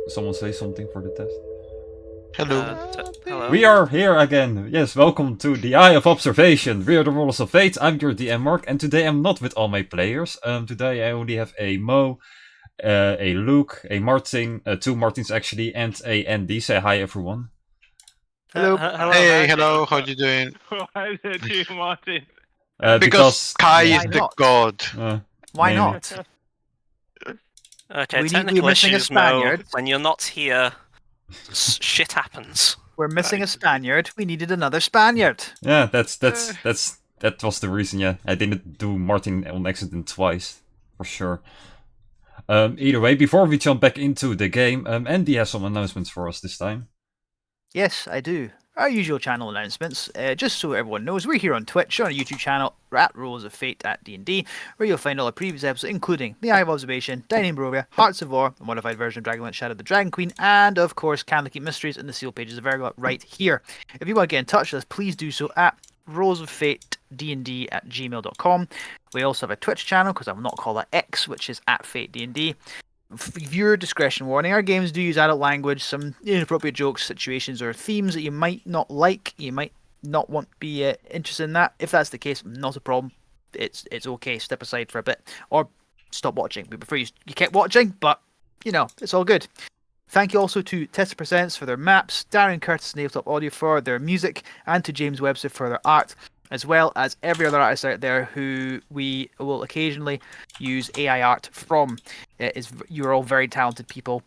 someone say something for the test? Hello. Hello. We are here again. Yes, welcome to the Eye of Observation. We are the Rollers of Fate. I'm your DM Mark, and today I'm not with all my players. Today I only have a Mo, a Luke, a Martin, two Martins actually, and a Andy. Say hi, everyone. Hello. Hello. Hey, hello. How you doing? Why did you, Martin? Because Kai yeah, is the not? god. Why maybe. not? Okay, we're technical missing a issues, Mo. Spaniard. When you're not here, shit happens. We're missing a Spaniard. We needed another Spaniard. Yeah, that was the reason. Yeah, I didn't do Martin on accident twice, for sure. Either way, before we jump back into the game, Andy has some announcements for us this time. Yes, I do. Our usual channel announcements. Just so everyone knows, we're here on Twitch, on our YouTube channel, at Rules of Fate at D&D, where you'll find all our previous episodes, including The Eye of Observation, Dining Barovia, Hearts of War, a modified version of Dragonlance Shadow of the Dragon Queen, and of course, Candlekeep Mysteries and the Seal Pages of Ergot right here. If you want to get in touch with us, please do so at rolesoffate@gmail.com. We also have a Twitch channel, because I will not call that X, which is at Fate D&D. Viewer discretion warning. Our games do use adult language, some inappropriate jokes, situations, or themes that you might not like. You might not want to be interested in that. If that's the case, not a problem. It's okay. Step aside for a bit or stop watching. We prefer you kept watching, but it's all good. Thank you also to Tessa Presents for their maps, Darren Curtis and Nailtop Audio for their music, and to James Webster for their art, as well as every other artist out there who we will occasionally use AI art from. You're all very talented people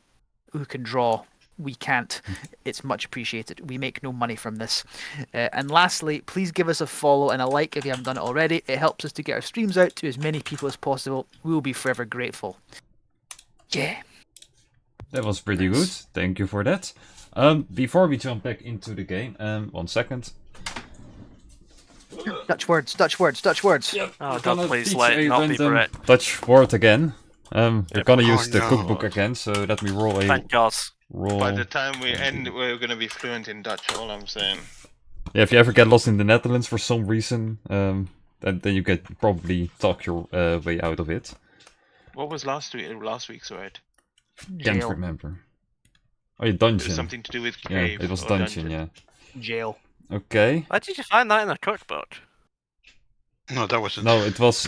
who can draw. We can't. It's much appreciated. We make no money from this. And lastly, please give us a follow and a like if you haven't done it already. It helps us to get our streams out to as many people as possible. We will be forever grateful. Yeah. That was pretty good. Thank you for that. Before we jump back into the game, 1 second. Dutch words. Yep. Oh God, please let it not be Brit. Dutch word again. We're gonna use the no. cookbook again, so let me roll a Thank God. roll. By the time we end, we're gonna be fluent in Dutch. All I'm saying. Yeah, if you ever get lost in the Netherlands for some reason, then you can probably talk your way out of it. What was last week's word? Can't Jail. remember. Oh, yeah, It dungeon. was something to do with Yeah, cave. it was or dungeon. Yeah. Jail. Okay. Why did you find that in a cookbook? No, that wasn't. No, it was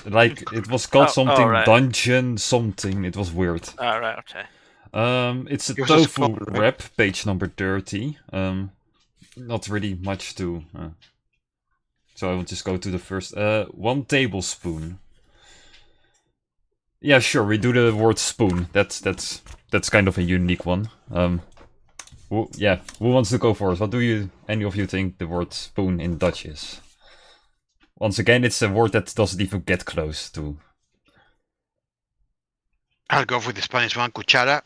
called something right. dungeon something. It was weird. Oh, right, okay. It's a It was a tofu scroll, right? wrap, page number 30. Not really much to. So I will just go to the first. 1 tablespoon. Yeah, sure. We do the word spoon. That's kind of a unique one. Who wants to go first? What do any of you think the word spoon in Dutch is? Once again, it's a word that doesn't even get close to. I'll go for the Spanish one, cuchara.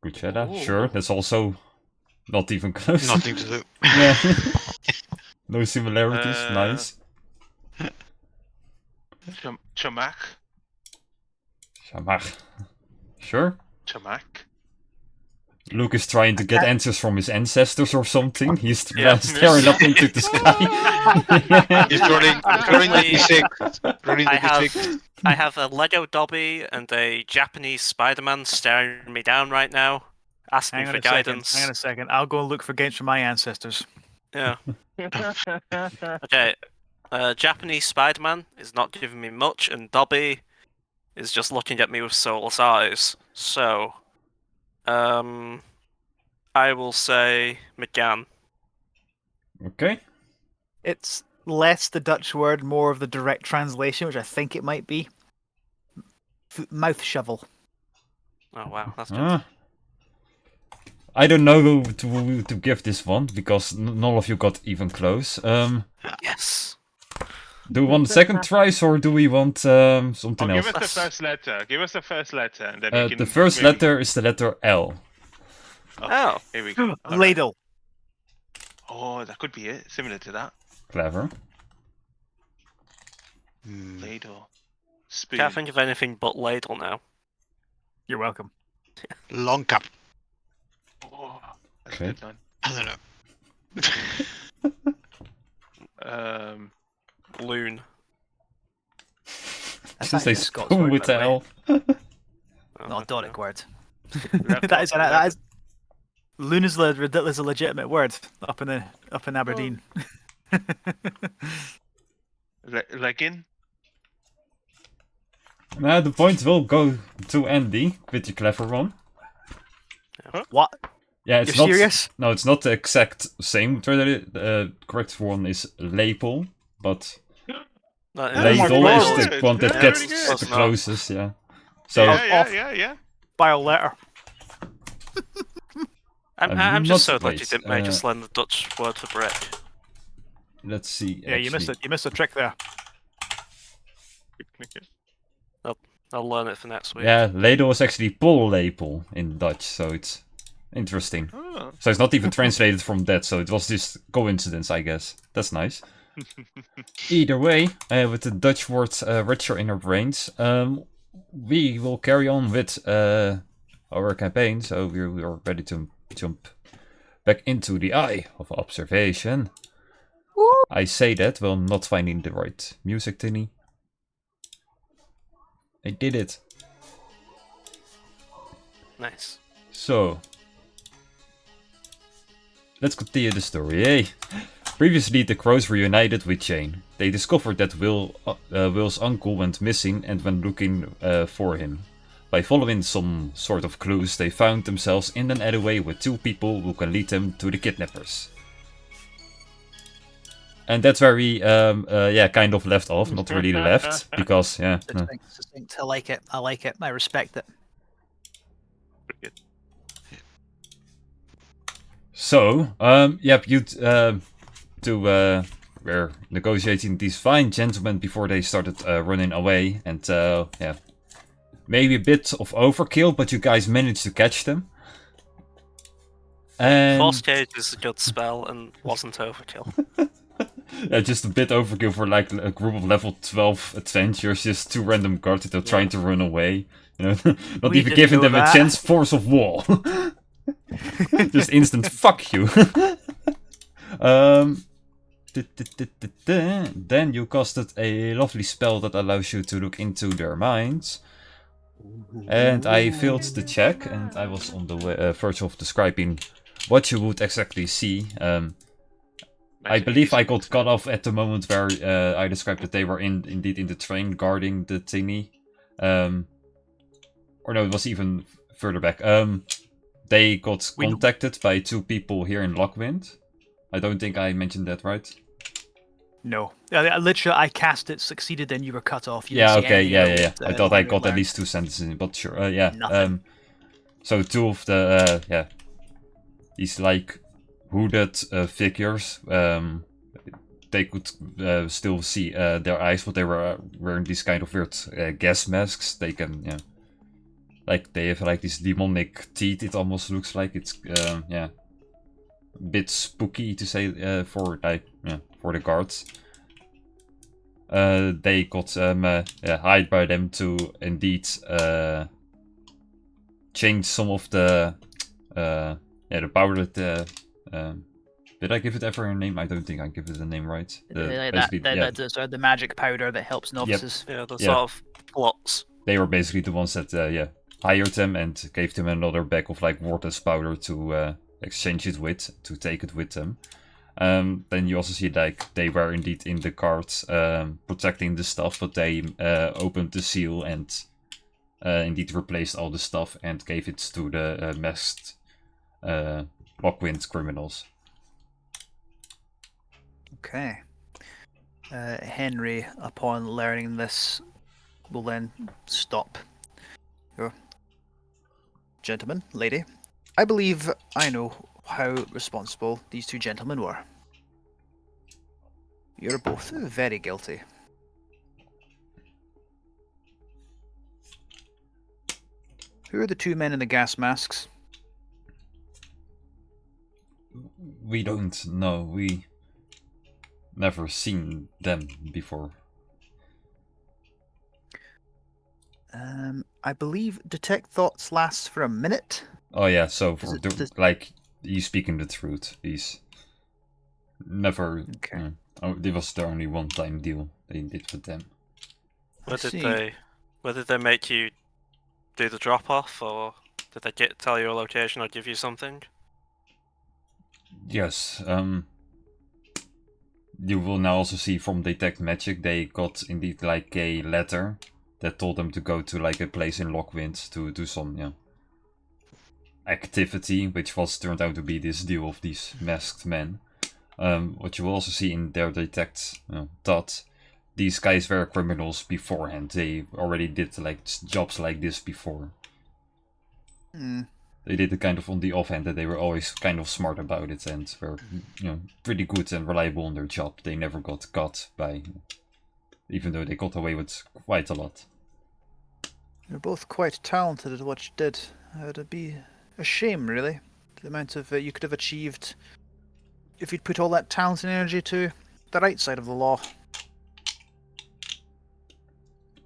Cuchara, Ooh. sure. That's also not even close. Nothing to do. Yeah. No similarities. Nice. Chamak. Shamach. Sure. Chamak. Luke is trying to get answers from his ancestors or something. He's Yeah. staring up into the sky. He's rolling the d6. Rolling the I have d6. I have a Lego Dobby and a Japanese Spider-Man staring me down right now, asking Hang on for a second. guidance. Hang on a second. I'll go and look for games from my ancestors. Yeah. Okay. Japanese Spider-Man is not giving me much, and Dobby is just looking at me with soulless eyes. So, I will say McGann. Okay. It's less the Dutch word, more of the direct translation, which I think it might be. Mouth shovel. Oh wow, that's good. Ah. I don't know who to give this one because none of you got even close. Yes. Do we want second tries or do we want something Give else? us the first letter. Give us the first letter, and then we can. The first maybe- letter is the letter L. Okay, Oh. Here we go. Alright. Ladle. Oh, that could be it. Similar to that. Clever. Ladle. Spoon. Can't think of anything but ladle now. You're welcome. Long cap. Oh, that's Okay. a good one. I don't know. Loon. That's Since they actually a Scots spoon word, with by the the way. L. Oh, Not a Doric word. that is loon is a legitimate word up in Aberdeen. Leggin? Now the point will go to Andy with the clever one. What? Yeah, it's You're not. serious? No, it's not the exact same. The correct one is ladle, but That Oh my ladle God, is the one that yeah, gets very good. the Close enough. closest. Yeah. So Yeah. Bio letter. I'm not- just so glad you wait, didn't make us learn the Dutch word for brick. let's see. Yeah, you missed actually. it. You missed a trick there. I'll learn it for next week. Yeah, ladle is actually pollepel in Dutch, so it's interesting. Oh. So it's not even translated from that, so it was just coincidence, I guess. That's nice. Either way, with the Dutch word richer in our brains, we will carry on with our campaign. So we are ready to jump back into the eye of observation. I say that while not finding the right music, Tinny. I did it. Nice. So, let's continue the story, eh? Previously, the crows were united with Jane. They discovered that Will's uncle went missing and went looking for him. By following some sort of clues, they found themselves in an alleyway with two people who can lead them to the kidnappers. And that's very, kind of left off, not really left, because, yeah. no. Succinct. I like it. I respect it. So, you two were negotiating these fine gentlemen before they started running away, and maybe a bit of overkill, but you guys managed to catch them. And Force cage is a good spell and wasn't overkill. yeah, just a bit overkill for like a group of level 12 adventurers, just two random guards that are trying to run away. You know, not We even didn't giving know them a that. chance force of wall. Just instant fuck you. Then you casted a lovely spell that allows you to look into their minds. And I failed the check, and I was on the verge of describing what you would exactly see. I believe I got cut off at the moment where I described that they were indeed in the train guarding the thingy. Or no, it was even further back. They got contacted by two people here in Lockwind. I don't think I mentioned that, right? No. I cast it, succeeded, then you were cut off. You Yeah, didn't see okay, any yeah. of I the thought I language got there. at least 2 sentences in, but sure, yeah. Nothing. So two of the, these like hooded figures, they could still see their eyes, but they were wearing these kind of weird gas masks. They can, like they have like these demonic teeth. It almost looks like it's, a bit spooky to say for the guards. They got hired by them to indeed change some of the power that did I give it ever a name? I don't think I give it a name right. That's the magic powder that helps novices. Yeah, the Yeah. sort of plots. They were basically the ones that hired them and gave them another bag of like wordless powder to exchange it with, to take it with them. Then you also see like they were indeed in the carts protecting the stuff, but they opened the seal and indeed replaced all the stuff and gave it to the masked Lockwind criminals. Okay. Henry, upon learning this, will then stop. Gentlemen, lady, I believe I know how responsible these two gentlemen were. You're both very guilty. Who are the two men in the gas masks? We don't know. We never seen them before. I believe detect thoughts lasts for a minute. Oh yeah, so for Does- he's speaking the truth. He's never. Okay. It was the only one-time deal they did with them. Where see. did they make you do the drop off, or Did they tell you a location or give you something? Yes. You will now also see from Detect Magic they got indeed like a letter that told them to go to like a place in Lockwind to do some activity, which was turned out to be this deal of these masked men. What you will also see in their Detect dot, these guys were criminals beforehand. They already did like jobs like this before. They did it kind of on the offhand that they were always kind of smart about it and were, pretty good and reliable on their job. They never got caught by, even though they got away with quite a lot. You're both quite talented at what you did. It'd be a shame, really, the amount of you could have achieved if you'd put all that talent and energy to the right side of the law.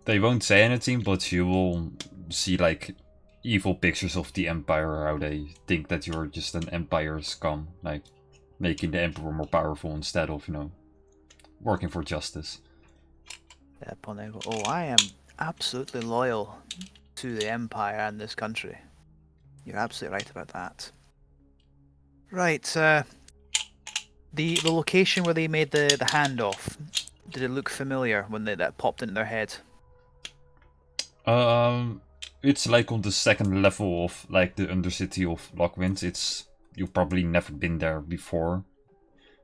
They won't say anything, but you will see like evil pictures of the Empire, how they think that you're just an Empire scum, like making the Emperor more powerful instead of, working for justice. Thereupon they go, oh, I am absolutely loyal to the Empire and this country. You're absolutely right about that. Right, the location where they made the handoff, did it look familiar when that popped into their head? It's like on the second level of like the Undercity of Lockwind. You've probably never been there before.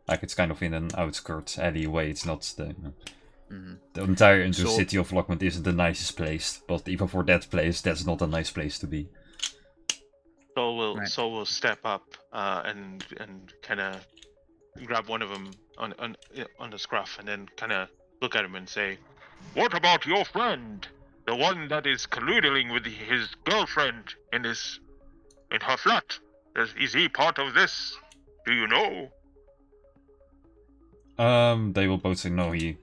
Like it's kind of in an outskirts alleyway. It's not the entire Undercity of Lockwind isn't the nicest place, but even for that place, that's not a nice place to be. Sol will step up and kind of grab one of them on the scruff and then kind of look at him and say, "What about your friend? The one that is colluding with his girlfriend in her flat. Is he part of this? Do you know?" They will both say no, he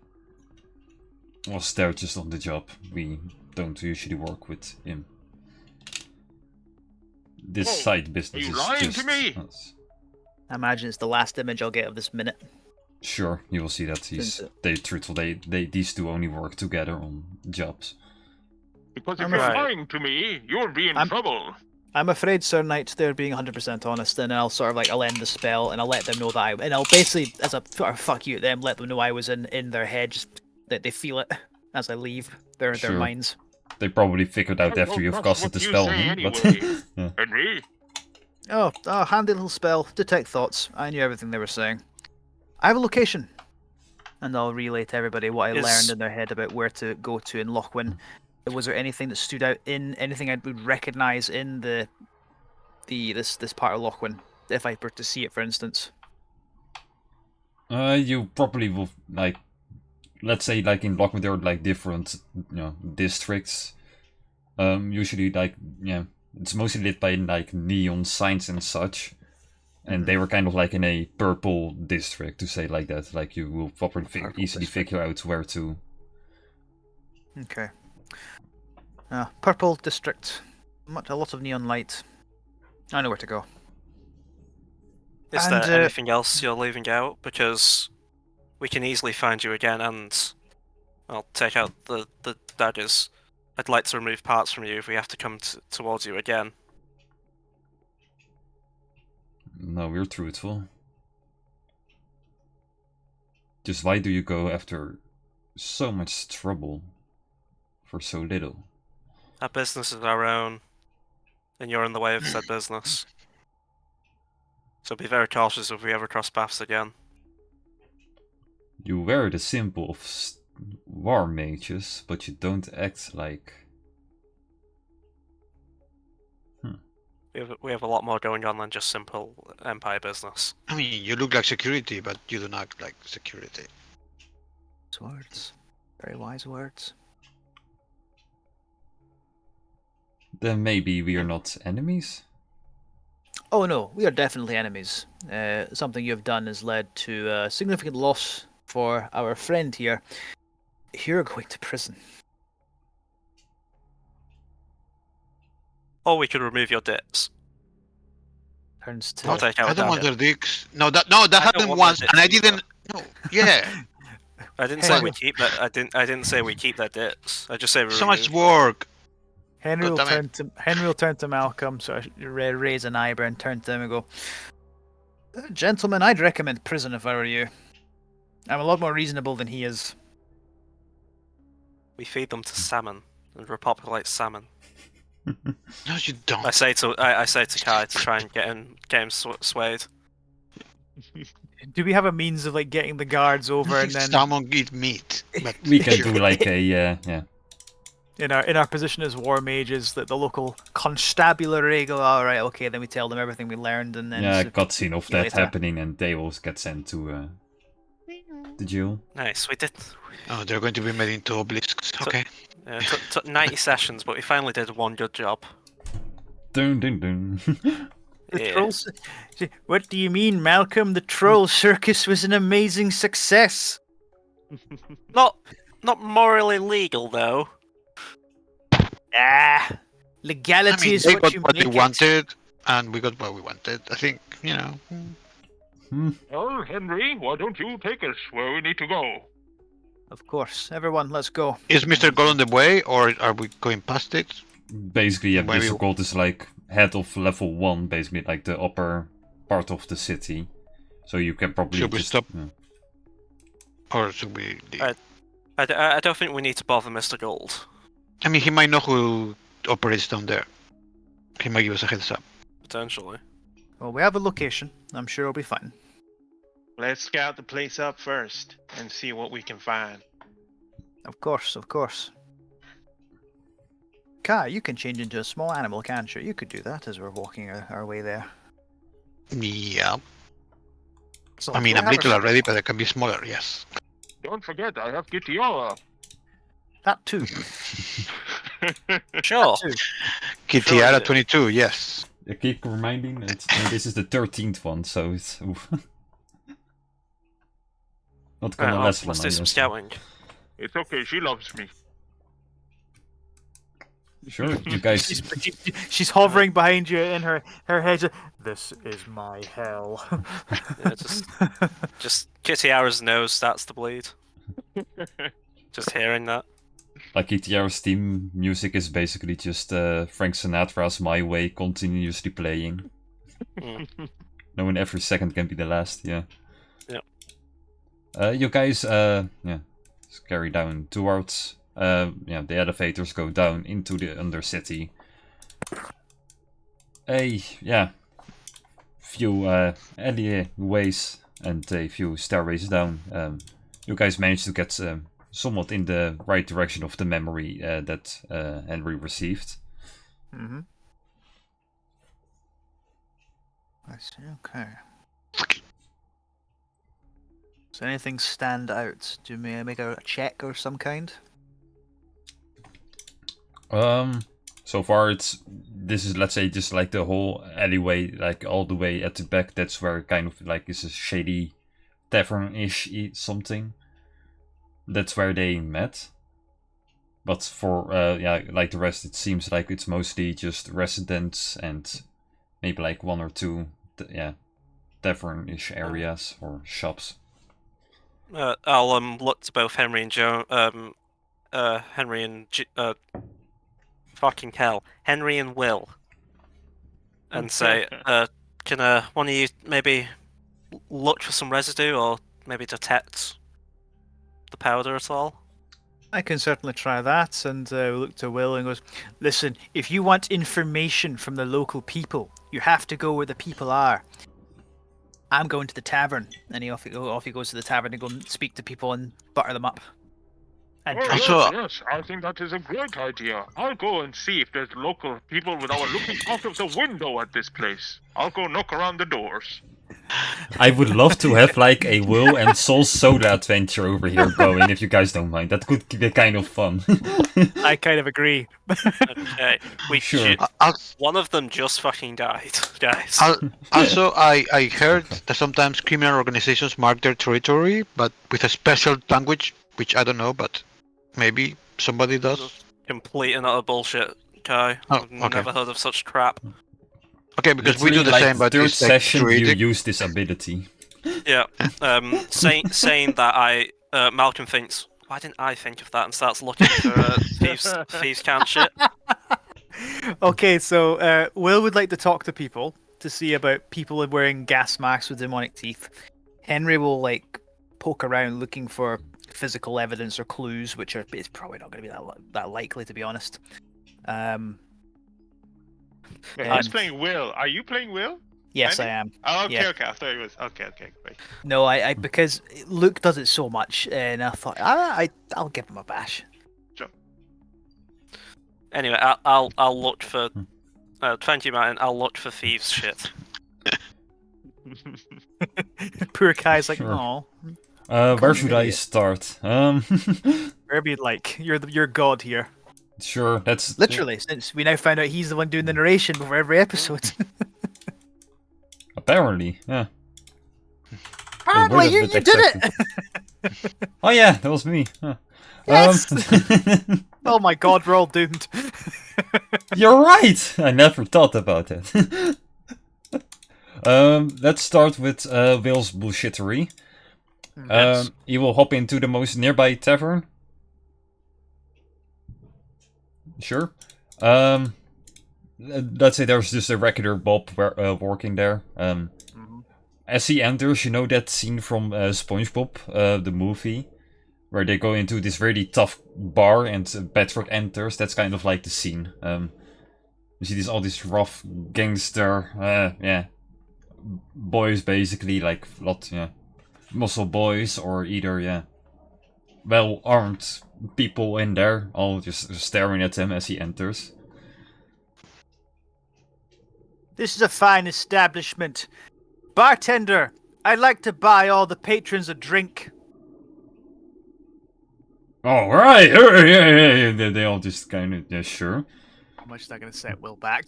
was there just on the job. We don't usually work with him. This side business are you is lying just to me? us. I imagine it's the last image I'll get of this minute. Sure, you will see that they truthful. These two only work together on jobs. Because if you're lying to me, you'll be in trouble. I'm afraid, Sir Knight, they're being 100% honest, and I'll sort of I'll end the spell and I'll let them know that and I'll basically, as a sort of fuck you at them, let them know I was in their head, just that they feel it as I leave their minds. They probably figured out after you've casted the spell on him, anyway, but Henry. Oh, handy little spell, detect thoughts. I knew everything they were saying. I have a location, and I'll relay to everybody what I learned in their head about where to go to in Lochwin. Was there anything that stood out in anything I would recognise in this part of Lochwin, if I were to see it, for instance? You probably will let's say in Lochwin there are different districts. Usually it's mostly lit by neon signs and such. And they were kind of in a purple district, to say like that. You will probably easily figure out where to. Okay. Purple district. A lot of neon light. I know where to go. Is there anything else you're leaving out? Because we can easily find you again and I'll take out the daggers. I'd like to remove parts from you if we have to come towards you again. No, we're truthful. Just why do you go after so much trouble for so little? Our business is our own, and you're in the way of said business. So be very cautious if we ever cross paths again. You wear the symbol of war mages, but you don't act like... We have a lot more going on than just simple Empire business. I mean, you look like security, but you do not act like security. Words. Very wise words. Then maybe we are not enemies? Oh no, we are definitely enemies. Something you have done has led to significant loss for our friend here. You're going to prison. Or we could remove your dicks. Turns to. I'll take out I don't want dagger. their dicks. No, that happened once, and I didn't. No, yeah. I didn't say we keep that. I didn't say we keep their dicks. I just say we So remove much work. Henry God will damn it. Henry will turn to Malcolm, sort of raise an eyebrow, and turn to him and go, "Gentlemen, I'd recommend prison if I were you. I'm a lot more reasonable than he is." We feed them to salmon and repopulate salmon. No, you don't. I say to Kai to try and get him swayed. Do we have a means of like getting the guards over and then Salmon eat meat. But We can do like a yeah. in our position as war mages that the local constabulary go, all right, okay, then we tell them everything we learned and then Yeah, cutscene of that later. happening, and they will get sent to the jail. Nice, we did. oh, they're going to be made into obelisks. Okay. Took 90 sessions, but we finally did one good job. Dun dun dun. The Yeah. trolls. What do you mean, Malcolm? The troll circus was an amazing success. Not morally legal though. Legality I mean, is they what got you what make they it. wanted, and we got what we wanted. I think, you know. Well, Henry, why don't you take us where we need to go? Of course, everyone, let's go. Is Mr. Gold on the way, or are we going past it? Basically, yeah, Maybe- Mr. Gold is like head of level 1, basically like the upper part of the city. So you can probably Should we just stop? yeah. Or should we leave? I don't think we need to bother Mr. Gold. I mean, he might know who operates down there. He might give us a heads up. Potentially. Well, we have a location. I'm sure it'll be fine. Let's scout the place up first and see what we can find. Of course, of course. Kai, you can change into a small animal, can't you? You could do that as we're walking our way there. Yeah. So I mean, I'm little already, but I can be smaller, yes. Don't forget, I have Gitiora. That too. Sure. Too. Kitiara Sure. 22, yes. I keep reminding, and this is the 13th one, so it's not gonna Right, last long. let's do some I guess. scouting. It's okay, she loves me. Sure, you guys. She's hovering behind you in her head. This is my hell. Yeah, just Kitty Hour's nose starts to bleed. Just hearing that. Like ETR's theme music is basically just Frank Sinatra's My Way continuously playing. Mm. Knowing every second can be the last, yeah. Yep. You guys, carry down towards, the elevators go down into the Undercity. Few alleyways and a few stairways down. You guys managed to get somewhat in the right direction of the memory that Henry received. Mm-hmm. I see. Okay. Does anything stand out? Do we make a check or some kind? So far this is, let's say, just like the whole alleyway, like all the way at the back. That's where kind of like is a shady tavern-ish something. That's where they met. But for like the rest, it seems like it's mostly just residents and maybe like one or two tavern-ish areas or shops. I'll look to both Henry and Joe. Henry and fucking hell, Henry and Will, and say, can one of you maybe look for some residue or maybe detect the powder at all? I can certainly try that. And we look to Will and goes, listen, if you want information from the local people, you have to go where the people are. I'm going to the tavern. And off he goes to the tavern to go and speak to people and butter them up. And Oh, drink. Also- yes, I think that is a great idea. I'll go and see if there's local people without looking out of the window at this place. I'll go knock around the doors. I would love to have like a Will and Soul Soda adventure over here going, if you guys don't mind. That could be kind of fun. I kind of agree. Okay, we Sure. should. Al- One of them just fucking died, guys. Also, I heard that sometimes criminal organizations mark their territory, but with a special language, which I don't know, but maybe somebody does. Complete and utter bullshit, Kai. Oh, I've okay. never heard of such crap. Okay, because we do the Literally, same, but third it's like session you druidic. use this ability. Yeah. Saying that Malcolm thinks, why didn't I think of that, and starts looking for thieves can shit. Okay, so Will would like to talk to people to see about people wearing gas masks with demonic teeth. Henry will like poke around looking for physical evidence or clues, which are it's probably not going to be that likely, to be honest. Wait, who's And- playing Will? Are you playing Will? Yes, Andy? I am. Oh, okay, Yeah. okay. I thought it was. Okay, great. No, I because Luke does it so much, and I thought I'll give him a bash. Anyway, I'll look for. Thank you, Martin. I'll look for thieves' shit. Poor Kai's like, Sure. oh, Where should I idiot. start? wherever you'd like. You're god here. Sure, that's Literally, since we now found out he's the one doing the narration before every episode. Apparently, yeah. Apparently, would've you been did it. Oh yeah, that was me. Huh. Yes! Um, Oh my god, we're all doomed. you're right. I never thought about that. Let's start with Will's bullshittery. Yes. He will hop into the most nearby tavern. Sure. Let's say there's just a regular Bob working there. Mhm. As he enters, you know that scene from SpongeBob, the movie, where they go into this really tough bar and Patrick enters. That's kind of like the scene. You see all these rough gangster, boys basically, like muscle boys or either well armed people in there, all just staring at him as he enters. This is a fine establishment. Bartender, I'd like to buy all the patrons a drink. All right, yeah. They all just kind of sure. How much is that going to set Will back?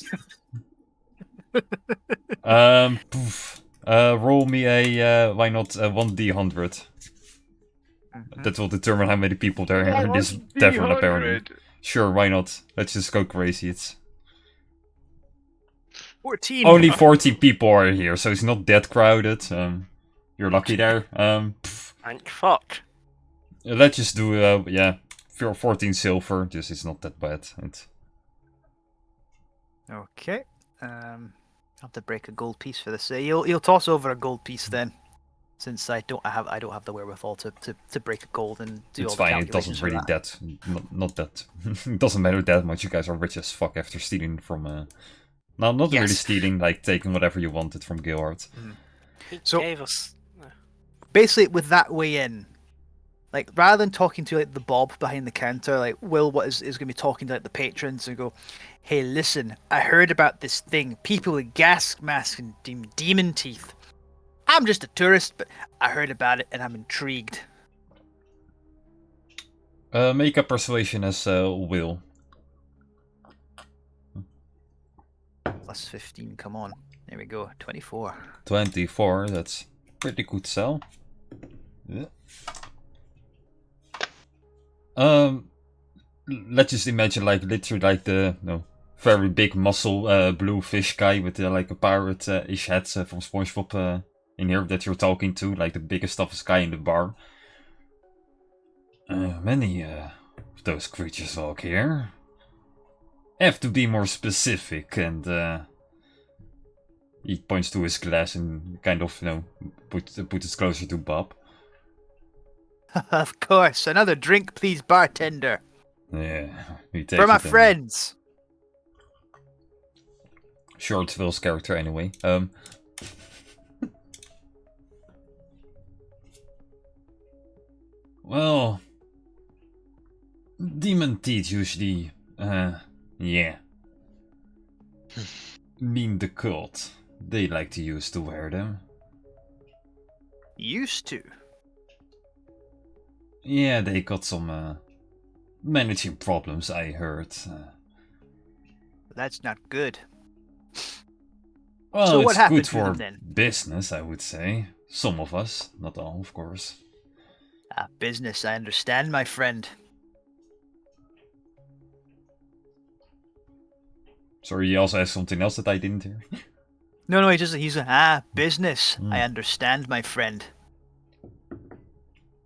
Roll me a why not a 1d100. That will determine how many people there are in this tavern apparently. Sure, why not? Let's just go crazy. It's 14. only 40 people are here, so it's not that crowded. You're lucky there. Thank fuck. Let's just do 14 silver. Just it's not that bad. Okay. I'll have to break a gold piece for this. You'll toss over a gold piece then, since I don't have the wherewithal to break a gold and do It's all the fine. It calculations doesn't for really that. not that. It doesn't matter that much. You guys are rich as fuck after stealing from. No, not really Yes. stealing. Like taking whatever you wanted from Gilhard. He So- gave us. Basically, with that way in, like rather than talking to like the Bob behind the counter, like Will is going to be talking to like the patrons and go, "Hey, listen, I heard about this thing. People with gas masks and demon teeth. I'm just a tourist, but I heard about it and I'm intrigued." Make a persuasion as Will. Plus 15, come on. There we go, 24. 24. That's pretty good sell. Yeah. Let's just imagine like literally like the very big muscle blue fish guy with like a pirate-ish hat from SpongeBob in here that you're talking to, like the biggest toughest guy in the bar. Many of those creatures walk here. Have to be more specific, and he points to his glass and kind of put it closer to Bob. Of course, another drink, please, bartender. Yeah, he takes For my it and- friends. Short Will's character anyway. Well, demon teeth usually, mean the cult. They like to use to wear them. Used to. Yeah, they got some managing problems, I heard. That's not good. Well, So what it's happened good to for them then? business, I would say. Some of us, not all, of course. Business, I understand, my friend. Sorry, he also has something else that I didn't hear. No, he's business. I understand, my friend.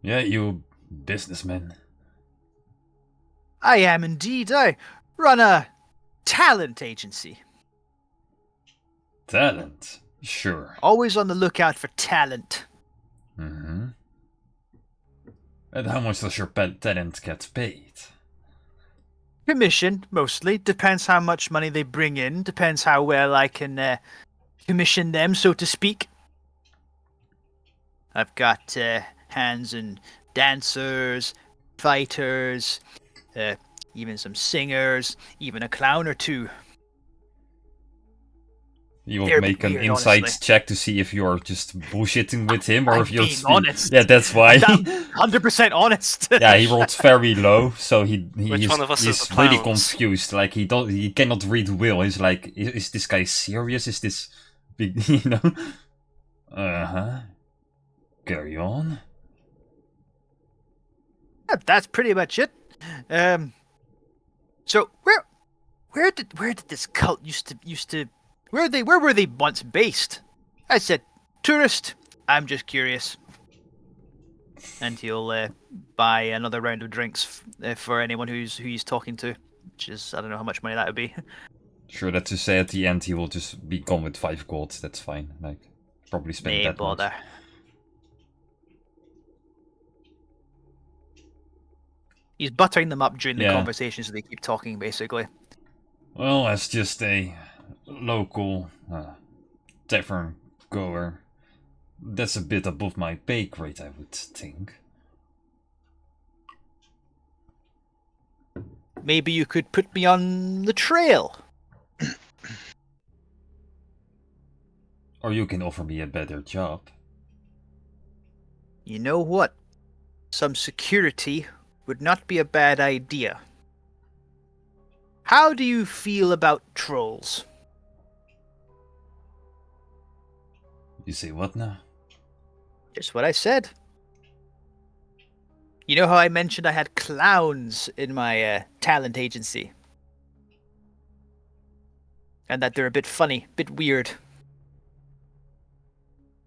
Yeah, you businessman. I am indeed. I run a talent agency. Talent? Sure. Always on the lookout for talent. Mm-hmm. And how much does your talent get paid? Commission, mostly. Depends how much money they bring in. Depends how well I can commission them, so to speak. I've got hands in dancers, fighters, even some singers, even a clown or two. You will They're make an weird, insight honestly. check to see if you're just bullshitting with him or I'm if you're being honest. Yeah, that's why. I'm 100% honest. Yeah, he rolled very low, so Which one of us is he's the really clowns? confused. Like he cannot read will. He's like, is this guy serious? Is this big? You know? Uh-huh. Carry on. That's pretty much it. So where did this cult used to where were they once based? I said, tourist. I'm just curious. And he'll buy another round of drinks for anyone who he's talking to, which is, I don't know how much money that would be. Sure, that to say at the end he will just be gone with 5 gold. That's fine. Like probably spend Nay that much. bother. He's buttering them up during the Yeah. conversation, so they keep talking, basically. Well, as just a local tavern goer, that's a bit above my pay grade, I would think. Maybe you could put me on the trail. Or you can offer me a better job. You know what? Some security would not be a bad idea. How do you feel about trolls? You say what now? Just what I said. You know how I mentioned I had clowns in my talent agency? And that they're a bit funny, bit weird.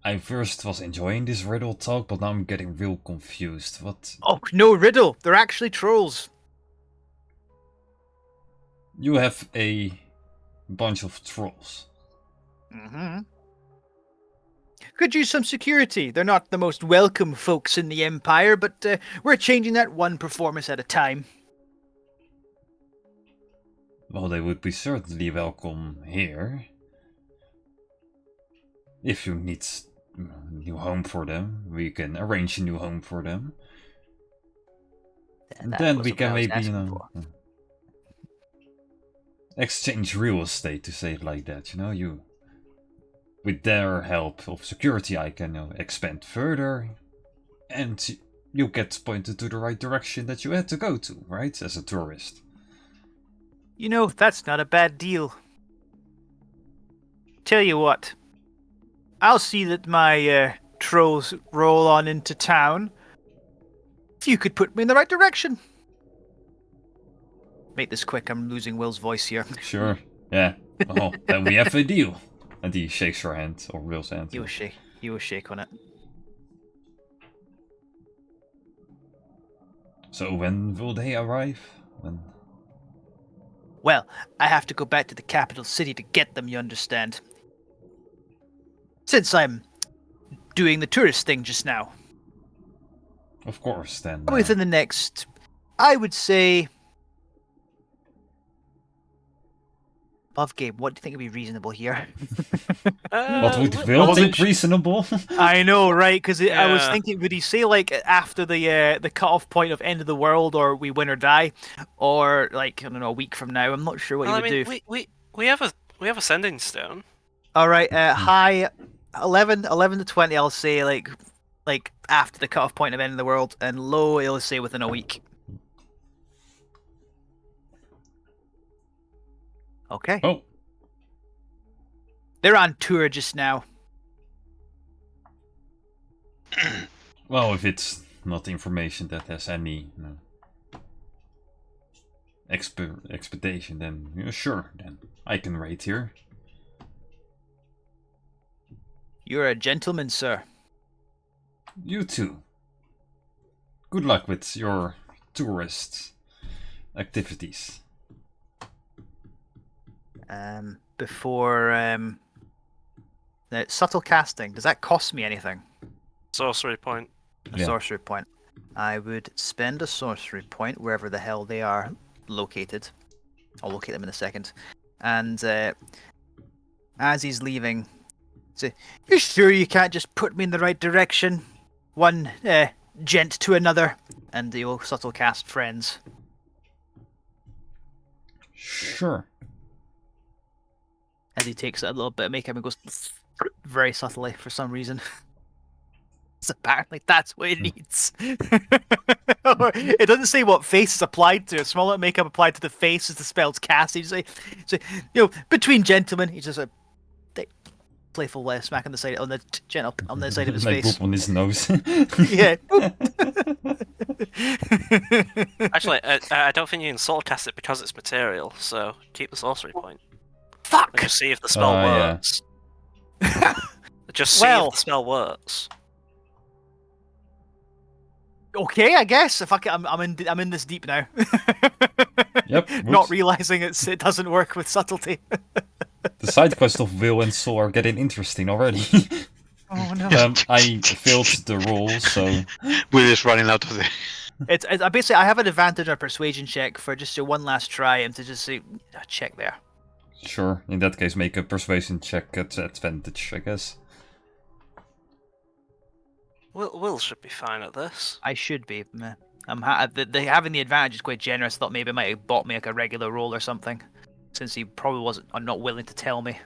I first was enjoying this riddle talk, but now I'm getting real confused. What? Oh, no riddle. They're actually trolls. You have a bunch of trolls. Mm-hmm. Could use some security. They're not the most welcome folks in the Empire, but we're changing that one performance at a time. Well, they would be certainly welcome here. If you need a new home for them, we can arrange a new home for them. And That then we wasn't can what I was maybe, asking for. exchange real estate, to say it like that, you. With their help of security, I can expand further, and you get pointed to the right direction that you had to go to, right, as a tourist. You know, that's not a bad deal. Tell you what, I'll see that my trolls roll on into town. If you could put me in the right direction. Make this quick, I'm losing Will's voice here. Sure, yeah. Well, then we have a deal. And he shakes your hand, or Will's hand. You will shake on it. So when will they arrive? When? Well, I have to go back to the capital city to get them, you understand. Since I'm doing the tourist thing just now. Of course, then. Within the next, I would say... Love game, what do you think would be reasonable here? What would Will think reasonable? I know, right? Because I was Yeah. thinking, would he say like after the cutoff point of end of the world, or we win or die, or like I don't know, a week from now? I'm not sure what Well, he I would mean, do. we have a sending stone. All right, high 11 to 20. I'll say like after the cutoff point of end of the world, and low, I'll say within a week. Okay. Oh, They're on tour just now. well, if it's not information that has any expectation, then sure, then I can rate here. You're a gentleman, sir. You too. Good luck with your tourist activities. Before now, subtle casting, does that cost me anything? Sorcery point. A Yeah. sorcery point. I would spend a sorcery point wherever the hell they are located. I'll locate them in a second. And as he's leaving, say, "You sure you can't just put me in the right direction? One gent to another." And the old subtle cast friends. Sure. As he takes a little bit of makeup and goes very subtly for some reason. So apparently that's what it needs. It doesn't say what face is applied to. A small amount of makeup applied to the face as the spell's cast. He just say, between gentlemen, he just a playful smack on the side on the on the side of his like face. boop on his nose. Yeah. Actually, I don't think you can soul cast it because it's material, so keep the sorcery point. Fuck. And just see if the spell Yeah. works. Just see if the spell works. Okay, I guess if I'm in this deep now. Yep. Not whoops. realizing it doesn't work with subtlety. The side quest of Will and Soul are getting interesting already. Oh no. I failed the roll, so Will is running out of the. It's basically I have an advantage on a persuasion check for just a one last try and to just say check there. sure. In that case, make a persuasion check at advantage, I guess. Will should be fine at this. I should be. Meh. I'm having the advantage is quite generous. Thought maybe it might have bought me like a regular roll or something, since he probably wasn't not willing to tell me.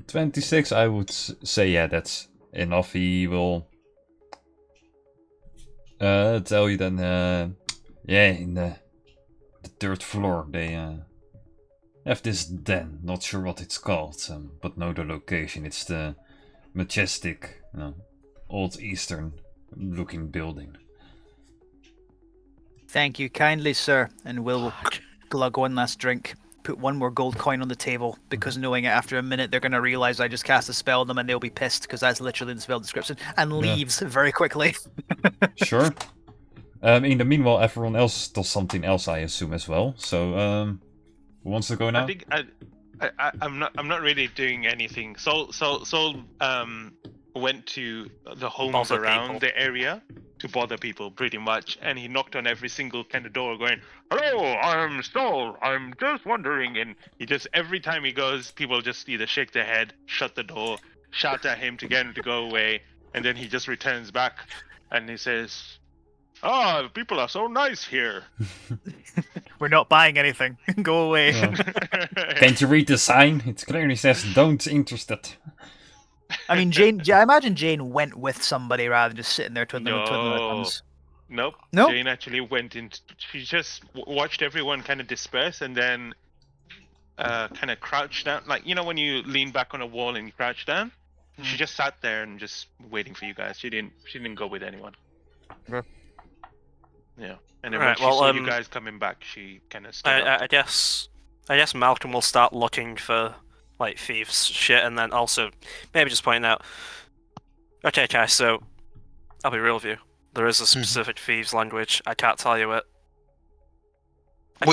26, I would say, yeah, that's enough. He will tell you then, yeah, in the third floor, they have this den. Not sure what it's called, but know the location. It's the majestic, old Eastern looking building. Thank you kindly, sir. And Will glug one last drink. Put one more gold coin on the table because knowing it after a minute they're going to realize I just cast a spell on them and they'll be pissed because that's literally the spell description and leaves very quickly. Sure. In the meanwhile, everyone else does something else, I assume, as well. So, who wants to go now? I think I'm not really doing anything. Soul went to the homes Bother around people. the area to bother people pretty much, and he knocked on every single kind of door going, "Hello, I'm Soul, I'm just wondering," and he just, every time he goes, people just either shake their head, shut the door, shout at him to get him to go away, and then he just returns back and he says, "Ah, people are so nice here." We're not buying anything. Go away. Yeah. Can't you read the sign? It clearly says don't interested. I mean, I imagine Jane went with somebody rather than just sitting there twiddling her thumbs. Nope. No? Jane actually went in. She just watched everyone kind of disperse and then kind of crouched down. Like, you know, when you lean back on a wall and you crouch down? She just sat there and just waiting for you guys. She didn't go with anyone. Okay. Yeah. And then Right, when she well, saw you guys coming back, she kind of stood up. I guess Malcolm will start looking for like thieves shit, and then also maybe just pointing out. Okay, guys, so I'll be real with you. There is a specific thieves language. I can't tell you it.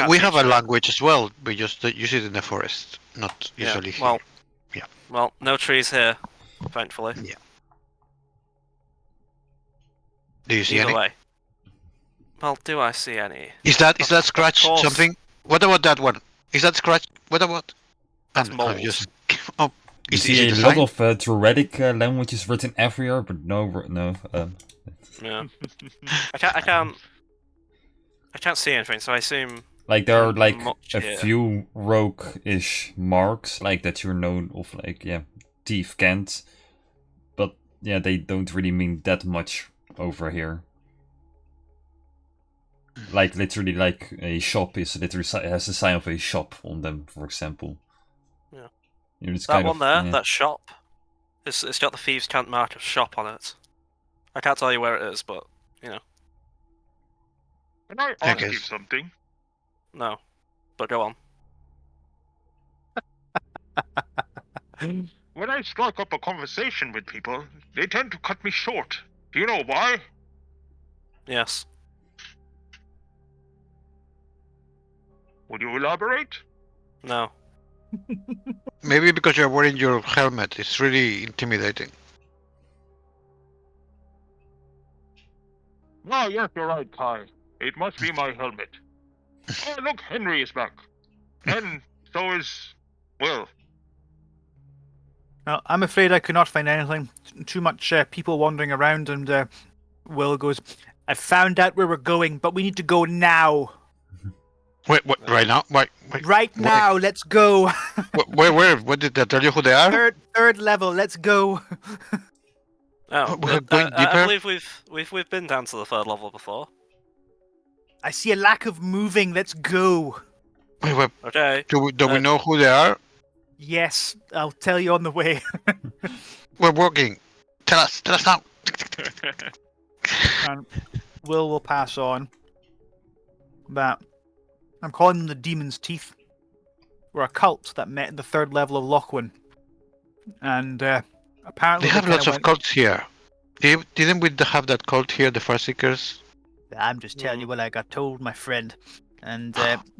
We have a language as well. We just use it in the forest, not usually here. Well, Yeah. Well, no trees here, thankfully. Yeah. Do you see Either any? way. Well, do I see any? Is that scratch course. something? What about that one? Is that scratch? What about? That's I've mold. just. Oh, You is see it a the lot sign? of Druidic languages written everywhere, but no. Yeah. I can't see anything, so I assume. Like there are like Much a here. few rogue-ish marks, like that you're known of, like thief Kent, but yeah, they don't really mean that much over here. Like literally, like a shop is literally has a sign of a shop on them, for example. Yeah. You know, it's That kind one of, there, yeah. that shop, it's got the thieves' can't mark of shop on it. I can't tell you where it is, but you know, Can I I ask you guess. something? no. But go on. When I strike up a conversation with people, they tend to cut me short. Do you know why? Yes. Would you elaborate? No. Maybe because you're wearing your helmet, it's really intimidating. Oh, yes, you're right, Kai. It must be my helmet. Oh, look, Henry is back. And so is Will. Well, I'm afraid I could not find anything. Too much people wandering around, and Will goes, I found out where we're going, but we need to go now. Wait, what? Right now? Wait, Right now, let's go. where? What did they tell you who they are? Third level, let's go. Oh, We're going I deeper? believe we've been down to the 3rd level before. I see a lack of moving, let's go. Wait, Okay. do we know who they are? Yes, I'll tell you on the way. We're walking. Tell us now. And will pass on. But I'm calling them the Demon's Teeth. We're a cult that met in the 3rd level of Lockwin. And apparently They have kinda lots of cults here. Didn't we have that cult here, the Farseekers? I'm just telling you what I got told, my friend. And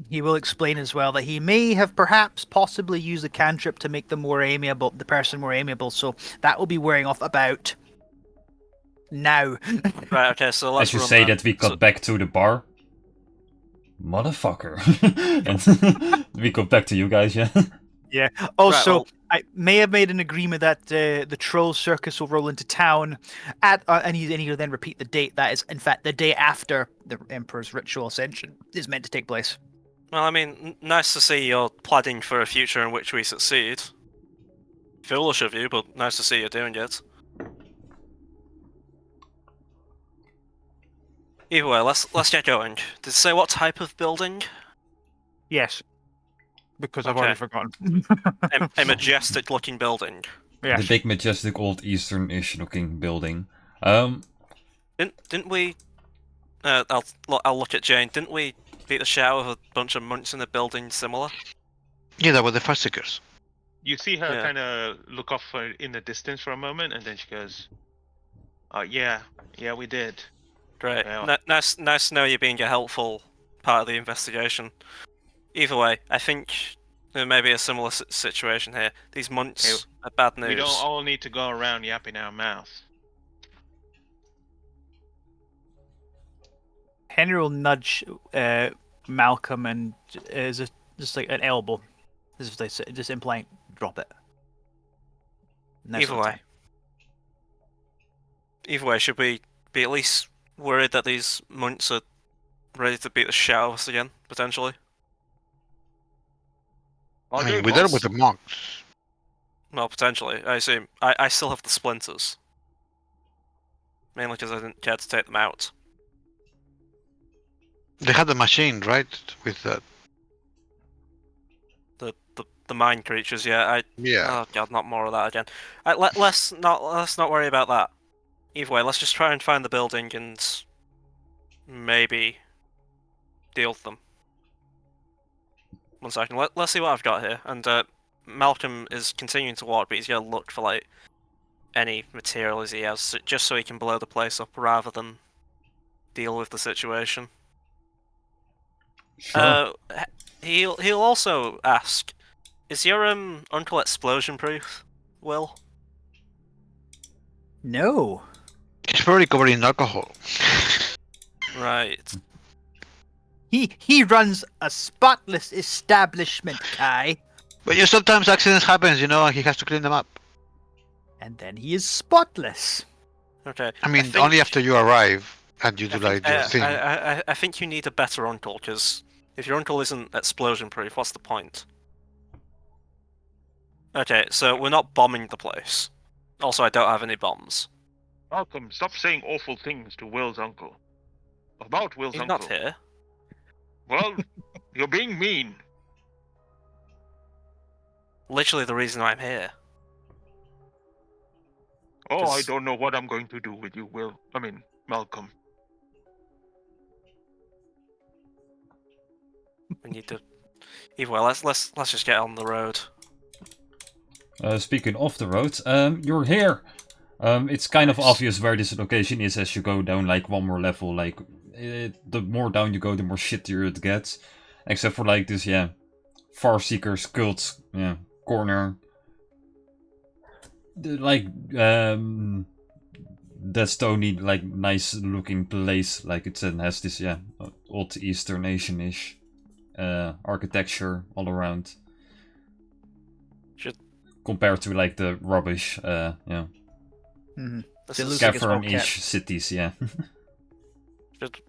he will explain as well that he may have perhaps possibly used a cantrip to make them more amiable, the person more amiable, so that will be wearing off about now. Right. Okay. So let's As you run say that. that we got So- back to the bar. Motherfucker. And we got back to you guys, yeah? Also, well- I may have made an agreement that the troll circus will roll into town, and he'll then repeat the date. That is, in fact, the day after the Emperor's ritual ascension is meant to take place. Well, I mean, nice to see you're planning for a future in which we succeed. Foolish of you, but nice to see you're doing it. Either way, let's get going. Did it say what type of building? Yes, because I've Okay. already forgotten. A majestic-looking building. Yes. The big, majestic, old Eastern-ish looking building. Didn't we? I'll look at Jane. Didn't we beat the shit out of a bunch of monks in a building similar? Yeah, that were the Farseekers. You see her Yeah. kind of look off in the distance for a moment, and then she goes, yeah, we did. Great. Yeah. Nice to know you're being a helpful part of the investigation. Either way, I think there may be a similar situation here. These monks Hey, are bad news. We don't all need to go around yapping our mouth. Henry will nudge Malcolm and just like an elbow, as if they say, just implying drop it. Either way, should we be at least worried that these monks are ready to beat the shit out of us again, potentially? I mean, we're there with the monks. Well, potentially. I assume. I still have the splinters. Mainly because I didn't care to take them out. They had the machine, right? With that. The mine creatures, yeah. Yeah. Oh god, not more of that again. Let's not worry about that. Either way, let's just try and find the building and maybe deal with them. 1 second. Let's see what I've got here. And Malcolm is continuing to walk, but he's gonna look for like any materials he has, just so he can blow the place up rather than deal with the situation. Sure. He'll also ask, is your uncle explosion proof, Will? No. It's probably covered in alcohol. Right. He runs a spotless establishment, Kai. But yeah, sometimes accidents happen, and he has to clean them up. And then he is spotless. Okay. I mean, think- only after you arrive and you do I like think- your thing. I think you need a better uncle, because if your uncle isn't explosion proof, what's the point? Okay, so we're not bombing the place. Also, I don't have any bombs. Malcolm, stop saying awful things to Will's uncle. About Will's He's uncle. not here. Well, you're being mean. Literally the reason I'm here. Oh, I Just- don't know what I'm going to do with you, Malcolm. We need to. Either way, let's just get on the road. Speaking of the road, you're here. It's kind of obvious where this location is as you go down like one more level. Like the more down you go, the more shittier it gets. Except for like this, Farseeker's cult, corner. That's the only like nice looking place. Like it has this old Eastern Asian-ish architecture all around. Compared to like the rubbish, Mm-hmm. This is cavern-ish cities,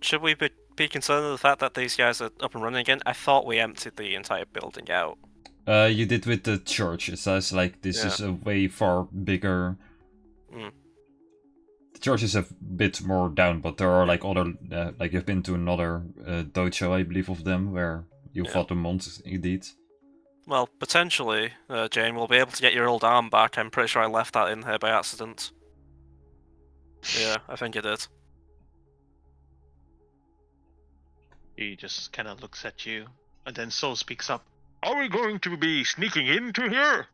Should we be concerned with the fact that these guys are up and running again? I thought we emptied the entire building out. You did with the church. It says like this is a way far bigger. The church is a bit more down, but there are like other, like you've been to another dojo, I believe, of them, where you fought the monks, indeed. Well, potentially, Jane, we'll be able to get your old arm back. I'm pretty sure I left that in here by accident. Yeah, I think you did. He just kind of looks at you, and then Soul speaks up. Are we going to be sneaking into here?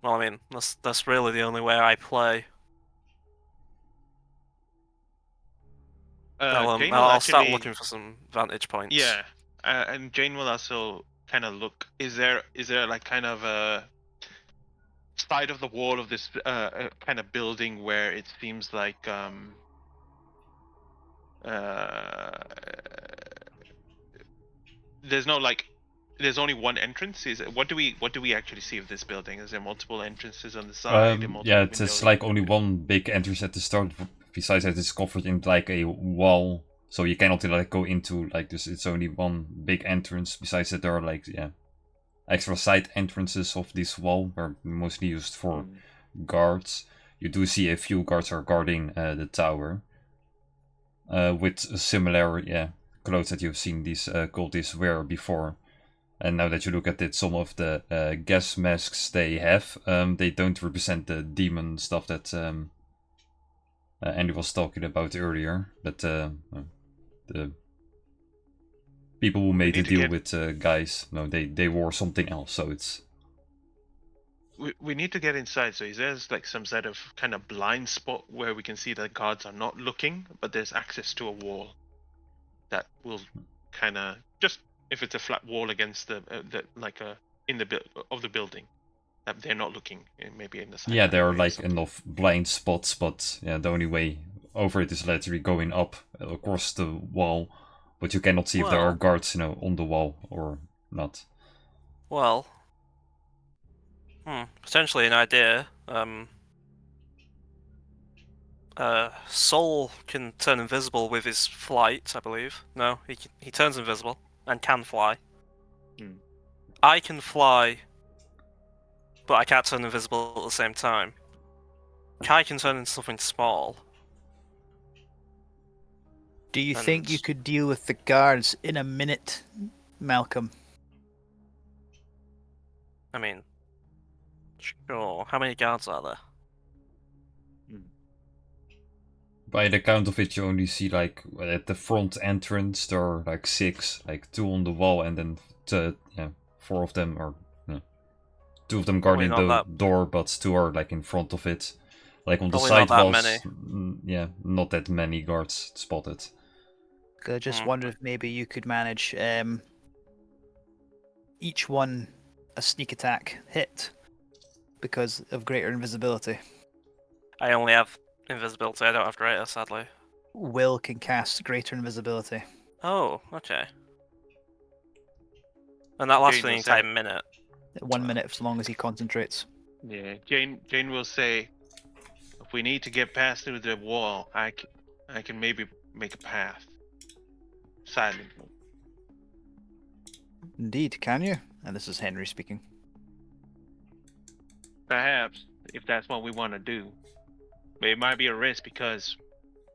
Well, I mean, that's really the only way I play. I'll start looking for some vantage points. Yeah, and Jane will also kind of look. Is there like kind of a side of the wall of this kind of building where it seems like there's no like. There's only one entrance. What do we actually see of this building? Is there multiple entrances on the side? It's like only one big entrance at the start. Besides that, it's covered in like a wall, so you cannot like go into like this. It's only one big entrance. Besides that, there are like extra side entrances of this wall, are mostly used for guards. You do see a few guards are guarding the tower, with similar clothes that you've seen these cultists wear before. And now that you look at it, some of the gas masks they have, they don't represent the demon stuff that Andy was talking about earlier. But the people who made the deal with guys, no, they wore something else. So it's. We need to get inside. So is there like some sort of kind of blind spot where we can see the guards are not looking, but there's access to a wall that will kind of just. If it's a flat wall against the building, that they're not looking, maybe in the side. Yeah, there are like enough blind spots, but the only way over it is literally going up across the wall, but you cannot see if there are guards, on the wall or not. Well, potentially an idea. Soul can turn invisible with his flight, I believe. No, he turns invisible. And can fly. I can fly, but I can't turn invisible at the same time. Kai can turn into something small. Do you think you could deal with the guards in a minute, Malcolm? I mean, sure. How many guards are there? By the count of it, you only see like at the front entrance there are like 6, like 2 on the wall, and then 4 of them are 2 of them guarding the door, but 2 are like in front of it. Like on the side walls, not that many guards spotted. I just wondered if maybe you could manage each one a sneak attack hit because of greater invisibility. I only have invisibility, I don't have greater, sadly. Will can cast greater invisibility. Oh, okay. And that lasts for the entire minute. 1 minute, as long as he concentrates. Yeah, Jane will say, if we need to get past through the wall, I can maybe make a path. Silently. Indeed, can you? And this is Henry speaking. Perhaps, if that's what we want to do. But it might be a risk because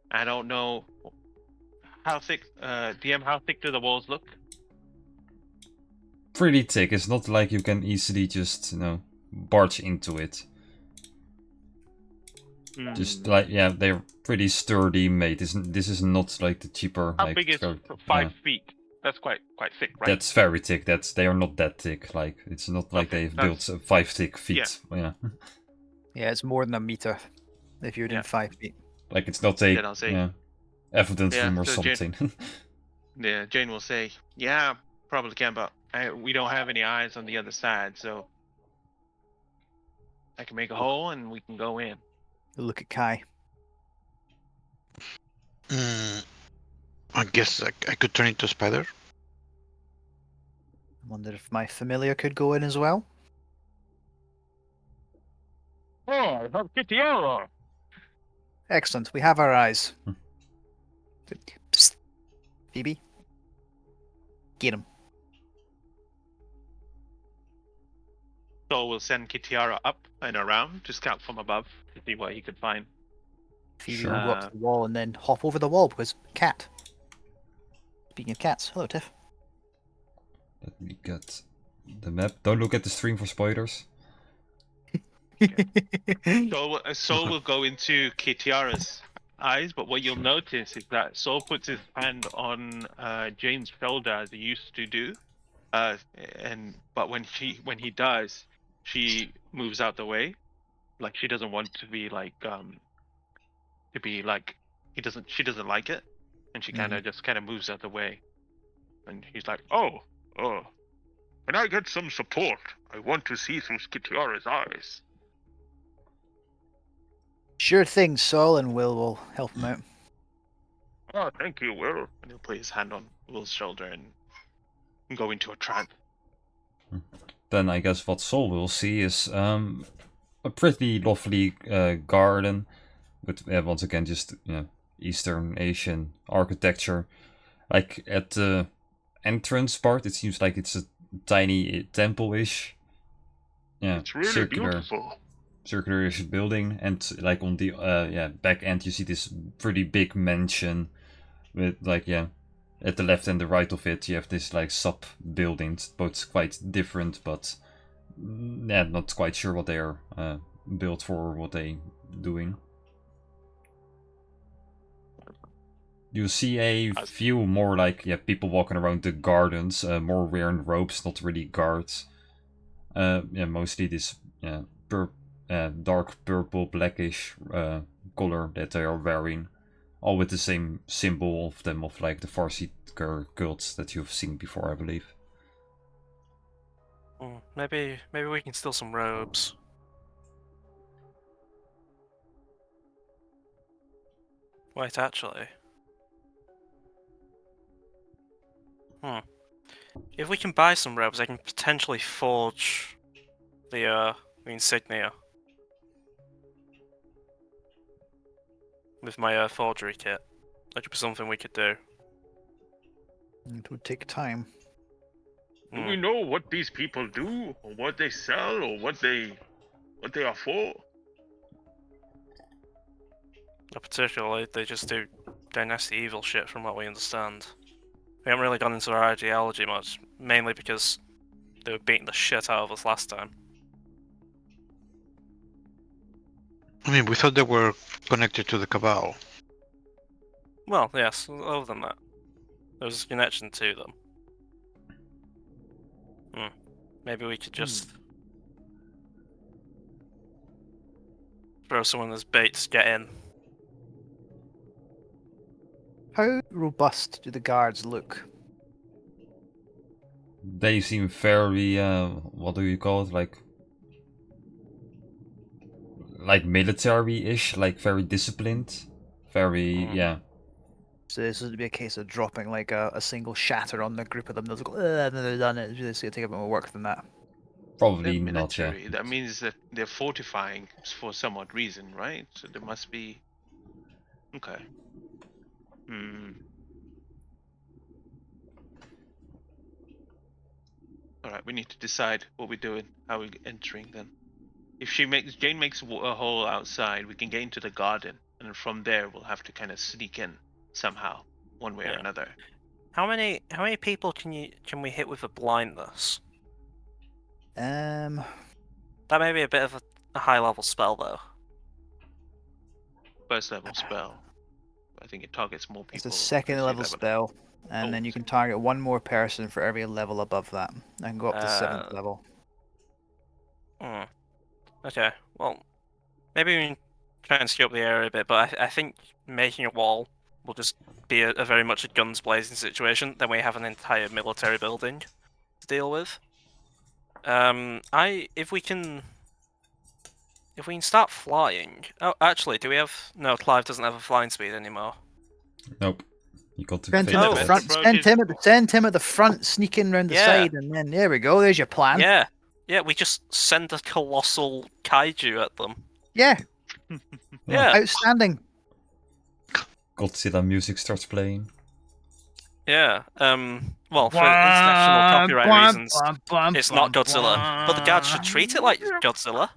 I don't know how thick, DM, how thick do the walls look? Pretty thick. It's not like you can easily just, barge into it. Just like, they're pretty sturdy made. This is not like the cheaper. How big is 5 feet? That's quite thick, right? That's very thick. They are not that thick. Like it's not like they've built 5 thick feet. Yeah. Yeah, it's more than a meter. If you're doing 5 feet. Like it's not a evidence room or so something. Jane will say, yeah, probably can, but we don't have any eyes on the other side, so I can make a hole and we can go in. Look at Kai. I guess I could turn into a spider. Wonder if my familiar could go in as well. Oh, I have Kitiara! Excellent. We have our eyes. Psst. Phoebe. Get him. So we'll send Kitiara up and around to scout from above to see what he could find. Phoebe Sure. will go up to the wall and then hop over the wall because cat. Speaking of cats, hello Tiff. Let me get the map. Don't look at the stream for spoilers. Soul will go into Kitiara's eyes, but what you'll notice is that Soul puts his hand on Jane's shoulder as he used to do, but when he does, she moves out the way, like she doesn't want to be like she doesn't like it, and she kind of moves out the way, and he's like, oh, can I get some support? I want to see through Kitiara's eyes. Sure thing, Saul, and Will will help him out. Oh, thank you, Will. And he'll put his hand on Will's shoulder and go into a trance. Then I guess what Sol will see is a pretty lovely garden with once again just Eastern Asian architecture. Like at the entrance part, it seems like it's a tiny temple-ish. Yeah, It's really beautiful. Circular-ish building, and like on the back end you see this pretty big mansion with at the left and the right of it you have this like sub buildings, both quite different, but not quite sure what they are built for or what they doing. You see a few more like people walking around the gardens, more wearing robes, not really guards. Mostly this dark purple blackish color that they are wearing, all with the same symbol of them, of like the Farsi cults that you've seen before, I believe. Maybe we can steal some robes. Wait, actually. If we can buy some robes, I can potentially forge the insignia with my forgery kit. That could be something we could do. It would take time. Do we know what these people do, or what they sell, or what they are for? Particularly, they just do dynasty evil shit from what we understand. We haven't really gone into their ideology much, mainly because they were beating the shit out of us last time. I mean, we thought they were connected to the Cabal. Well, yes, other than that. There's a connection to them. Maybe we could just throw someone as bait to get in. How robust do the guards look? They seem very what do you call it, like military-ish, like very disciplined, very So this would be a case of dropping like a single shatter on the group of them. They'll go, and then they're done. It's going to take a bit more work than that. Probably They're not. military. That means that they're fortifying for some odd reason, right? So there must be. Okay. Alright, we need to decide what we're doing, how we're entering then. If Jane makes a hole outside, we can get into the garden, and from there we'll have to kind of sneak in somehow, one way or another. How many people can we hit with a blindness? That may be a bit of a high level spell though. First level spell. I think it targets more people. It's a second level spell, and then you can target one more person for every level above that, and go up to 7th level. Okay, well, maybe we can try and scope the area a bit, but I think making a wall will just be a very much a guns blazing situation. Then we have an entire military building to deal with. If we can start flying. Oh, actually, do we have? No, Clive doesn't have a flying speed anymore. Nope. You got to Send fade him a at the bit. front. Send him at the front, sneaking round the Yeah. side, and then there we go. There's your plan. Yeah. We just send a colossal kaiju at them. Yeah. Yeah. Outstanding. Godzilla music starts playing. Yeah. Well, for international copyright reasons, it's not Godzilla, but the guards should treat it like Godzilla.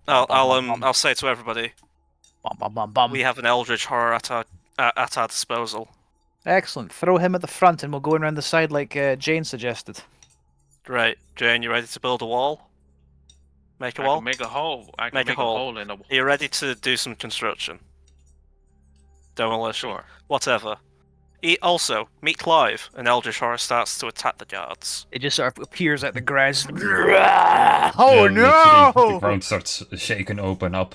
I'll say to everybody, we have an eldritch horror at our disposal. Excellent. Throw him at the front, and we'll go in around the side like Jane suggested. Great, Jane, you ready to build a wall? Make a I wall. can make a hole. I can Make a make a hole. hole in a wall. Are you ready to do some construction? Demolition. Sure. Whatever. Also, meet Clive, and Eldritch Horror starts to attack the guards. It just sort of appears at the grass. Oh Yeah, literally, no! The ground starts shaking open up.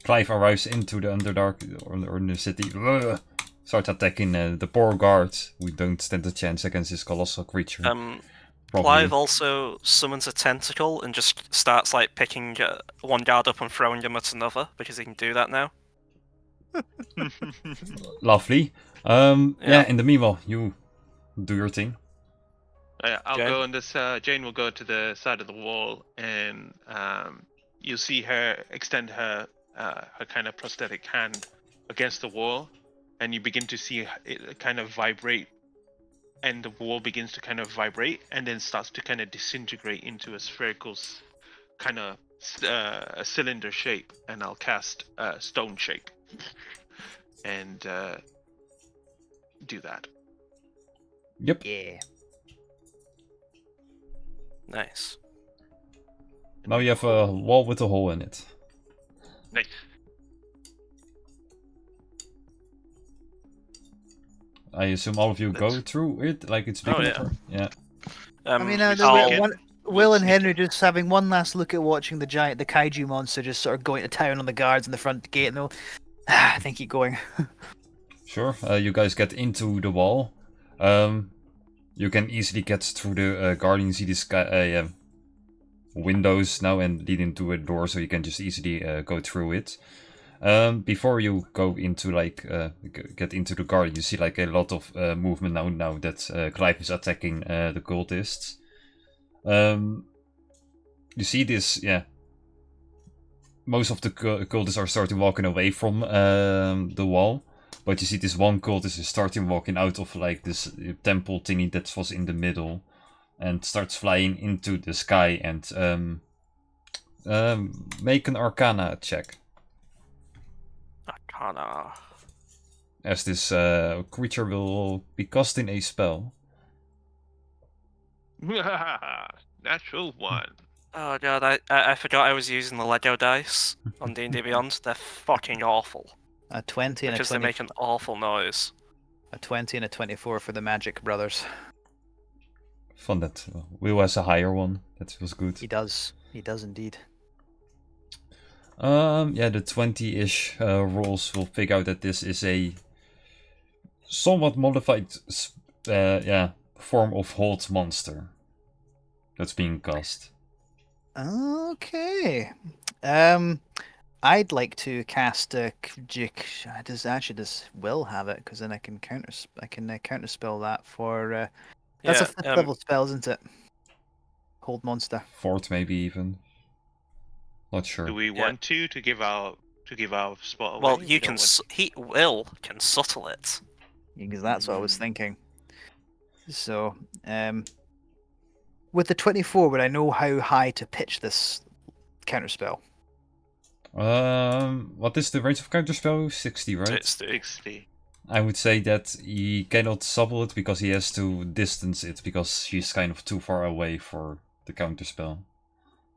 Clive arrives into the Underdark or in the city. Starts attacking the poor guards who don't stand a chance against this colossal creature. Probably. Clive also summons a tentacle and just starts like picking one guard up and throwing him at another because he can do that now. Lovely. Yeah. In the meanwhile, you do your thing. I'll Jane? go on this. Jane will go to the side of the wall, and you see her extend her kind of prosthetic hand against the wall, and you begin to see it kind of vibrate, and the wall begins to kind of vibrate, and then starts to kind of disintegrate into a spherical kind of a cylinder shape, and I'll cast stone shape, and do that. Yep. Yeah. Nice. Now you have a wall with a hole in it. Nice. I assume all of you go That's- through it like it's big Oh, enough. yeah. Yeah. I mean, I'll- Will and sneak Henry in. just having one last look at watching the kaiju monster just sort of going to town on the guards in the front gate, and they'll, I think keep going. Sure. You guys get into the wall. You can easily get through the garden. You see this windows now and lead into a door, so you can just easily go through it. Before you go into get into the garden, you see like a lot of movement now that Clive is attacking the cultists. You see this, yeah. Most of the cultists are starting walking away from the wall, but you see this one cultist is starting walking out of like this temple thingy that was in the middle, and starts flying into the sky and make an Arcana check. Arcana. As this creature will be casting a spell. Natural one. Oh god, I forgot I was using the Lego dice on D&D Beyond. They're fucking awful A 20 and because a they 20, make an awful noise. a 20 and a 24 for the Magic Brothers. Fun that Will has a higher one. That was good. He does indeed. Yeah, the 20-ish rolls will figure out that this is a somewhat modified, form of Hold monster that's being cast. Okay. I'd like to cast a does Will have it? Because then I can counter spell that for. That's a 5th level spell, isn't it? Hold monster. 4th maybe even. Not sure. Do we want to give our spot away? Well, We don't want- Will can subtle it. Because that's what I was thinking. So, with the 24, would I know how high to pitch this counterspell? What is the range of counterspell? 60, right? 60. I would say that he cannot subtle it because he has to distance it because she's kind of too far away for the counterspell.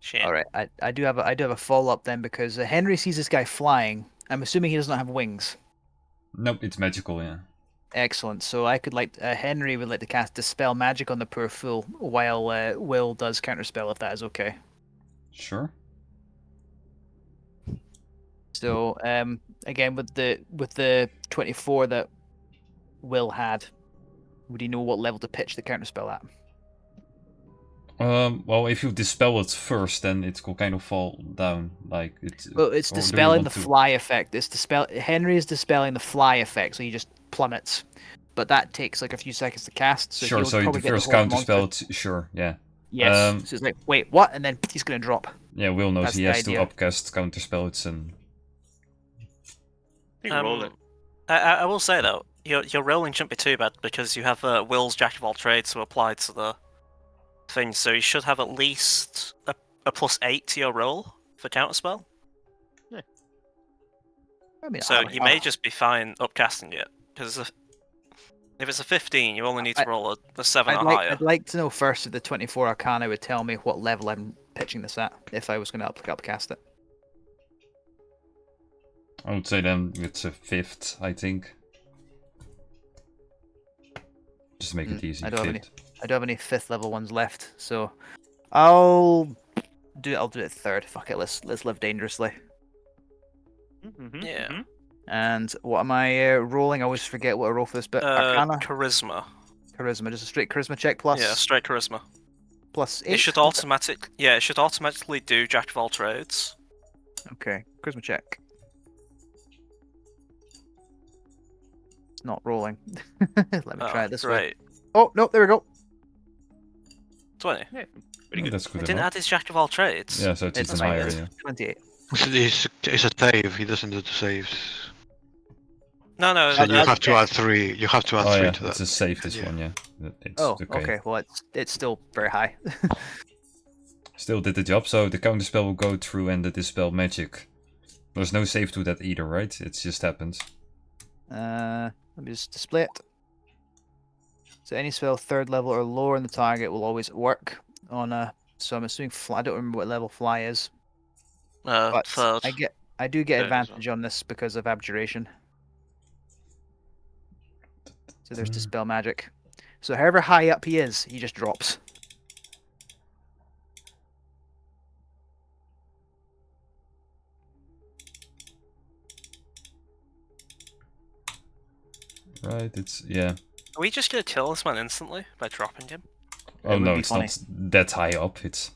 Shit. All right, I do have a follow up then because Henry sees this guy flying. I'm assuming he does not have wings. Nope, it's magical, yeah. Excellent. So I could Henry would like to cast Dispel Magic on the poor fool while Will does counterspell if that is okay. Sure. So again with the 24 that Will had, would he know what level to pitch the counterspell at? Well, if you dispel it first, then it will kind of fall down. Like it's. Well, it's or do you dispelling want the to- fly effect. Henry is dispelling the fly effect, so he just plummets. But that takes like a few seconds to cast. So Sure. he'll So the probably get first whole counter spell. monster. Sure. Yeah. Yes. So it's like, wait, what? And then he's gonna drop. Yeah. Will knows That's he the has to idea. upcast counter spells and. You can roll it. I will say though, your rolling shouldn't be too bad because you have Will's Jack of all trades to apply to the thing, so you should have at least a +8 to your roll for counterspell. I mean, So you may just be fine upcasting it, because if it's a 15, you only need to I- roll a 7 or higher. I'd like to know first if the 24 Arcana would tell me what level I'm pitching this at if I was going to upcast it. I would say then it's a 5th, I think. Just to make it easy. I don't have any. 5th. I don't have any 5th level ones left, so I'll do it 3rd. Fuck it, let's live dangerously. Yeah. And what am I rolling? I always forget what I roll for this bit. Arcana, Charisma. charisma, just a straight charisma check plus. Yeah, straight charisma. Plus 8. It should automatically do Jack of all trades. Okay, charisma check. It's not rolling. Let me try it this way. Great. Oh no, there we go. 20. Pretty Yeah, good. that's I good didn't enough. add his Jack of all trades. Yeah, so it's It's even fine, higher. it's Yeah. 28. It's a save. He doesn't do the saves. No, So you that's have to okay. add 3. You have to add Oh 3 yeah, to it's that. a save this Yeah. one. Yeah. It's Oh, okay. okay. Well, it's still very high. Still did the job. So the counter spell will go through and the dispel magic. There's no save to that either, right? It just happens. Let me just display it. So any spell 3rd level or lower in the target will always work on a. So I'm assuming fly. I don't remember what level fly is, but 3rd. I do get Third as well. advantage on this because of abjuration. So there's dispel magic. So however high up he is, he just drops. Right. It's yeah. Are we just gonna kill this man instantly by dropping him? Oh would no, be it's funny. not that high up. It's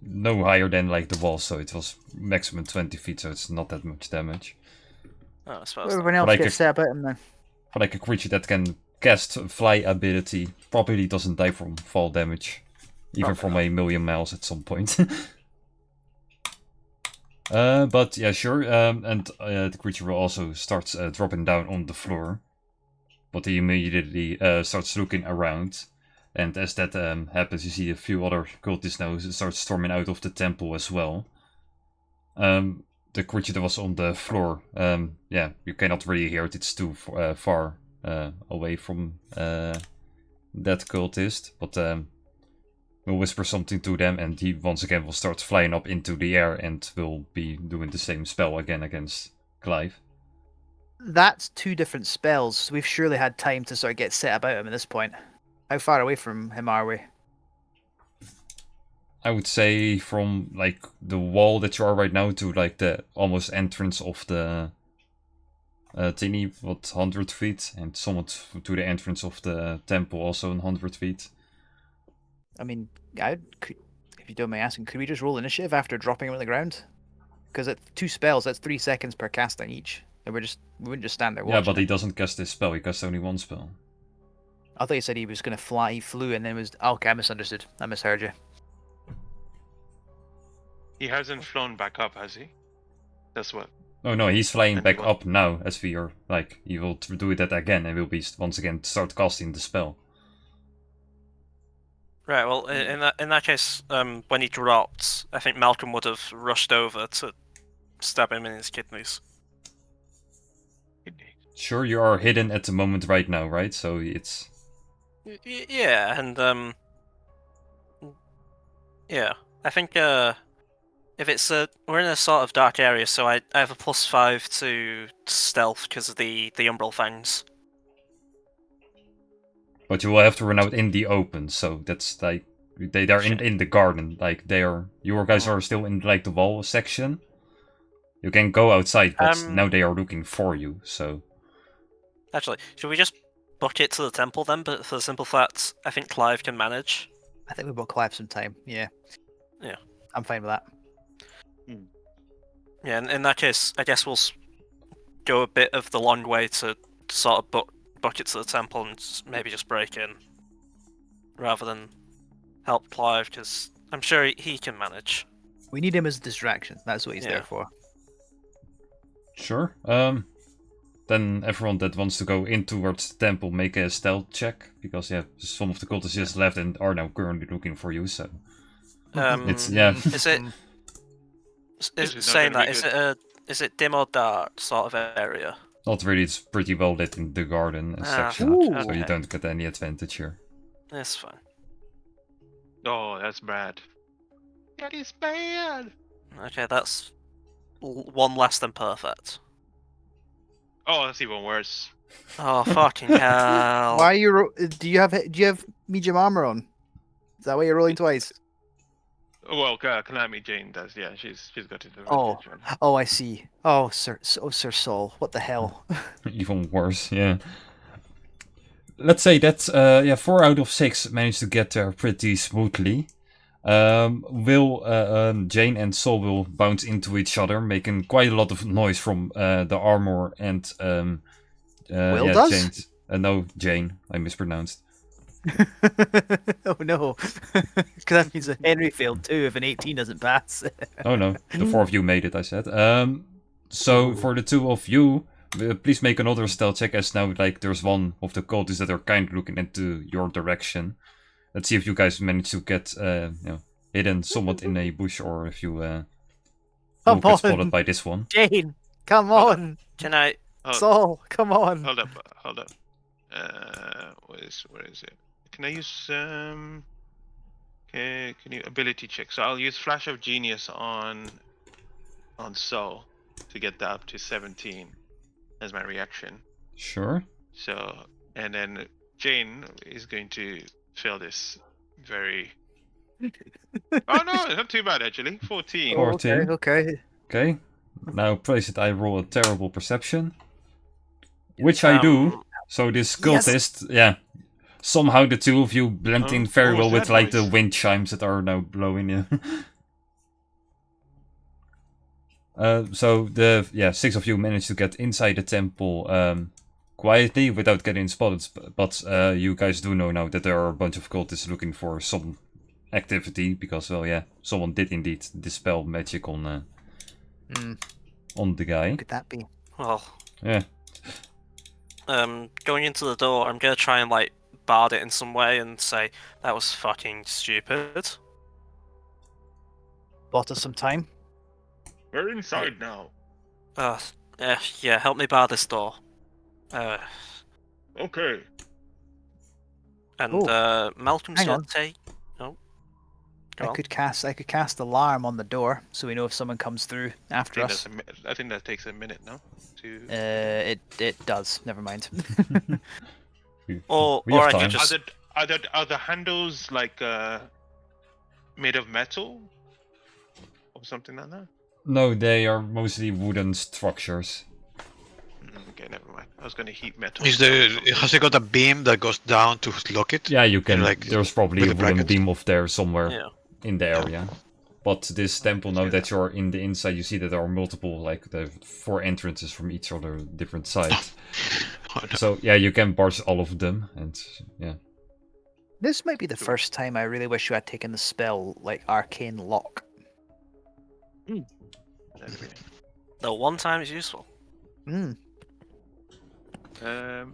no higher than like the wall, so it was maximum 20 feet, so it's not that much damage. Oh, I suppose. Everyone else Like gets set about him then. For like a creature that can cast fly ability, probably doesn't die from fall damage, even from a million miles at some point. But yeah, sure. And the creature will also start dropping down on the floor, but he immediately starts looking around. And as that happens, you see a few other cultists now start storming out of the temple as well. The creature that was on the floor, yeah, you cannot really hear it. It's too far away from that cultist. But we'll whisper something to them, and he once again will start flying up into the air and will be doing the same spell again against Clive. That's 2 different spells. So we've surely had time to sort of get set about him at this point. How far away from him are we? I would say from like the wall that you are right now to like the almost entrance of the thingy, 100 feet, and somewhat to the entrance of the temple, also 100 feet. I mean, if you don't mind asking, could we just roll initiative after dropping him on the ground? Because at 2 spells, that's 3 seconds per casting each. And we wouldn't just stand there watching. Yeah, but it. he doesn't cast this spell. He casts only one spell. I thought you said he was going to fly. He flew and then was. Okay, I misunderstood. I misheard you. He hasn't flown back up, has he? That's what. Oh no, he's flying And back what? up now as we are like he will do that again and will be once again start casting the spell. Right. Well, in that case, when he dropped, I think Malcolm would have rushed over to stab him in his kidneys. Sure, you are hidden at the moment right now, right? So it's Yeah, and yeah, I think if it's we're in a sort of dark area, so I have a +5 to stealth because of the umbral fangs. but you will have to run out in the open. So that's like they're in the garden. Like your guys are still in like the wall section. You can go outside, but now they are looking for you. So Actually, should we just book it to the temple then, but for the simple fact, I think Clive can manage. I think we bought Clive some time. Yeah. Yeah. I'm fine with that. Yeah, in that case, I guess we'll go a bit of the long way to sort of book it to the temple and maybe just break in, rather than help Clive, because I'm sure he can manage. We need him as a distraction. That's what he's Yeah. there for. Sure. Then everyone that wants to go in towards the temple, make a stealth check, because yeah, some of the cultists just left and are now currently looking for you. So it's yeah. Is it? This is not Saying gonna that, be is it dim or dark sort of area? Not really. It's pretty well lit in the garden section, Ooh. so you Okay. don't get any advantage here. That's fine. Oh, that's bad. That is bad. Okay, that's one less than perfect. Oh, that's even worse. Oh fucking hell! Why are you? Do you have medium armor on? Is that why you're rolling twice? Well, Konami Jane does. Yeah, she's got it. Oh. Oh, I see. Oh, Sir Saul, what the hell? Even worse, yeah. Let's say that 4 out of 6 managed to get there pretty smoothly. Jane and Saul will bounce into each other, making quite a lot of noise from the armor and Will does? Jane's. No, Jane. I mispronounced. Oh no, because that means that Henry failed too if an 18 doesn't pass. Oh no, the 4 of you made it, I said. So for the 2 of you, please make another stealth check, as now like there's one of the cultists that are kind of looking into your direction. Let's see if you guys manage to get hidden somewhat in a bush, or if you will Come get spotted on. by this one. Jane, come on. Can I? Saul, come on. Hold up. Where is it? Can I use can you ability check? So I'll use Flash of Genius on Soul to get that up to 17 as my reaction. Sure. So, and then Jane is going to fail this very. Oh no, not too bad actually. 14. Oh. Okay, 14. okay. Okay. Now place it. I roll a terrible perception, which I do. So this cultist, somehow the 2 of you blend in very what well was with that like the noise? wind chimes that are now blowing in. So the 6 of you managed to get inside the temple quietly without getting spotted. But you guys do know now that there are a bunch of cultists looking for some activity, because someone did indeed dispel magic on the guy. Who could that be? Well, Yeah. going into the door, I'm gonna try and like bard it in some way and say that was fucking stupid. Bought us some time. We're inside now. Yeah, help me bar this door. Okay. And Malcolm's hang gonna on. take. Oh, go I on. could cast alarm on the door so we know if someone comes through after us. I think that takes a minute now. To. It does. Never mind. Or We have I time. could just. Are the handles like made of metal or something like that? No, they are mostly wooden structures. Okay, never mind. I was gonna heat metal. Has it got a beam that goes down to lock it? Yeah, you can. Like, There's probably with a the wooden brackets? beam off there somewhere Yeah. in the area. But this temple, now Yeah. that you're in the inside, you see that there are multiple, like the 4 entrances from each other different sides. Oh, no. So yeah, you can barge all of them, and yeah. This might be the first time I really wish you had taken the spell like Arcane Lock. The one time it's useful. Mm. Okay.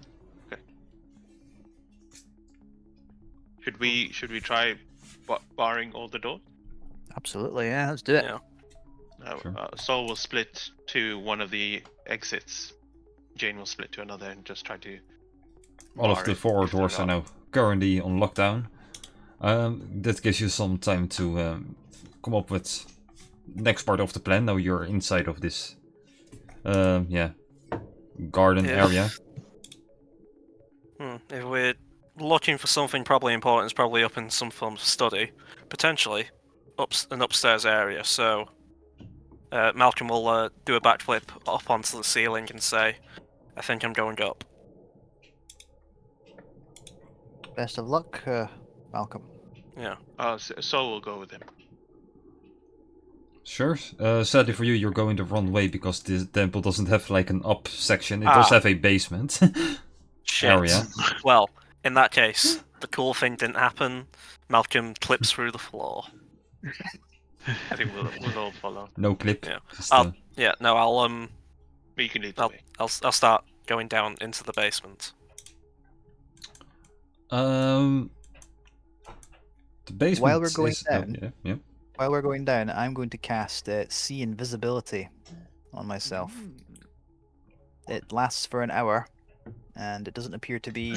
Should we try barring all the doors? Absolutely, yeah. Let's do it. Yeah. Sure. Saul will split to one of the exits. Jane will split to another and just try to. All of bar the it 4 if they're doors are not. now currently on lockdown. That gives you some time to come up with next part of the plan. Now you're inside of this, garden Yeah. area. If we're looking for something probably important, it's probably up in some form of study, potentially an upstairs area. So Malcolm will do a backflip up onto the ceiling and say, "I think I'm going up." Best of luck, Malcolm. Yeah. Soul will go with him. Sure. Sadly for you, you're going the wrong way because the temple doesn't have like an up section. It does have a basement Shit. area. Well, in that case, the cool thing didn't happen. Malcolm clips through the floor. I think we'll all follow. No clip. Yeah. Just, Yeah. No, I'll But you can lead the I'll, way. I'll start going down into the basement. the basement. While we're going is, down- yeah. While we're going down, I'm going to cast See Invisibility on myself. It lasts for an hour, and it doesn't appear to be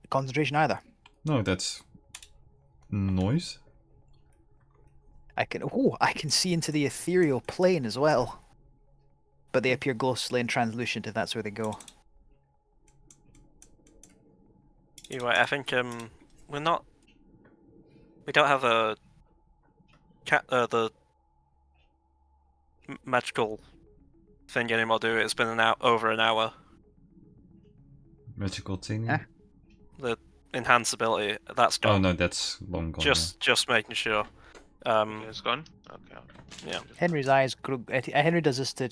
concentration either. No, that's noise. I can see into the ethereal plane as well. But they appear ghostly and translucent if that's where they go. You're right. I think we don't have the magical thing anymore, do we? It's been over an hour. Magical thing. Eh? The enhance ability, that's Oh gone. no, that's long gone. Just making sure. It's gone? Okay. Yeah. Henry's eyes grow. Henry does this to,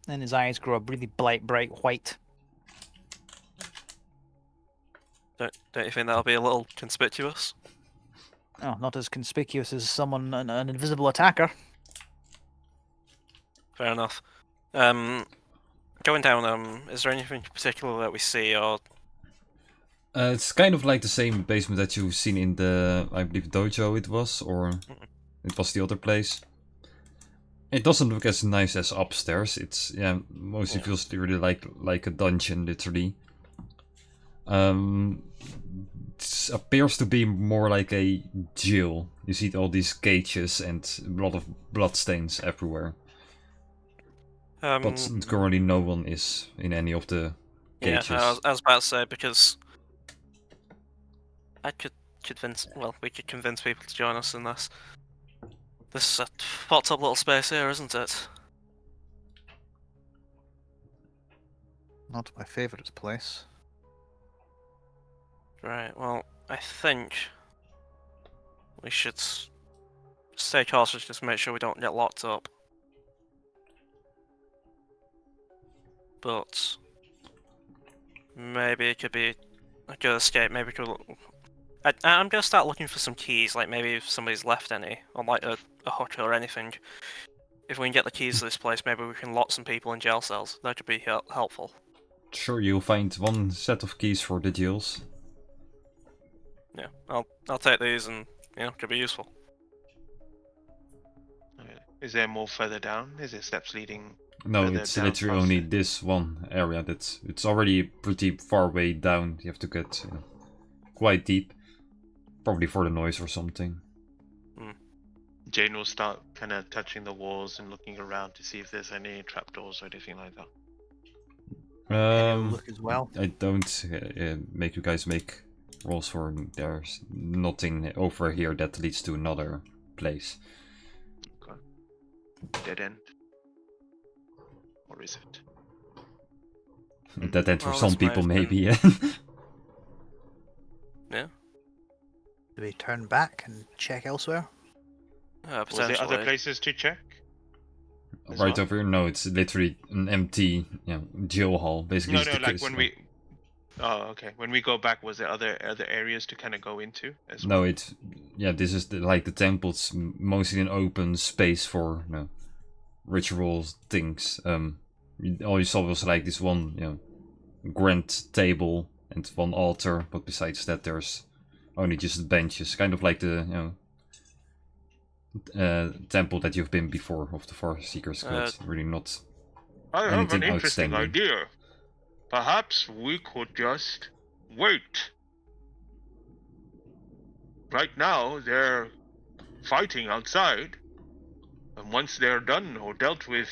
and his eyes grow a really bright white. Don't you think that'll be a little conspicuous? Oh, not as conspicuous as an invisible attacker. Fair enough. Going down. Is there anything particular that we see, or It's kind of like the same basement that you've seen in the, I believe, dojo it was, or it was the other place. It doesn't look as nice as upstairs. It's mostly feels really like a dungeon, literally. It appears to be more like a jail. You see all these cages and a lot of bloodstains everywhere. But currently no one is in any of the cages. Yeah, I was about to say, because we could convince people to join us in this. This is a fucked up little space here, isn't it? Not my favourite place. Right, well, I think we should stay cautious, just make sure we don't get locked up. But maybe it could be a good escape. Maybe we could. I'm gonna start looking for some keys, like maybe if somebody's left any, or like a hooker or anything. If we can get the keys to this place, maybe we can lock some people in jail cells. That could be helpful. Sure, you'll find one set of keys for the jails. Yeah, I'll take these, and could be useful. Okay. Is there more further down? Is there steps leading? No, further it's down literally past only it? this one area. It's already pretty far way down. You have to get quite deep, probably for the noise or something. Jane will start kind of touching the walls and looking around to see if there's any trapdoors or anything like that. Look as well. I don't make you guys make rolls for. There's nothing over here that leads to another place. Dead end. Or is it? That end for Well, some this might people, have maybe. Yeah, Do we turn back and check elsewhere? Was there other potentially. places to check? as Right well? over here, no, it's literally an empty jail hall. Basically, No, it's no, the like case- when we. Oh, okay. When we go back, was there other areas to kind of go into as No, well? this is like the temple's mostly an open space for ritual things. All you saw was like this one grand table and one altar, but besides that, there's only just benches, kind of like the temple that you've been before of the Far Seekers Guild. Really not. I have anything an interesting outstanding. idea. Perhaps we could just wait. Right now, they're fighting outside, and once they're done or dealt with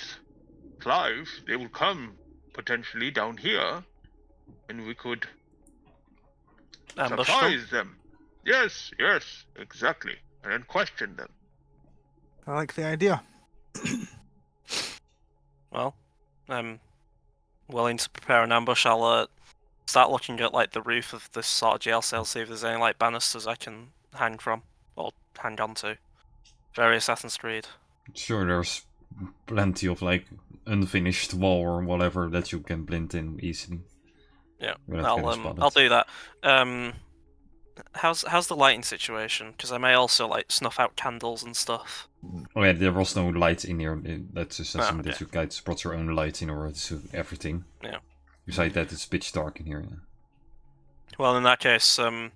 Clive, they will come potentially down here, and we could Ambush them? surprise them. Yes, exactly, and then question them. I like the idea. Well, I'm willing to prepare an ambush. I'll start looking at like the roof of this sort of jail cell, see if there's any like banisters I can hang from or hang on to. Very Assassin's Creed. Sure, there's plenty of like unfinished wall or whatever that you can blend in easily. Yeah, without getting spotted. I'll do that. How's the lighting situation? Because I may also like snuff out candles and stuff. Oh yeah, there was no light in here. That's just something okay. that you guys brought your own light in order to everything. Yeah. Besides that, it's pitch dark in here. Yeah. Well, in that case, can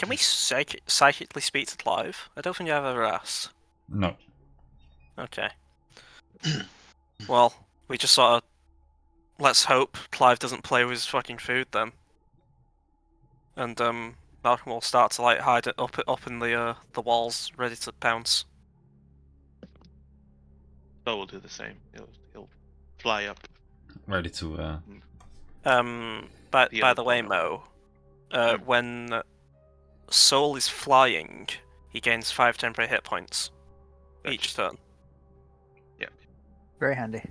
we psychically speak to Clive? I don't think I've ever asked. No. Okay. Well, we just sort of let's hope Clive doesn't play with his fucking food then. And Malcolm will start to like hide it up in the walls, ready to pounce. So will do the same. He'll fly up. Ready to. By the way, Mo, when Soul is flying, he gains 5 temporary hit points each turn. Yeah. Very handy.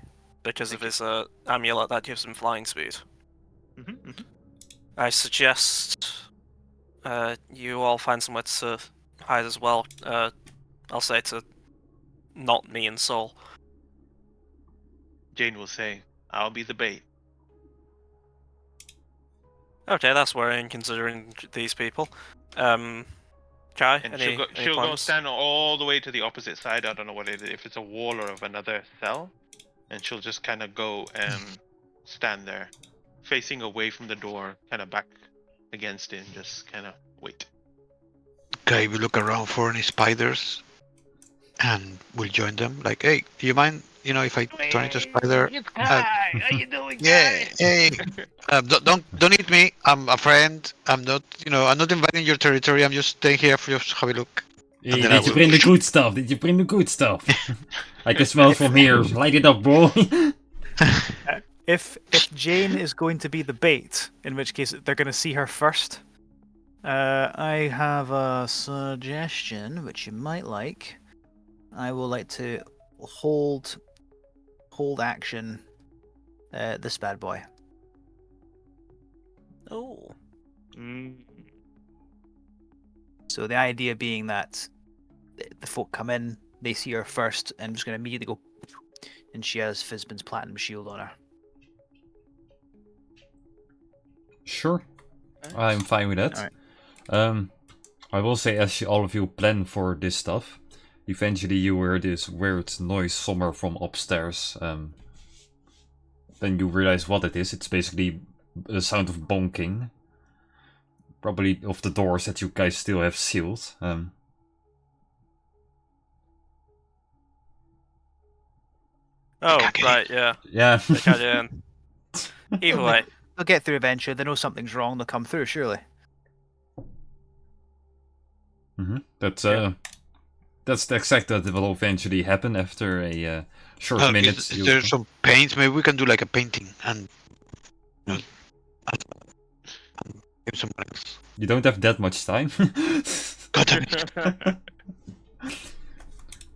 Because of his amulet that gives him flying speed. Mm-hmm. I suggest you all find somewhere to hide as well. I'll say to not me and Soul. Jane will say, "I'll be the bait." Okay, that's worrying considering these people. Kai, And any she'll go plans? stand all the way to the opposite side. I don't know what it is, if it's a wall or of another cell. And she'll just kind of go and stand there, facing away from the door, kind of back against it, and just kind of wait. Okay, we look around for any spiders, and we'll join them. Like, hey, do you mind? You know, if I turn into a spider? How you doing? Yeah, hey. Don't eat me. I'm a friend. I'm not, I'm not invading your territory. I'm just staying here for just have a look. Hey, then I did you will- bring the good stuff? Did you bring the good stuff? I can smell it from here. Light it up, bro. If Jane is going to be the bait, in which case they're going to see her first, I have a suggestion which you might like. I will like to hold action this bad boy. Oh. So the idea being that the folk come in, they see her first, and I'm just going to immediately go, and she has Fizban's platinum shield on her. Sure. I'm fine with that. Alright. I will say, as all of you plan for this stuff, eventually you hear this weird noise somewhere from upstairs. Then you realize what it is. It's basically the sound of bonking. Probably of the doors that you guys still have sealed. Oh, Okay. right, yeah. Yeah. They got you in. Either way. They'll get through eventually. They know something's wrong. They'll come through, surely. That's the exact that will eventually happen after a short minute. Is there some paints? Maybe we can do like a painting and give someone else. You don't have that much time. God damn it.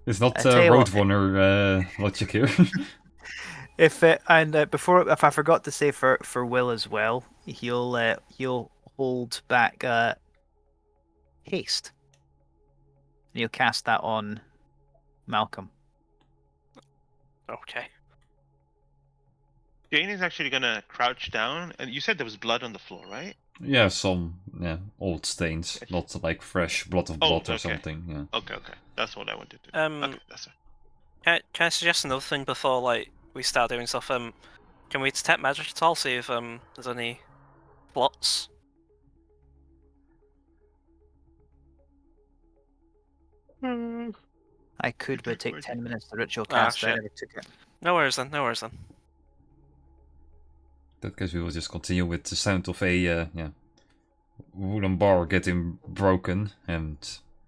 It's not I tell you what. Roadrunner logic here. If I forgot to say for Will as well, he'll hold back haste, and he'll cast that on Malcolm. Okay. Jane is actually gonna crouch down, and you said there was blood on the floor, right? Yeah, some old stains, not like fresh blood of blood or okay. something. Yeah. Okay, that's what I wanted to do. Okay, that's it. Can I suggest another thing before like we start doing stuff? Can we detect magic at all? See if there's any plots. I could, but it'd take 10 minutes to ritual Ah, cast. I shit. never took it. No worries then. In that case, we will just continue with the sound of a wooden bar getting broken and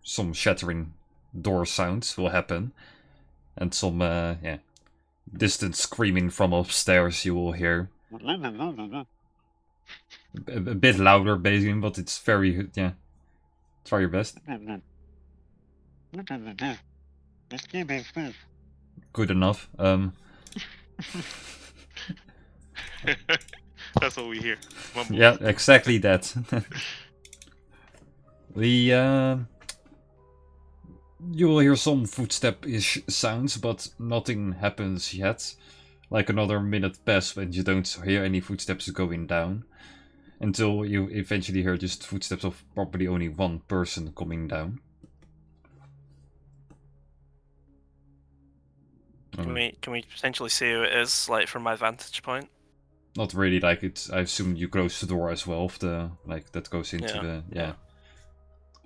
some shattering door sounds will happen, and some distant screaming from upstairs you will hear. A bit louder, basically, but it's very Try your best. Good enough. That's what we hear. Mumble. Yeah, exactly that. You will hear some footstep-ish sounds, but nothing happens yet. Like another minute passes and you don't hear any footsteps going down. Until you eventually hear just footsteps of probably only one person coming down. Can we potentially see who it is, like from my vantage point? Not really, like it's. I assume you close the door as well. Of the like that goes into Yeah, the yeah.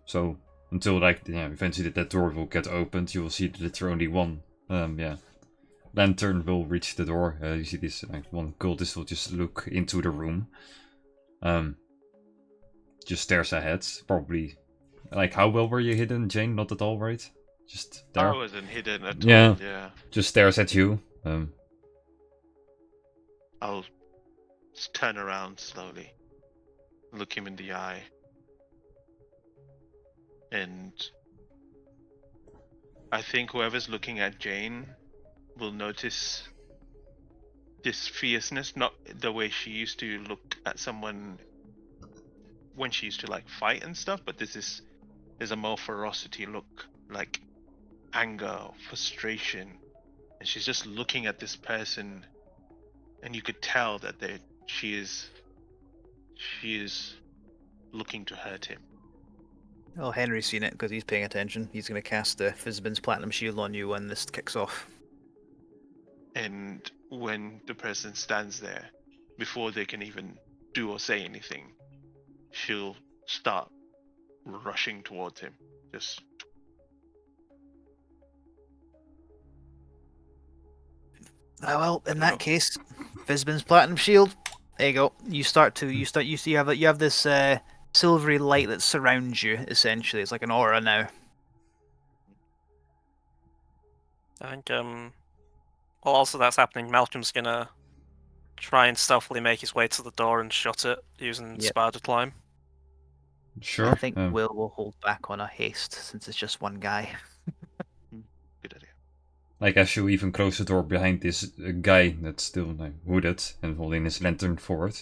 So until like eventually that door will get opened, you will see that there only one. Lantern will reach the door. You see this like one cultist will just look into the room. Just stares ahead. Probably. Like how well were you hidden, Jane? Not at all, right? Just there. I wasn't hidden at Yeah. all. Yeah. Just stares at you. I'll just turn around slowly, look him in the eye, and I think whoever's looking at Jane will notice this fierceness, not the way she used to look at someone when she used to like fight and stuff, but there's a more ferocity look, like anger, frustration, and she's just looking at this person, and you could tell that she is looking to hurt him. Well, Henry's seen it because he's paying attention. He's going to cast the Fizbin's Platinum Shield on you when this kicks off. And when the person stands there, before they can even do or say anything, she'll start rushing towards him. Just Well, in that case, Fizbin's Platinum Shield. There you go. You have this silvery light that surrounds you. Essentially, it's like an aura now. I think while also that's happening, Malcolm's gonna try and stealthily make his way to the door and shut it using spider climb. Sure. I think will hold back on a haste since it's just one guy. good idea. Like as you even close the door behind this guy that's still like hooded and holding his lantern forward,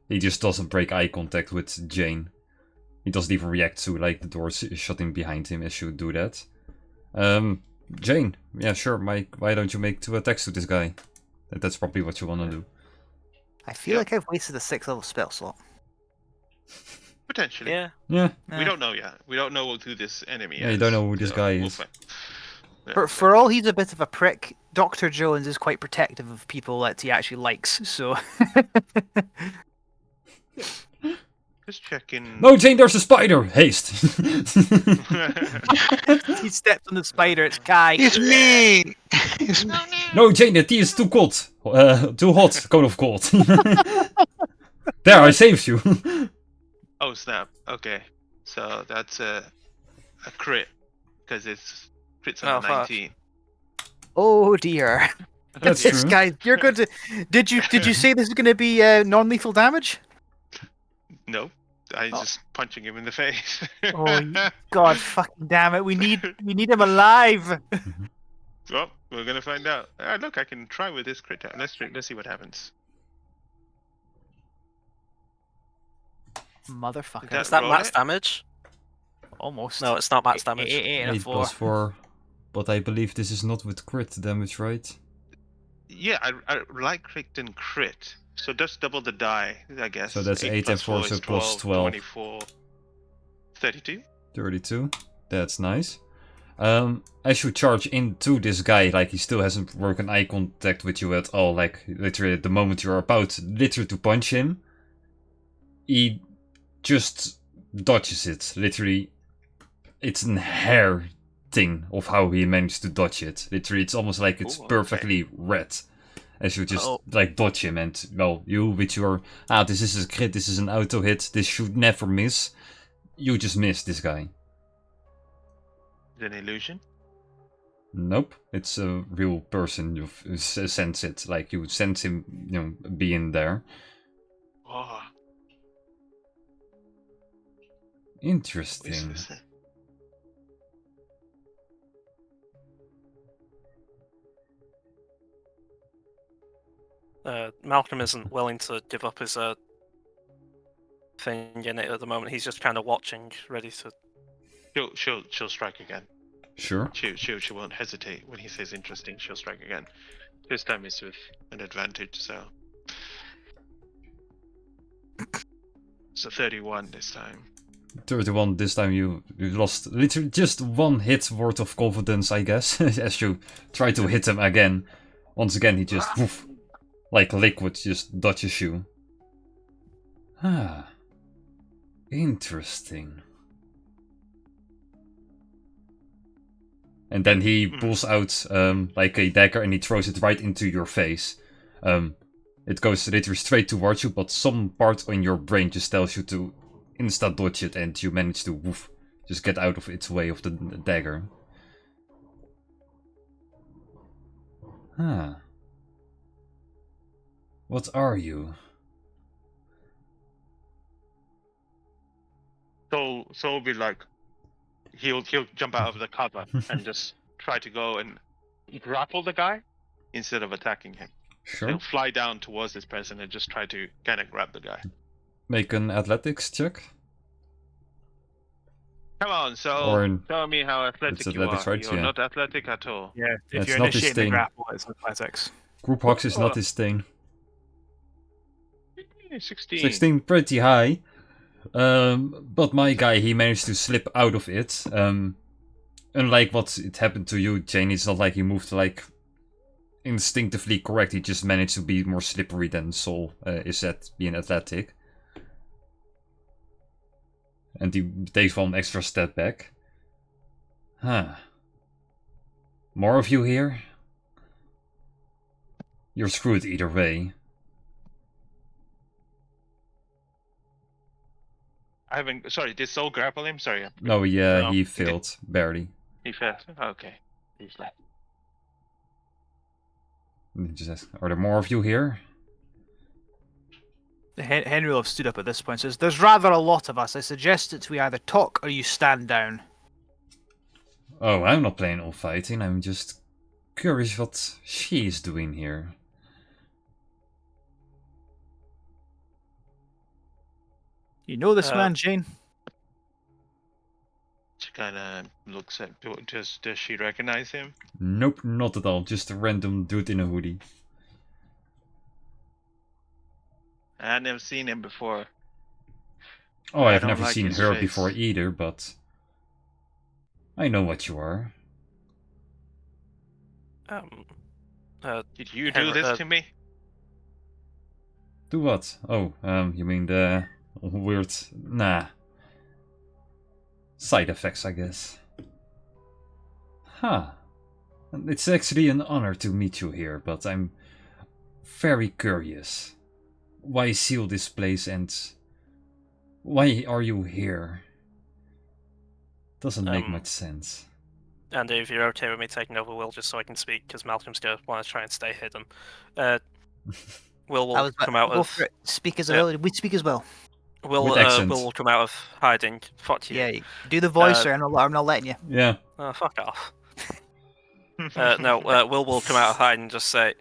he just doesn't break eye contact with Jane. He doesn't even react to like the door shutting behind him as you do that. Jane, yeah, sure, Mike. Why don't you make 2 attacks to this guy? That's probably what you want to do. I feel like I've wasted a 6th level spell slot. Potentially. Yeah. Yeah. We don't know yet. We don't know who this enemy is. Yeah, you don't know who this guy is. For all he's a bit of a prick, Dr. Jones is quite protective of people that he actually likes, so... Just checking. No, Jane, there's a spider! Haste! He stepped on the spider, it's Kai. It's me! It's me. No, Jane, the tea is too cold. Too hot, cone of cold. There, I saved you. Oh snap! Okay, so that's a crit because it's crits on Oh, fuck. 19. Oh dear. That's This true. guy, you're going to... Did you say this is going to be non-lethal damage? No, I just punching him in the face. Oh, God fucking damn it. We need him alive. Well, we're gonna find out. Look, I can try with this crit. Let's see what happens. Motherfucker. That- Is that roll max it? damage? Almost. No, it's not max damage. 8 and a 8 4. plus 4. But I believe this is not with crit damage, right? Yeah, I like crit and crit. So just double the die, I guess. So that's 8 and plus 4, is so plus 12. 24. 32? 32. That's nice. As you charge into this guy, like he still hasn't broken eye contact with you at all, like literally at the moment you're about literally to punch him, he just dodges it. Literally, it's an hair thing of how he managed to dodge it. Literally, it's almost like it's Ooh, okay. perfectly red. As you just like dodge him, and well, you with your this is a crit, this is an auto hit, this should never miss. You just missed this guy. Is it an illusion? Nope, it's a real person. You sense it, like you sense him, being there. Oh, Interesting. is this Malcolm isn't willing to give up his thing in it at the moment. He's just kind of watching, ready to. She'll strike again. Sure. She won't hesitate when he says interesting. She'll strike again. This time is with an advantage, so 31 this time. 31 this time. You lost literally just one hit worth of confidence, I guess, as you try to hit him again. Once again, he just woof, like liquid just dodges you. Ah, interesting. And then he pulls out like a dagger and he throws it right into your face. It goes literally straight towards you, but some part on your brain just tells you to insta dodge it, and you manage to woof, just get out of its way of the dagger. Huh. What are you? So will be like, he'll jump out of the cover and just try to go and grapple the guy instead of attacking him. Sure. He'll fly down towards this person and just try to kind of grab the guy. Make an athletics check. Come on, so Or tell me how athletic it's you are. athletics, right? You're Yeah. not athletic at all. Yeah, if That's you're not his initiating the thing. grapple, it's athletics. Group Hox is not his thing. 16. 16, pretty high. But my guy, he managed to slip out of it. Unlike what it happened to you, Jane, it's not like he moved like instinctively correct. He just managed to be more slippery than Sol is at being athletic. And he takes one extra step back. Huh. More of you here? You're screwed either way. I haven't. Sorry, did Soul grapple him? Sorry. No, yeah, No, he he failed. Barely. He failed. Okay. He's left. Just ask, are there more of you here? Henry will have stood up at this point. Says, "There's rather a lot of us. I suggest that we either talk or you stand down." Oh, I'm not playing all fighting. I'm just curious what she's doing here. You know this man, Jane? She kind of looks at. Does she recognize him? Nope, not at all. Just a random dude in a hoodie. I've never seen him before. Oh, I I've don't never like seen his her face. before either, but I know what you are. Did you Henry- do this to me? Do what? Oh, you mean the weird... Nah. Side effects, I guess. Huh. It's actually an honor to meet you here, but I'm very curious. Why seal this place and why are you here? Doesn't make much sense. And if you're okay with me taking over Will just so I can speak, because Malcolm's going to want to try and stay hidden. Will come out Go of... for it. Speak as Yeah. well. We speak as well. With accent. Will come out of hiding. Fuck you. Yeah, you do the voice, or I'm not letting you. Yeah. Oh, fuck off. No, Will come out of hiding and just say...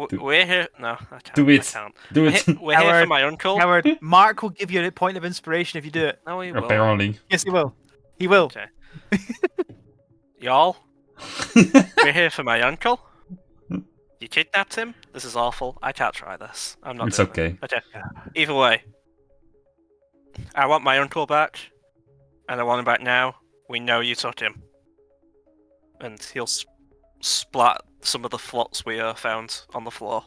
Do- We're here... No, I can't. Do it. I can't. Do it. We're here for Howard- my uncle. Howard, Mark will give you a point of inspiration if you do it. No, he will. Apparently. Yes, he will. He will. Okay. Y'all, we're here for my uncle. You kidnapped him? This is awful. I can't try this. I'm not It's doing okay. it. Okay. Either way, I want my uncle back, and I want him back now. We know you took him. And he'll splat some of the flots we found on the floor.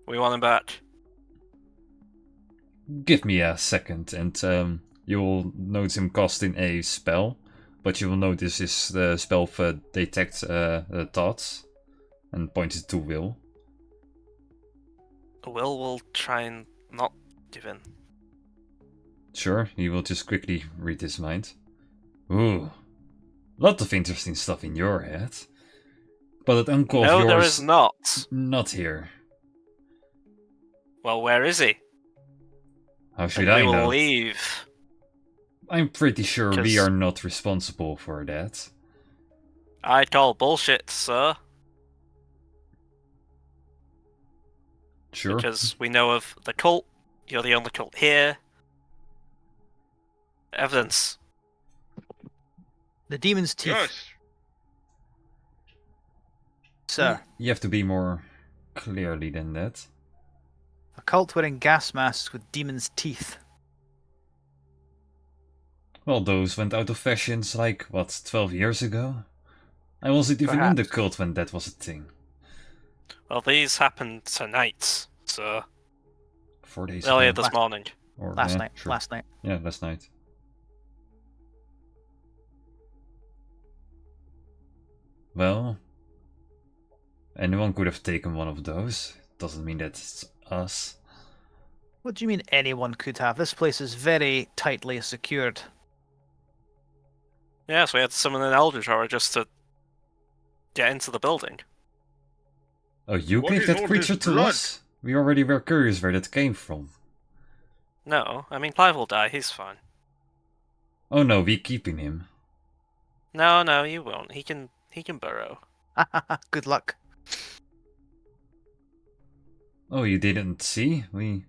We want him back. Give me a second, and you'll notice him casting a spell, but you will notice is the spell of detect thoughts, and points it to Will. Will try and not give in. Sure, he will just quickly read his mind. Ooh, lot of interesting stuff in your head. But that uncle No, of there yours, is not. not here. Well, where is he? How should And I we will know? leave. I'm pretty sure we 'Cause- are not responsible for that. I call bullshit, sir. Sure. Because we know of the cult. You're the only cult here. Evidence. The demon's teeth, Yes. sir. You have to be more clearly than that. A cult wearing gas masks with demon's teeth. Well, those went out of fashion like, what, 12 years ago? I wasn't even in the Perhaps. cult when that was a thing. Well, these happened tonight, so 4 days earlier ago. this morning. Or, Last yeah, night. sure. Last night. Yeah, last night. Well, anyone could have taken one of those. Doesn't mean that it's us. What do you mean anyone could have? This place is very tightly secured. Yeah, so we had to summon an Eldritch Horror just to get into the building. Oh, you What gave is that all creature this to blood? us? We already were curious where that came from. No, I mean Clive will die, he's fine. Oh no, we keeping him. No, you won't. He can burrow. Good luck. Oh, you didn't see? We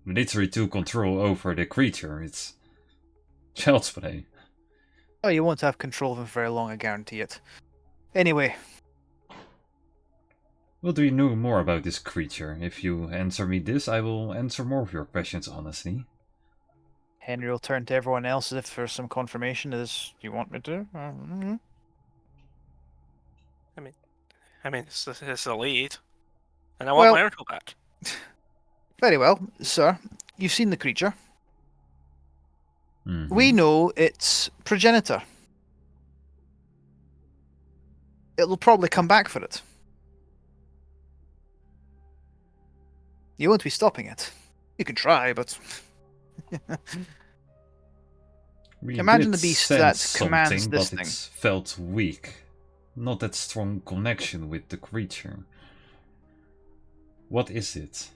literally took control over the creature. It's child's play. Oh, you won't have control of him for very long, I guarantee it. Anyway, What do you know more about this creature? If you answer me this, I will answer more of your questions honestly. Henry will turn to everyone else as if for some confirmation. As you want me to? I mean, it's a lead. And I want Well- my uncle back. Very well, sir. You've seen the creature. Mhm. We know its progenitor. It'll probably come back for it. You won't be stopping it. You can try, but We imagine did the beast sense that commands something, this but thing. it felt weak. Not that strong connection with the creature. What is it?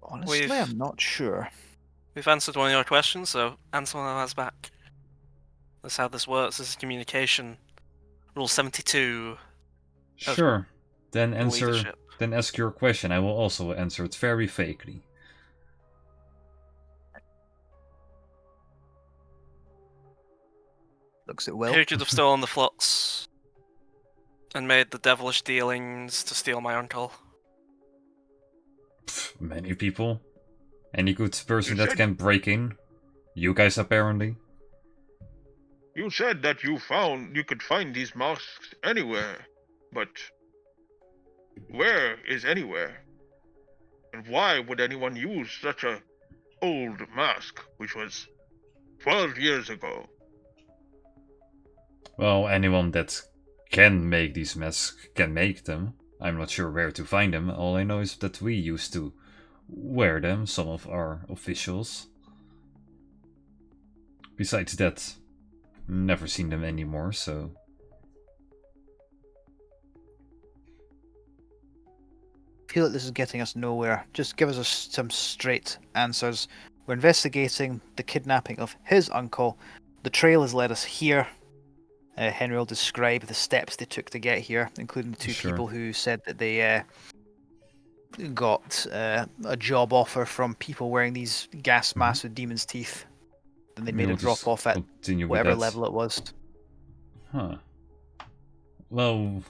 honestly, We've- I'm not sure. We've answered one of your questions, so answer one of ours back. That's how this works. This is communication. Rule 72. Of Sure. Then answer. leadership. Then ask your question. I will also answer it very vaguely. Looks at Will. Who could have stolen the flux and made the devilish dealings to steal my uncle? Pff, many people. Any good person You that said- can break in. You guys apparently. You said that you could find these masks anywhere, but where is anywhere? And why would anyone use such a old mask, which was 12 years ago? Well, anyone that can make these masks can make them. I'm not sure where to find them. All I know is that we used to wear them, some of our officials. Besides that, never seen them anymore, so... I feel like this is getting us nowhere. Just give us some straight answers. We're investigating the kidnapping of his uncle. The trail has led us here. Henry will describe the steps they took to get here, including the two Sure. people who said that they got a job offer from people wearing these gas masks with demon's teeth. Then they we made a will just drop off at continue with whatever that. level it was. Huh. Well,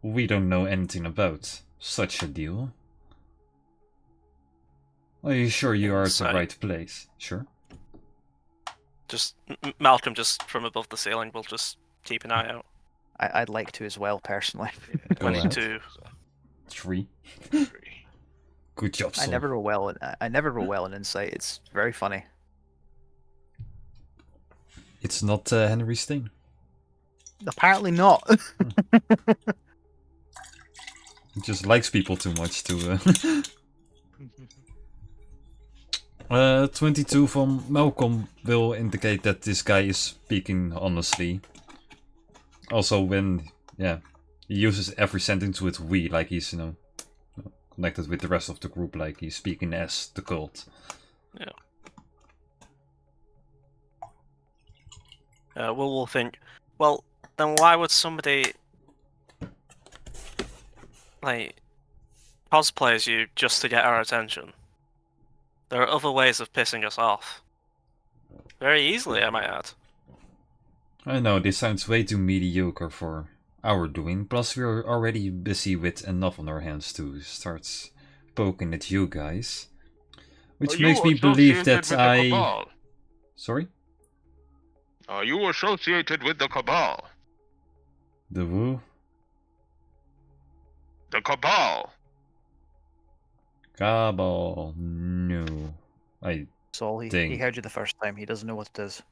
we don't know anything about such a deal. Are you sure you are at the Sorry. right place? Sure. Just Malcolm, just from above the ceiling, will just keep an eye out. I'd like to as well, personally. Go ahead. 22. 3. Good job, I Sol. never roll well. I never roll well in insight. It's very funny. It's not Henry Stain. Apparently not. He just likes people too much to... 22 from Malcolm will indicate that this guy is speaking honestly. Also when, yeah, he uses every sentence with we, like he's, connected with the rest of the group, like he's speaking as the cult. Will think, well, then why would somebody, like, cosplays you just to get our attention. There are other ways of pissing us off. Very easily, I might add. I know, this sounds way too mediocre for our doing, plus we're already busy with enough on our hands to start poking at you guys. Which Are you makes me believe associated that with the I... Cabal? Sorry? Are you associated with the Cabal? The who? The Cabal. Cabal. No. I Saul, he Ding. heard you the first time. He doesn't know what it is.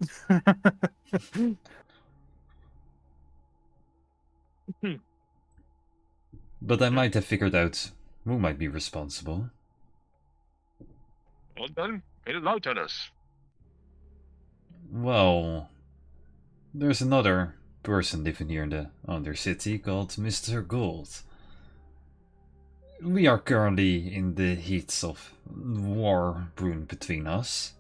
But I might have figured out who might be responsible. Well then, enlighten us. Well, there's another person living here in the Undercity called Mr. Gold. We are currently in the heats of war brewing between us.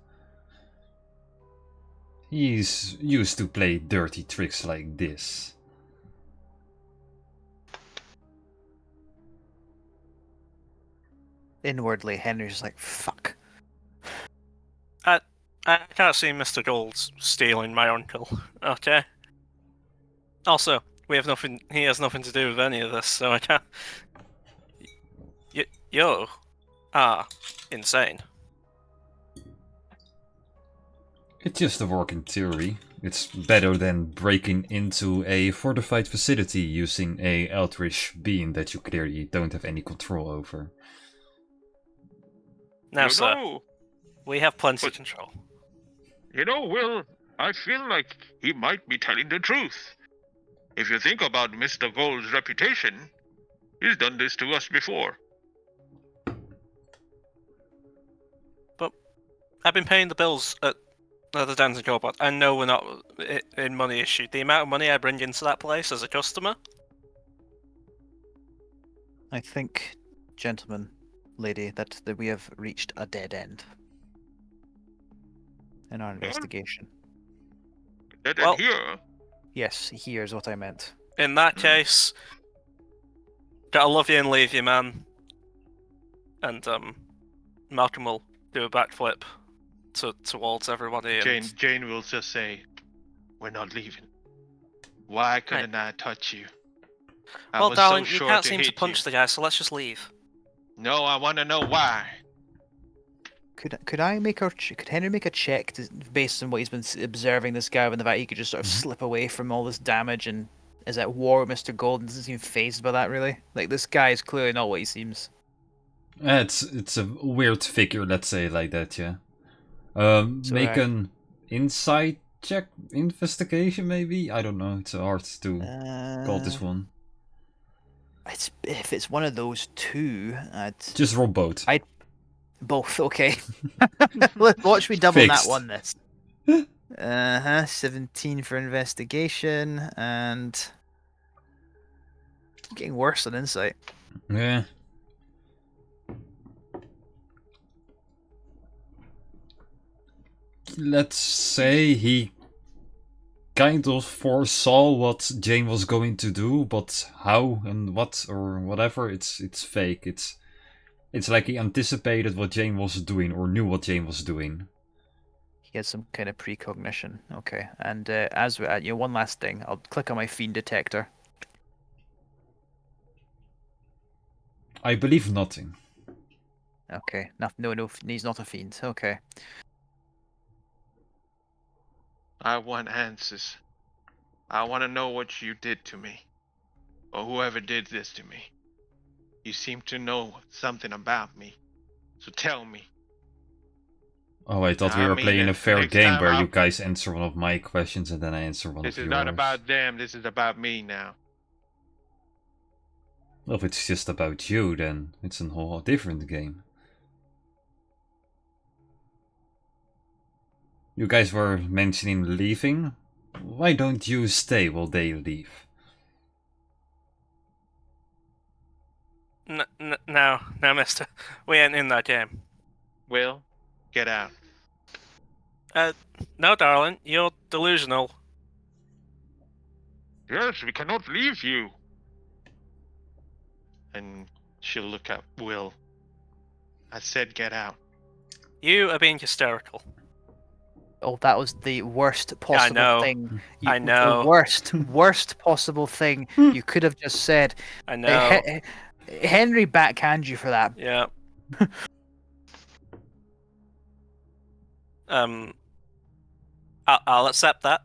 He's used to play dirty tricks like this. Inwardly, Henry's like, fuck. I can't see Mr. Gold stealing my uncle. Okay. Also, we have nothing. He has nothing to do with any of this, so I can't. You are insane. It's just a working theory. It's better than breaking into a fortified facility using a eldritch being that you clearly don't have any control over. Now, You sir, know, we have plenty of But- control. You know, Will, I feel like he might be telling the truth. If you think about Mr. Gold's reputation, he's done this to us before. I've been paying the bills at the Dancing Cobalt. I know we're not in money issue. The amount of money I bring into that place as a customer. I think, gentlemen, lady, that we have reached a dead end in our investigation. That Well- here, Yes, here's what I meant. In that case, gotta love you and leave you, man. And Malcolm will do a backflip towards everybody. And Jane will just say, "We're not leaving. Why couldn't I touch you? I well, was darling, so you sure can't to seem to hate punch you. the guy, so let's just leave. No, I want to know why. Could I make could Henry make a check based on what he's been observing this guy, and the fact he could just sort of slip away from all this damage and is at war with Mr. Gold and doesn't seem phased by that really? Like this guy is clearly not what he seems. It's a weird figure, let's say it like that, yeah. So, Make an insight check, investigation maybe? I don't know, it's hard to call this one. If it's one of those two, I'd Just roll both. both. Okay, watch me double Fixed. that one. This. 17 for investigation and getting worse on insight. Yeah. Let's say he kind of foresaw what Jane was going to do, but how and what or whatever, it's fake. It's like he anticipated what Jane was doing or knew what Jane was doing. He has some kind of precognition. Okay, and as we, one last thing, I'll click on my fiend detector. I believe nothing. Okay, no, he's not a fiend. Okay, I want answers. I want to know what you did to me, or whoever did this to me. You seem to know something about me, so tell me. Oh, I thought we I were mean playing a it. fair Next game time where you I'll- guys answer one of my questions and then I answer one This of is yours. not about them. This is about me now. Well, if it's just about you, then it's a whole different game. You guys were mentioning leaving. Why don't you stay while they leave? No, mister. We ain't in that game. Will, get out. No, darling, you're delusional. Yes, we cannot leave you. And she'll look at Will. I said get out. You are being hysterical. Oh, that was the worst possible know. thing. I know. The worst possible thing you could have just said. I know. Henry backhand you for that. Yeah. I'll accept that.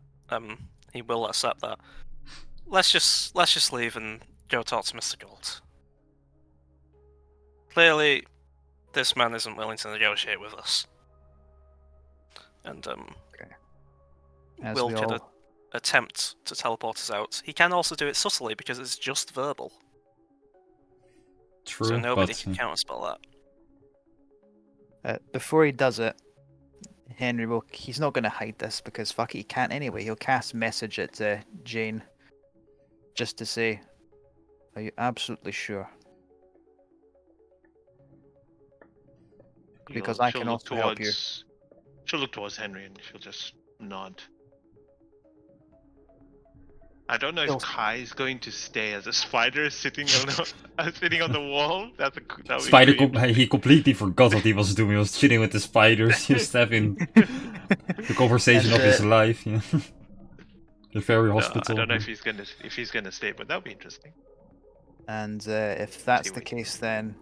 He will accept that. Let's just leave and go talk to Mr. Gold. Clearly, this man isn't willing to negotiate with us. And As Will we could all... attempt to teleport us out. He can also do it subtly because it's just verbal. True, So nobody but can counterspell that. Before he does it, Henry will. He's not going to hide this because fuck it, he can't anyway. He'll cast message at Jane, just to say, "Are you absolutely sure?" Because I She'll can look also help you. She'll look towards Henry and she'll just nod. I don't know He'll- if Kai is going to stay as a spider sitting on the wall. that would be Spider, really he completely forgot what he was doing. He was chilling with the spiders, just having the conversation of his life. Yeah. The fairy hospital. I don't know if he's gonna stay, but that'll be interesting. And if that's the case, then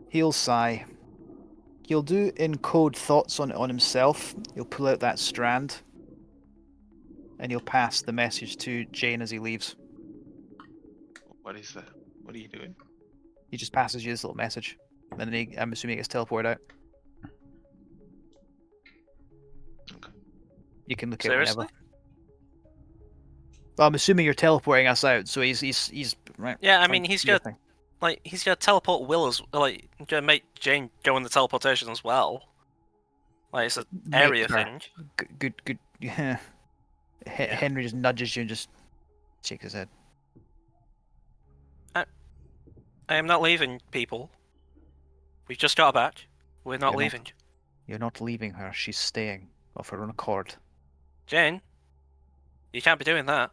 he'll sigh. He'll do encode thoughts on himself. He'll pull out that strand, and he'll pass the message to Jane as he leaves. What is that? What are you doing? He just passes you this little message, and then I'm assuming he gets teleported out. Okay. You can look at it Seriously? whenever. Well, I'm assuming you're teleporting us out, so he's right. Yeah, I fine, mean, he's do your got- thing. Like, he's gonna teleport Will as gonna make Jane go in the teleportation as well. Like, it's an Make area her. thing. Good. Yeah. Henry just nudges you and just shakes his head. I am not leaving, people. We just got back. We're not You're not. leaving. You're not leaving her. She's staying of her own accord. Jane, you can't be doing that.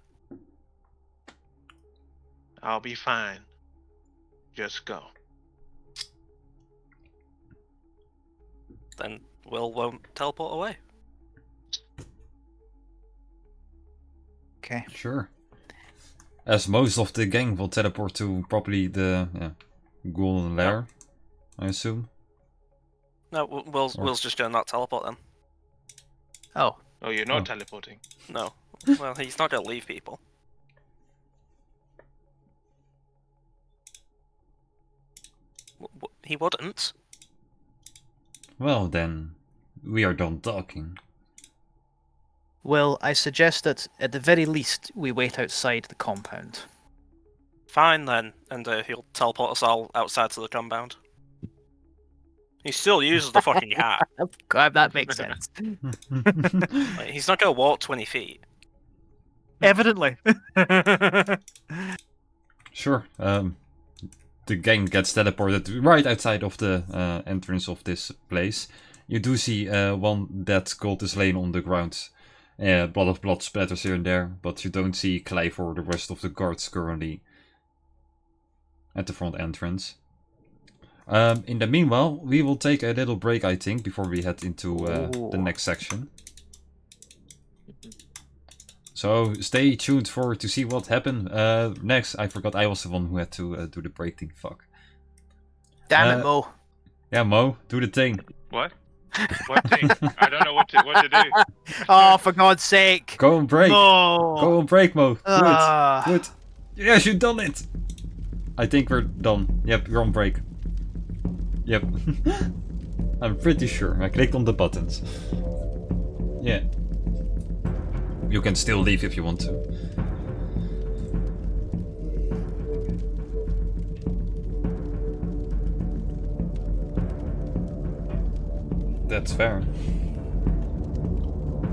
I'll be fine. Just go. Then Will won't teleport away. Okay. Sure. As most of the gang will teleport to probably the Golden Lair, I assume. No, Will's just gonna not teleport then. Oh, Oh, you're not Oh. teleporting. No. Well, he's not gonna leave people. He wouldn't. Well then, we are done talking. well, I suggest that at the very least we wait outside the compound. Fine then, and he'll teleport us all outside to the compound. He still uses the fucking hat. God, that makes sense. Like, he's not gonna walk 20 feet. Evidently. Sure. The gang gets teleported right outside of the entrance of this place. You do see one dead gold is laying on the ground. Blood splatters here and there, but you don't see Clive or the rest of the guards currently at the front entrance. In the meanwhile, we will take a little break, I think, before we head into the next section. So stay tuned to see what happened next. I forgot I was the one who had to do the break thing. Fuck. Damn it, Mo. Yeah, Mo, do the thing. What? What thing? I don't know what to do. Oh, for God's sake. Go on break. Mo. Go on break, Mo. Do Ah. it. Do it. Yes, you've done it. I think we're done. Yep, you're on break. Yep. I'm pretty sure. I clicked on the buttons. Yeah. You can still leave if you want to. That's fair.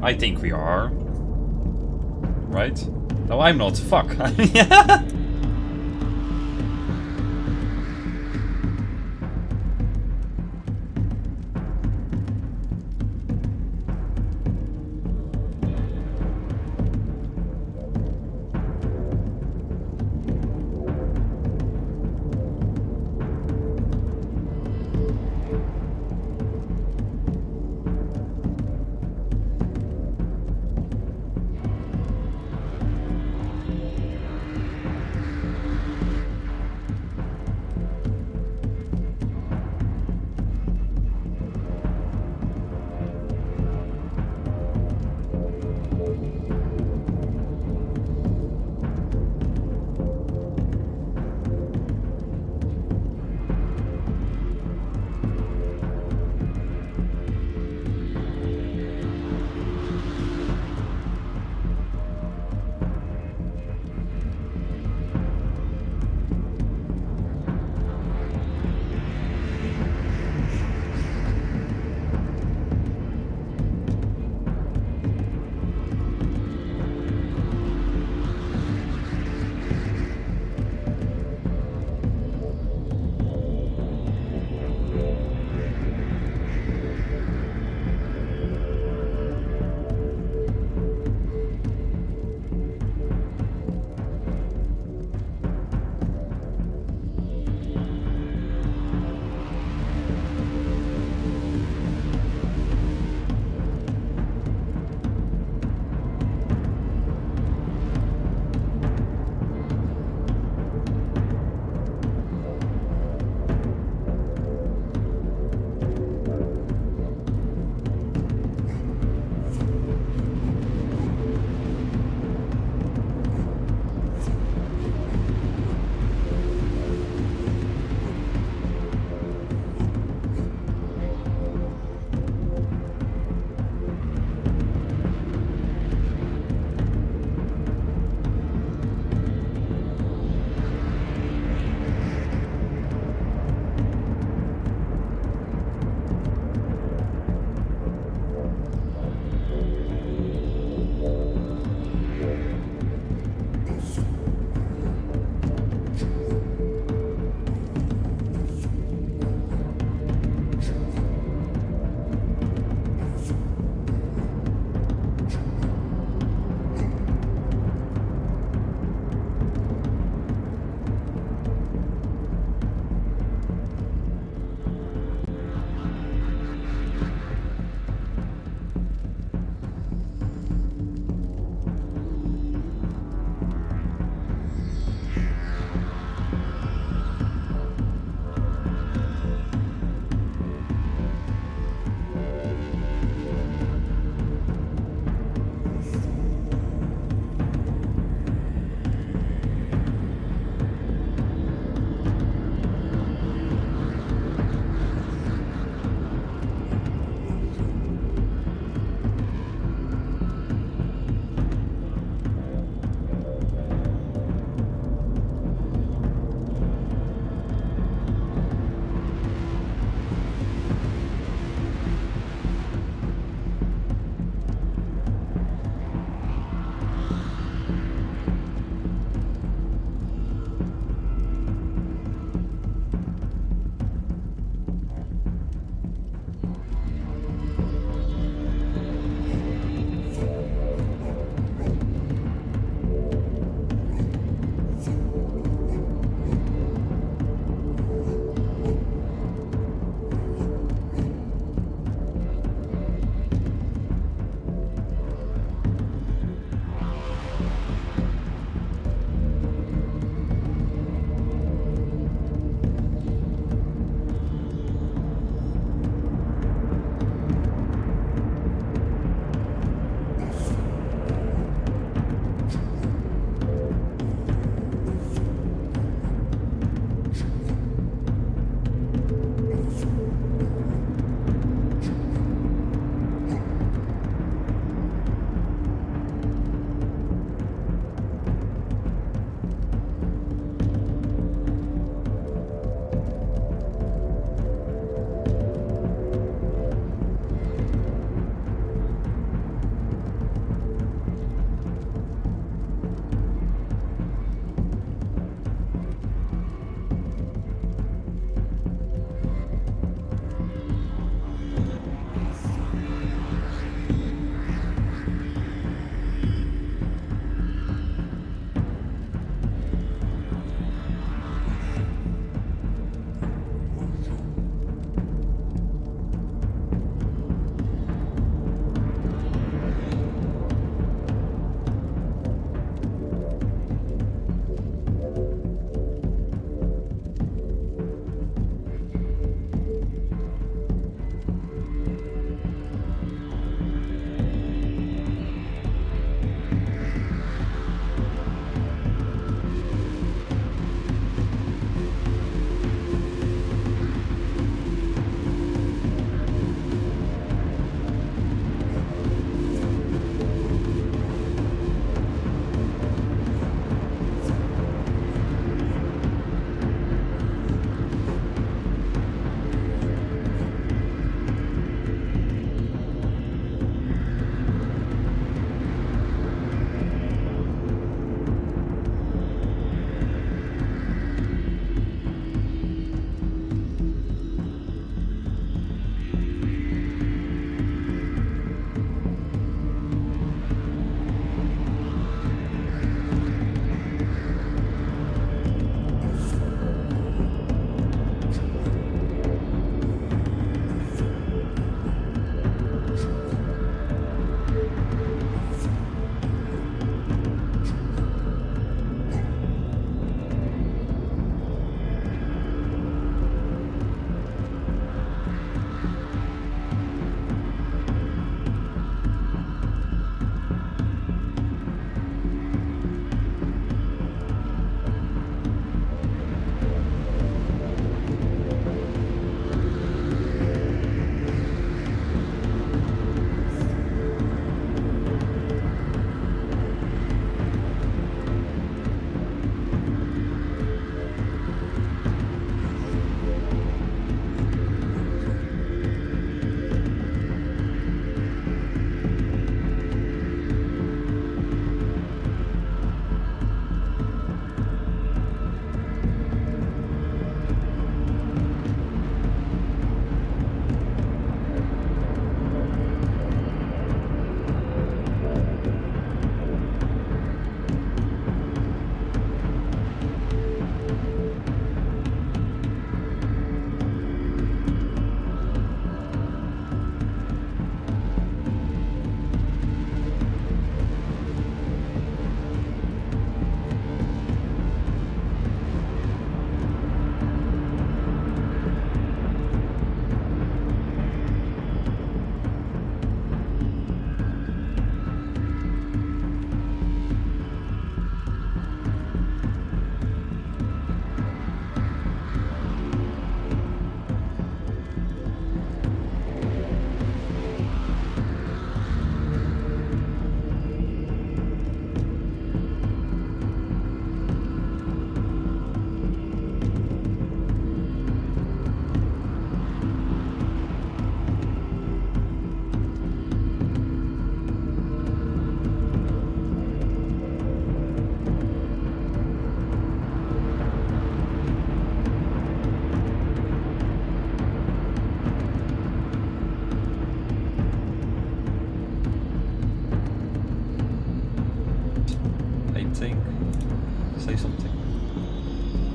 I think we are. Right? No, I'm not. Fuck.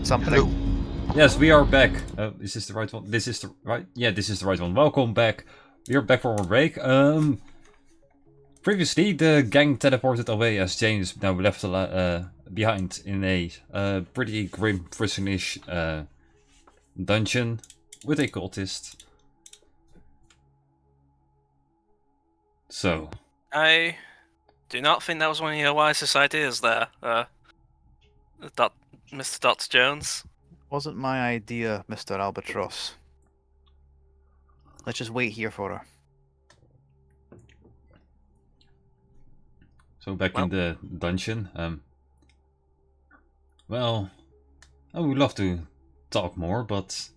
something. Hello. Yes, we are back. Is this the right one? This is the right. Yeah, this is the right one. Welcome back. We are back from our break. Previously, the gang teleported away as James now left behind in a pretty grim prisonish dungeon with a cultist. So, I do not think that was one of your wisest ideas there, Mr. Dr. Jones. Wasn't my idea, Mr. Albatross. Let's just wait here for her. so back in the dungeon. Well, I would love to talk more, but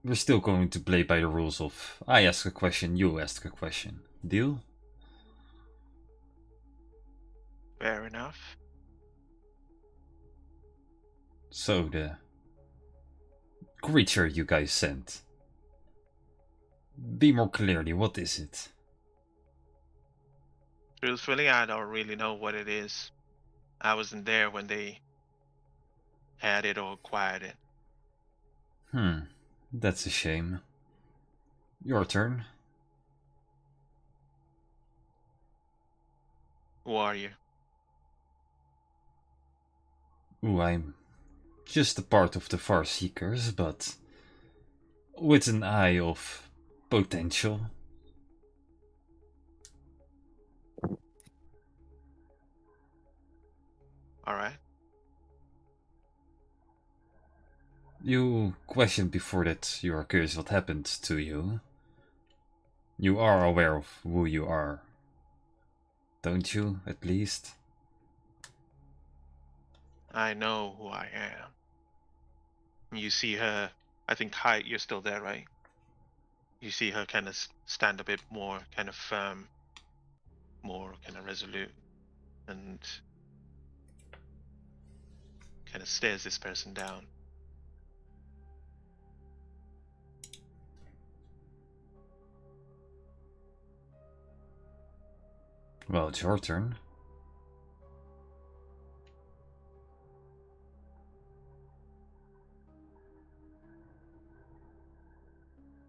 we're still going to play by the rules of I ask a question, you ask a question. Deal? Fair enough. So the creature you guys sent. Be more clearly, what is it? Truthfully, I don't really know what it is. I wasn't there when they had it or acquired it. That's a shame. Your turn. Who are you? Ooh, I'm just a part of the Far Seekers, but with an eye of potential. Alright. You questioned before that you are curious what happened to you. You are aware of who you are, don't you, at least? I know who I am. You see her, I think Hyde, you're still there, right? You see her kind of stand a bit more kind of firm, more kind of resolute, and kind of stares this person down. Well, it's your turn.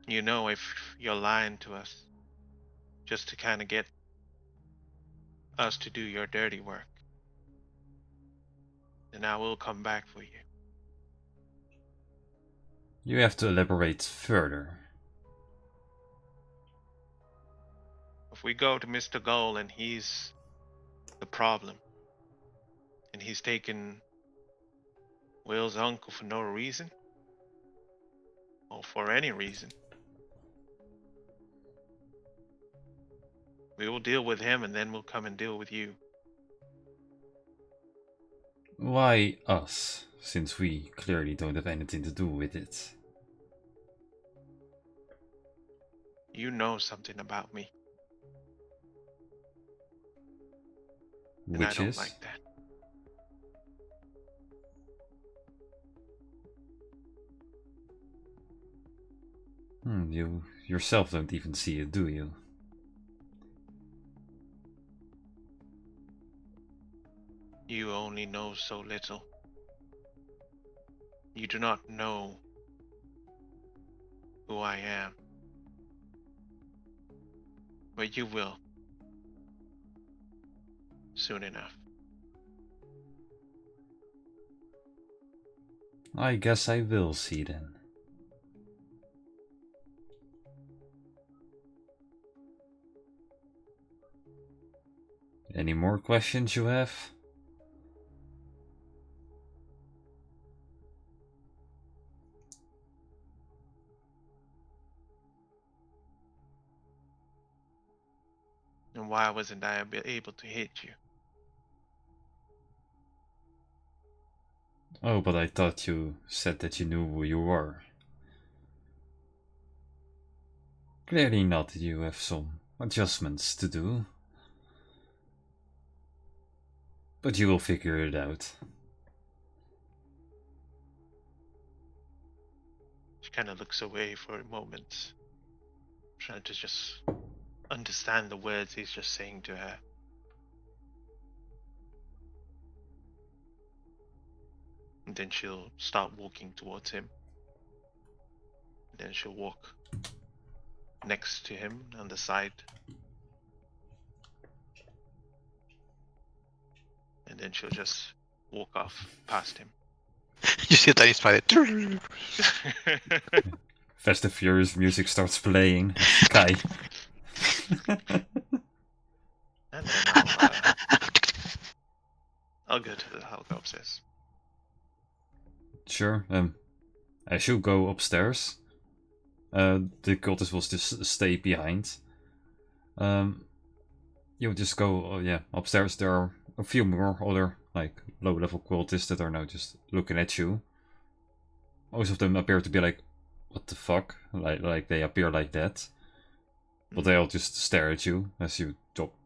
You know if you're lying to us just to kind of get us to do your dirty work, then I will come back for you. You have to elaborate further. If we go to Mr. Gull and he's the problem, and he's taken Will's uncle for no reason, or for any reason, we will deal with him and then we'll come and deal with you. Why us, since we clearly don't have anything to do with it? You know something about me, and I Which don't is? like that. You yourself don't even see it, do you? You only know so little. You do not know who I am. But you will. Soon enough. I guess I will see then. Any more questions you have? And why wasn't I able to hit you? Oh, but I thought you said that you knew who you were. Clearly not, you have some adjustments to do. But you will figure it out. She kind of looks away for a moment, trying to just understand the words he's just saying to her. And then she'll start walking towards him. And then she'll walk next to him on the side. And then she'll just walk off past him. You see a tiny spider. Fast and Furious music starts playing. Kai. And then I'll go to the I'll go upstairs. Sure. As you go upstairs, the cultist will just stay behind. You just go, upstairs. There are a few more other, like, low-level cultists that are now just looking at you. Most of them appear to be like, what the fuck? Like they appear like that. But they all just stare at you as you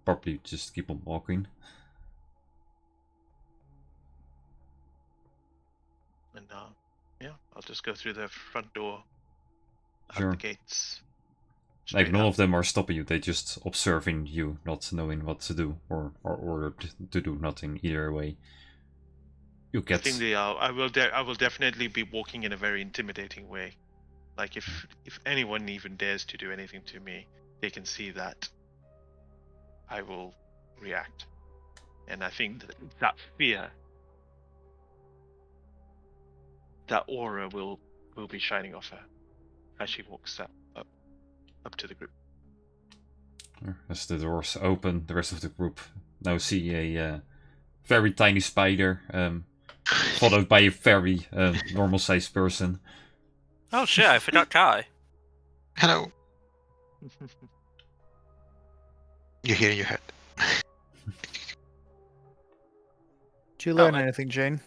probably just keep on walking. And I'll just go through the front door. Out Sure. the gates. Like, straight none up. of them are stopping you, they just observing you, not knowing what to do, or ordered to do nothing either way. You I get... think I will definitely be walking in a very intimidating way. Like if anyone even dares to do anything to me, they can see that I will react. And I think that fear, that aura will be shining off her as she walks up to the group. As the doors open, the rest of the group now see a very tiny spider, followed by a very normal-sized person. Oh shit! I forgot Kai. Hello. You hear in your head. Do you learn Oh, anything, Jane?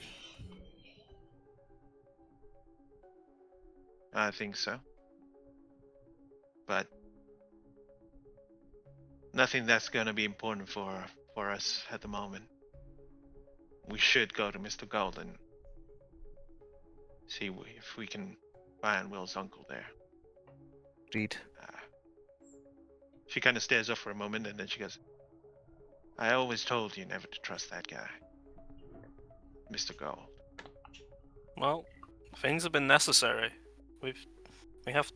I think so. But nothing that's going to be important for us at the moment. We should go to Mr. Gold and see if we can find Will's uncle there. Read. She kind of stares off for a moment and then she goes, I always told you never to trust that guy. Mr. Gold. Well, things have been necessary. We have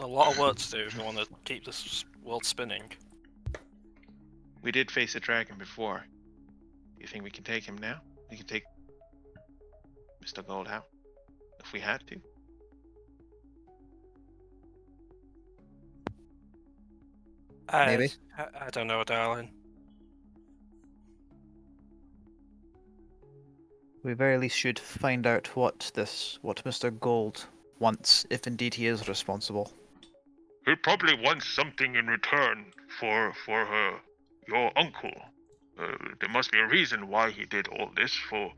a lot of work to do if we want to keep this world spinning. We did face a dragon before. You think we can take him now? We can take Mr. Gold out if we had to. Maybe. I don't know, darling. We very least should find out what Mr. Gold wants, if indeed he is responsible. He probably wants something in return for your uncle. There must be a reason why he did all this. For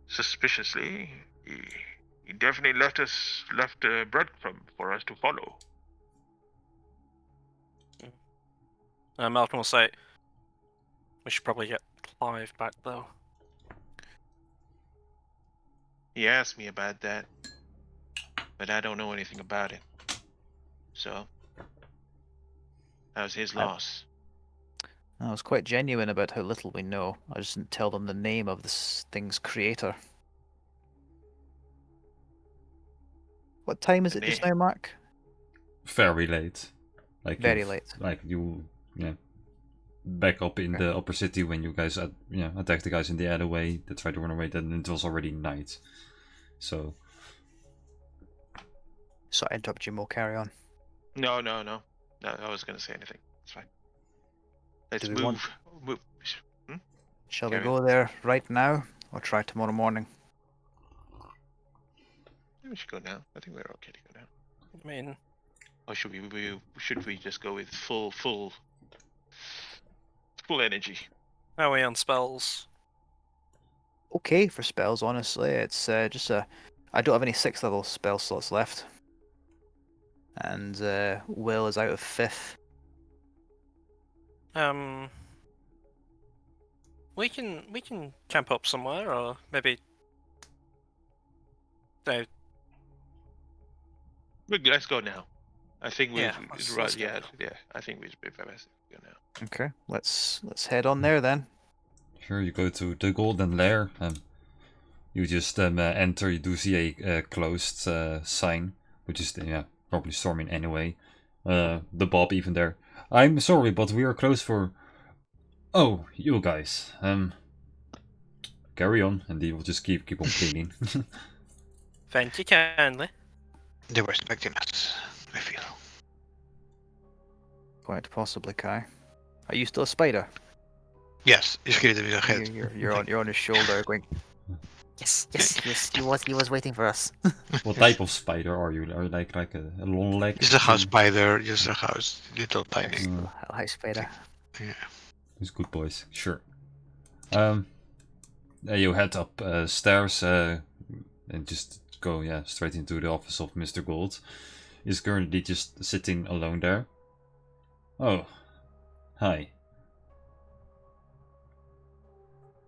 suspiciously, he definitely left a breadcrumb for us to follow. Malcolm will say, we should probably get Clive back though. He asked me about that, but I don't know anything about it. So, that was his loss. I was quite genuine about how little we know. I just didn't tell them the name of this thing's creator. What time is it just now, Mark? Very late. Like Very you've- late. Like you, back up in the upper city when you guys, attacked the guys in the alleyway. They tried to run away. Then it was already night. So Sorry, I interrupted you, Mo. Carry on. No, I was gonna say anything. It's fine. Let's Do we want- move. Shall we Carry go there right now, or try tomorrow morning? We should go now. I think we're okay to go now. I mean, Or should we just go with full energy? how are we on spells? Okay for spells, honestly. It's just a... I don't have any 6th level spell slots left. And Will is out of 5th. We can camp up somewhere, or maybe. No, Let's go now. I think we've Yeah, let's go now. I think we'd be best to go now. Okay, let's head on there then. sure, you go to the Golden Lair. You just enter, you do see a closed sign, which is probably storming anyway. The Bob even there. I'm sorry, but we are closed for... Oh, you guys. Carry on, and they will just keep on cleaning. Thank you kindly. They were expecting us, I feel. Quite possibly, Kai. Are you still a spider? Yes, you hit it with your head. You're on his shoulder, going. Yes, he was waiting for us. What type of spider are you? Are you like a long leg? Just a house spider, just a house, little tiny. Hi, spider. Yeah. These good boys, sure. You head up stairs and just go straight into the office of Mr. Gold. He's currently just sitting alone there. Oh, hi.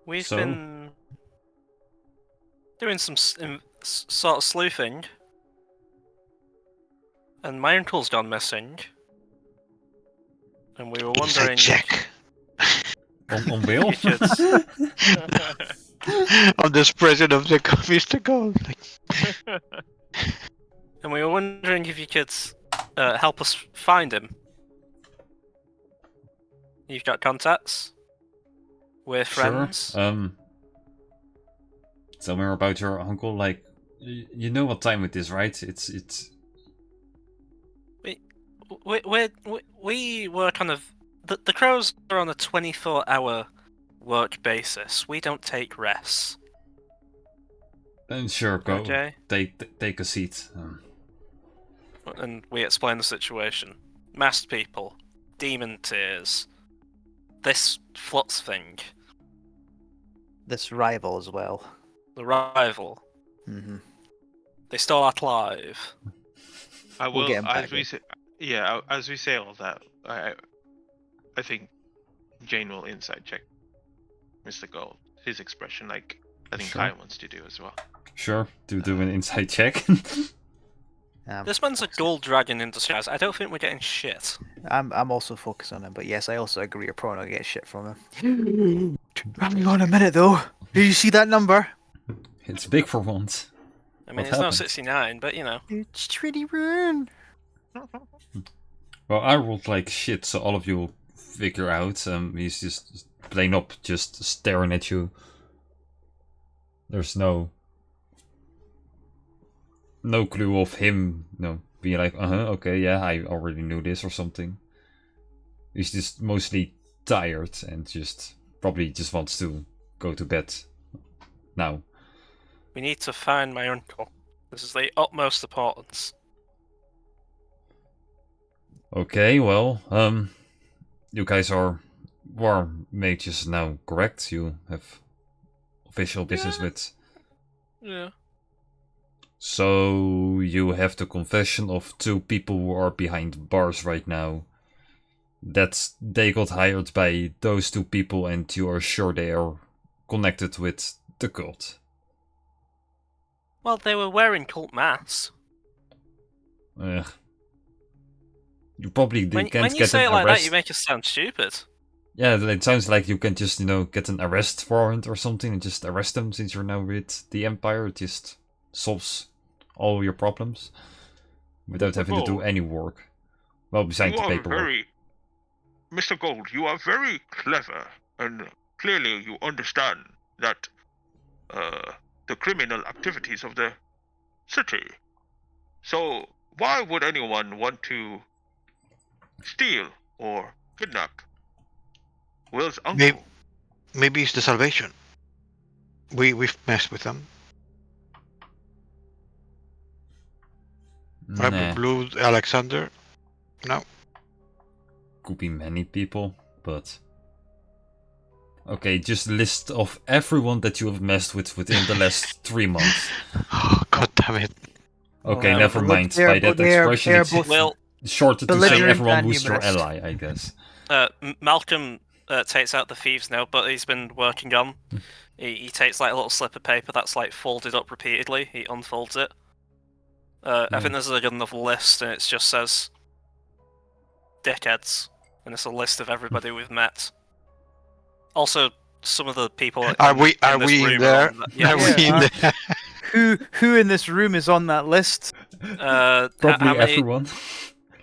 We've So? been doing some sort of sleuthing, and my uncle's gone missing, and we were Inside wondering check. On Will? if you could On the spreadsheet of the Mr. Gold. and we were wondering if you could help us find him. You've got contacts? We're friends. Sure. Tell me more about your uncle. Like, you know what time it is, right? It's. We work on the Crows are on a 24-hour work basis. We don't take rests. Sure, go. Okay. Take a seat. And we explain the situation. Masked people, demon tears, this Flutz thing, This rival as well. the rival. Mm-hmm. They stole our live. I We'll will, get him back as we in. say, as we say all that, I think Jane will inside check Mr. Gold. His expression, like I think Sure. Kai wants to do as well. Sure, do an inside check. This man's a gold dragon in disguise. I don't think we're getting shit. I'm also focused on him, but yes, I also agree. You're probably not gonna get shit from him. Hang on a minute, though. Did you see that number? It's big for once. I mean, What it's not happened? 69, but you know. It's pretty run. Well, I rolled like shit, so all of you will figure out. He's just plain up, just staring at you. There's no clue of him, being like, okay, yeah, I already knew this or something. He's just mostly tired and probably just wants to go to bed now. We need to find my uncle. This is the utmost importance. Okay, well, you guys are war mages now, correct? You have official business Yeah. with... Yeah. So you have the confession of 2 people who are behind bars right now. That they got hired by those 2 people and you are sure they are connected with the cult. Well, they were wearing cult masks. You probably When can't you get say an it like arrest. that, you make us sound stupid. Yeah, it sounds like you can just, get an arrest warrant or something and just arrest them since you're now with the Empire. It just solves all your problems without having to do Oh. any work. Well, besides the paperwork. Mr. Gold, you are very clever, and clearly you understand that the criminal activities of the city. So why would anyone want to steal or kidnap Will's uncle? Maybe it's the salvation. We've messed with them. Right, Nah, Blue Alexander. No. could be many people, but... Okay, just list of everyone that you have messed with within the last 3 months. Oh, God damn it. Okay, Oh, never look, mind. they're By that bo- they're- expression, they're it's both- Will, short to say belligerent everyone and who's your numerous. ally, I guess. Malcolm takes out the thieves' note, but he's been working on. He takes like a little slip of paper that's like folded up repeatedly. He unfolds it. I think there's like another list, and it just says dickheads, and it's a list of everybody we've met. Also, some of the people. Are we this in room are there? on yeah. Are we in there? Who in this room is on that list? Probably how many? everyone.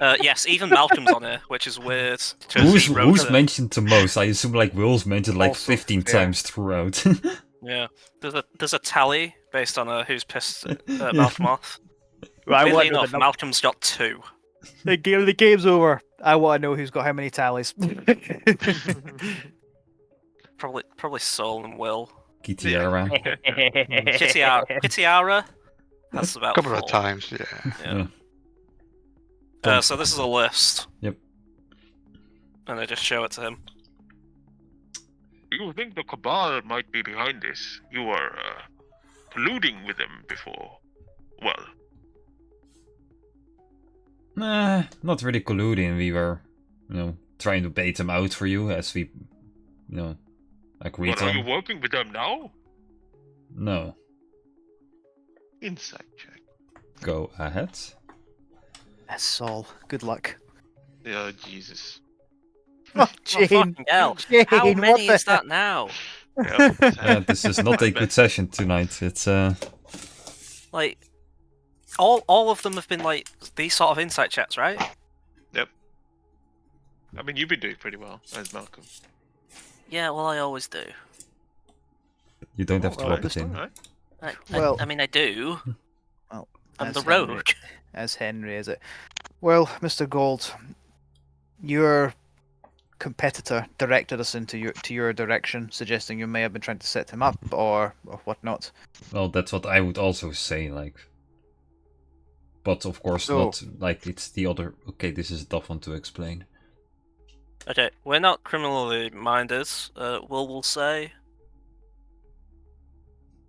Yes, even Malcolm's on here, which is weird. 'cause he wrote Who's it. mentioned the most? I assume like Will's mentioned like Also 15 fair. times throughout. Yeah, there's a tally based on who's pissed Malcolm off. Right, I Weirdly want to know enough, Malcolm's got 2. the game's over. I want to know who's got how many tallies. Probably Soul and Will. Kitiara. Kitiara. That's A about couple 4. of times, yeah. Yeah. Yeah. So this is a list. Yep. And I just show it to him. You think the Cabal might be behind this? You were colluding with them before. Well, Nah, not really colluding. We were, trying to bait them out for you as we, agreed but are you on. working with them now? No, Insight check. go ahead. That's Saul. Good luck. Yeah, Jesus. Oh, Oh, Jane. fucking hell. Jane, How what many the is that now? Yep. This is not a good session tonight. It's Like, all of them have been like these sort of insight checks, right? I mean, you've been doing pretty well as Malcolm. Yeah, well, I always do. you don't have to Well, rub it in. Right? Well- I mean, I do. Well, I'm as the Henry- rogue. As Henry, is it? Well, Mr. Gold, your competitor directed us into your direction, suggesting you may have been trying to set him up or whatnot. Well, that's what I would also say, like. But of course, So- not like it's the other. Okay, this is a tough one to explain. Okay, we're not criminally minded. Will say.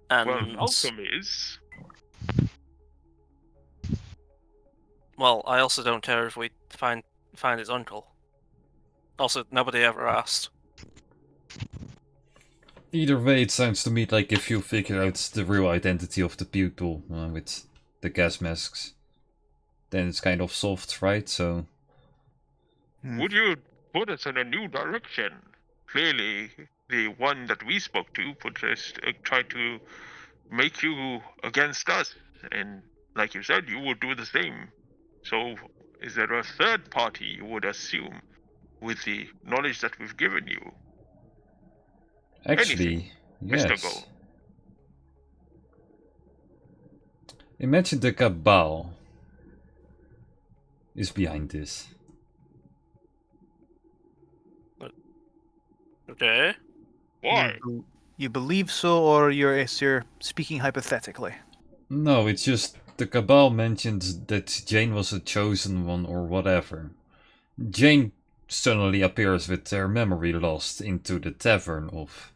And Well, Malcolm is. well, I also don't care if we find his uncle. Also, nobody ever asked. Either way, it sounds to me like if you figure out the real identity of the people with the gas masks, then it's kind of solved, right? So, Would you put us in a new direction? Clearly, the one that we spoke to put us try to make you against us, and like you said, you would do the same. So, is there a third party you would assume, with the knowledge that we've given you? actually, Mr. yes. Go. Imagine the Cabal is behind this. Okay. Why? You believe so, or you're speaking hypothetically? No, it's just the Cabal mentioned that Jane was a chosen one or whatever. Jane suddenly appears with her memory lost into the tavern of,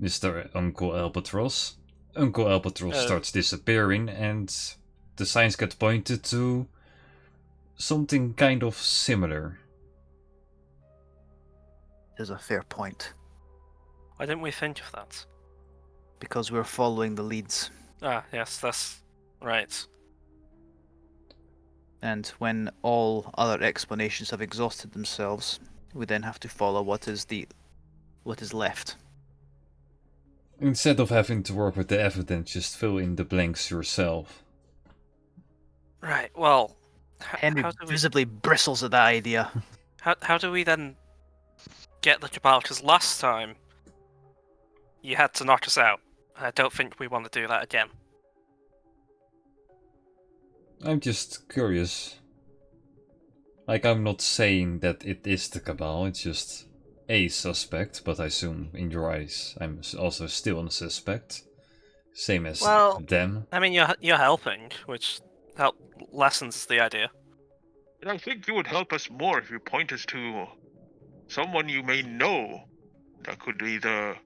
Mr. Uncle Albatross. Uncle Albatross starts disappearing, and the signs get pointed to something kind of similar. Is a fair point, Why didn't we think of that? because we're following the leads. Ah, yes, that's right. And when all other explanations have exhausted themselves, we then have to follow what is left. Instead of having to work with the evidence, just fill in the blanks yourself. Right. Well, Henry how do we visibly bristles at that idea. how do we then get the Cabal? Because last time you had to knock us out. I don't think we want to do that again. I'm just curious. Like, I'm not saying that it is the Cabal, it's just a suspect, but I assume in your eyes I'm also still a suspect. Same as Well- them. I mean, you're helping, which lessens the idea. And I think you would help us more if you point us to someone you may know that could either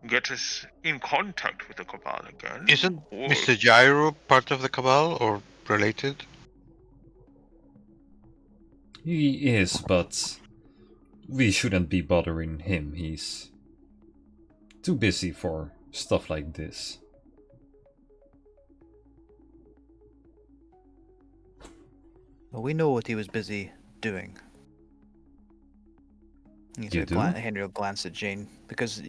get us in contact with the Cabal again. Isn't or... Mr. Gyro part of the Cabal or related? He is, but we shouldn't be bothering him. He's too busy for stuff like this. Well, we know what he was busy doing. You do? Henry will glance at Jane because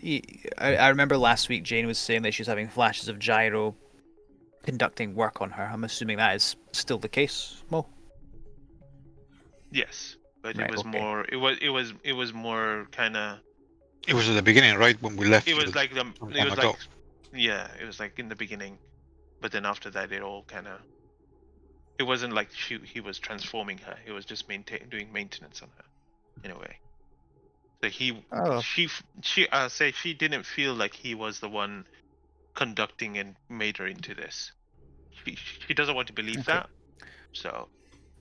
I remember last week Jane was saying that she's having flashes of Gyro conducting work on her. I'm assuming that is still the case, Mo. Yes, but Right, it was okay. more. It was more kind of. It was at the beginning, right, when we left. It was like the. some It time was ago. like. Yeah, it was like in the beginning, but then after that, it all kind of. It wasn't like he was transforming her. He was just doing maintenance on her, in a way. So Oh. she didn't feel like he was the one conducting and made her into this. She doesn't want to believe Okay. that. So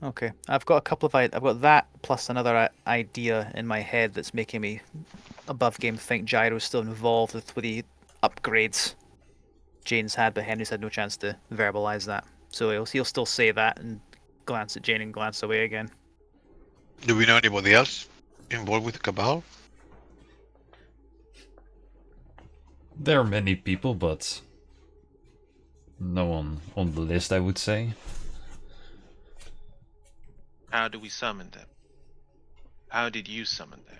Okay, I've got a couple of I've got that plus another idea in my head that's making me above game think Gyro's still involved with the upgrades Jane's had, but Henry's had no chance to verbalize that. So he'll still say that and glance at Jane and glance away again. Do we know anybody else involved with the Cabal? There are many people, but no one on the list, I would say. how do we summon them? How did you summon them?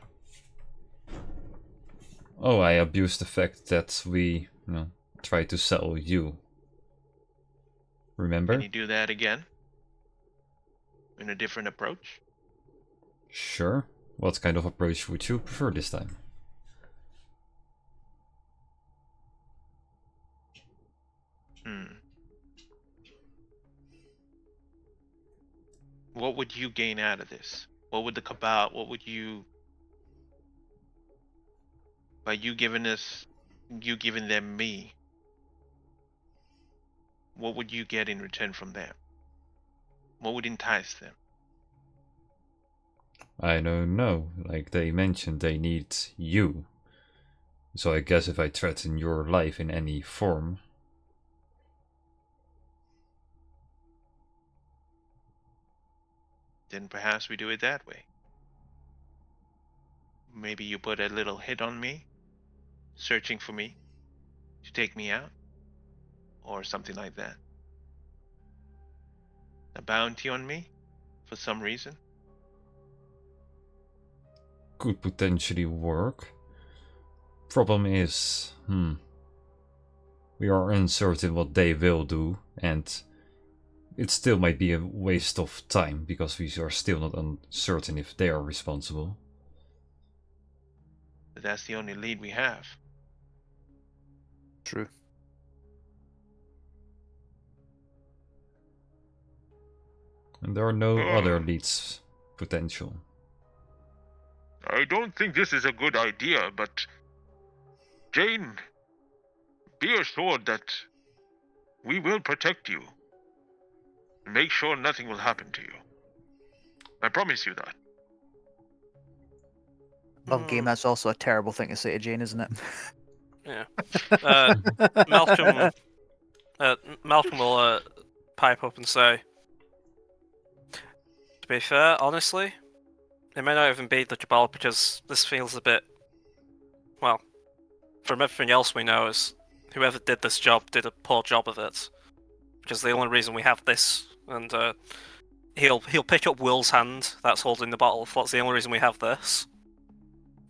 Oh, I abused the fact that we, tried to sell you. Remember? Can you do that again? In a different approach? Sure. What kind of approach would you prefer this time? What would you gain out of this? What would the Cabal, by you giving them me, what would you get in return from them? What would entice them? I don't know. Like they mentioned, they need you. So I guess if I threaten your life in any form... Then perhaps we do it that way. Maybe you put a little hit on me, searching for me, to take me out, or something like that. A bounty on me, for some reason. Could potentially work. Problem is, we are uncertain what they will do, and it still might be a waste of time, because we are still not uncertain if they are responsible. But that's the only lead we have. True. And there are no other leads potential. I don't think this is a good idea, but Jane, be assured that we will protect you. Make sure nothing will happen to you. I promise you that. Above game, that's also a terrible thing to say to Jane, isn't it? Yeah. Malcolm will pipe up and say, to be fair, honestly, it may not even be the Cabal because this feels a bit, well, from everything else we know is whoever did this job did a poor job of it. Because the only reason we have this, and he'll pick up Will's hand that's holding the bottle. That's the only reason we have this,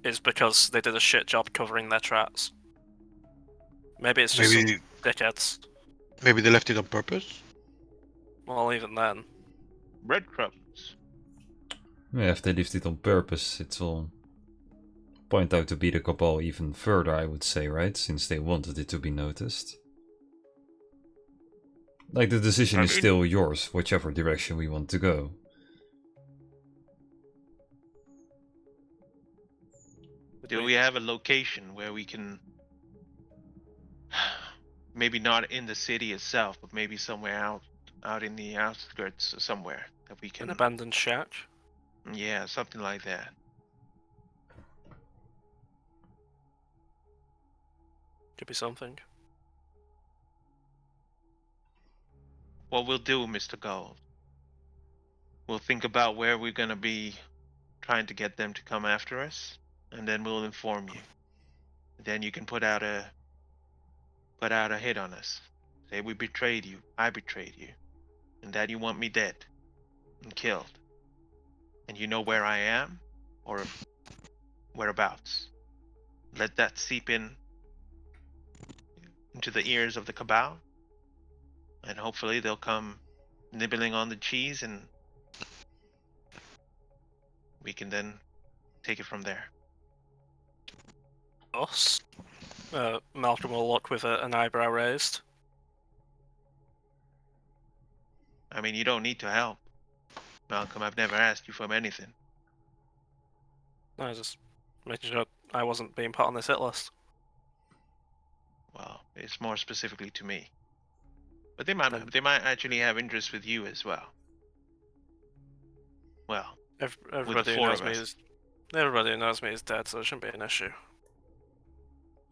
is because they did a shit job covering their tracks. Maybe it's just some dickheads. Maybe they left it on purpose. Well, even then. Breadcrumbs. Yeah, if they left it on purpose, it will point out to be the Cabal even further, I would say, right? Since they wanted it to be noticed. Like, the decision is still yours, whichever direction we want to go. Do we have a location where we can... maybe not in the city itself, but maybe somewhere out in the outskirts or somewhere that we can... An abandoned shack? Yeah, something like that. Could be something. What we'll do, Mr. Gold, we'll think about where we're gonna be trying to get them to come after us, and then we'll inform you. Then you can put out a hit on us. Say we betrayed you, I betrayed you, and that you want me dead and killed. And you know where I am, or whereabouts. Let that seep in into the ears of the Cabal, and hopefully they'll come nibbling on the cheese, and we can then take it from there. Us? Malcolm will look with an eyebrow raised. I mean, you don't need to help, Malcolm. I've never asked you for anything. I was just making sure I wasn't being put on this hit list. Well, it's more specifically to me. But they might actually have interest with you as well. Well, Everybody who knows me is dead, so it shouldn't be an issue.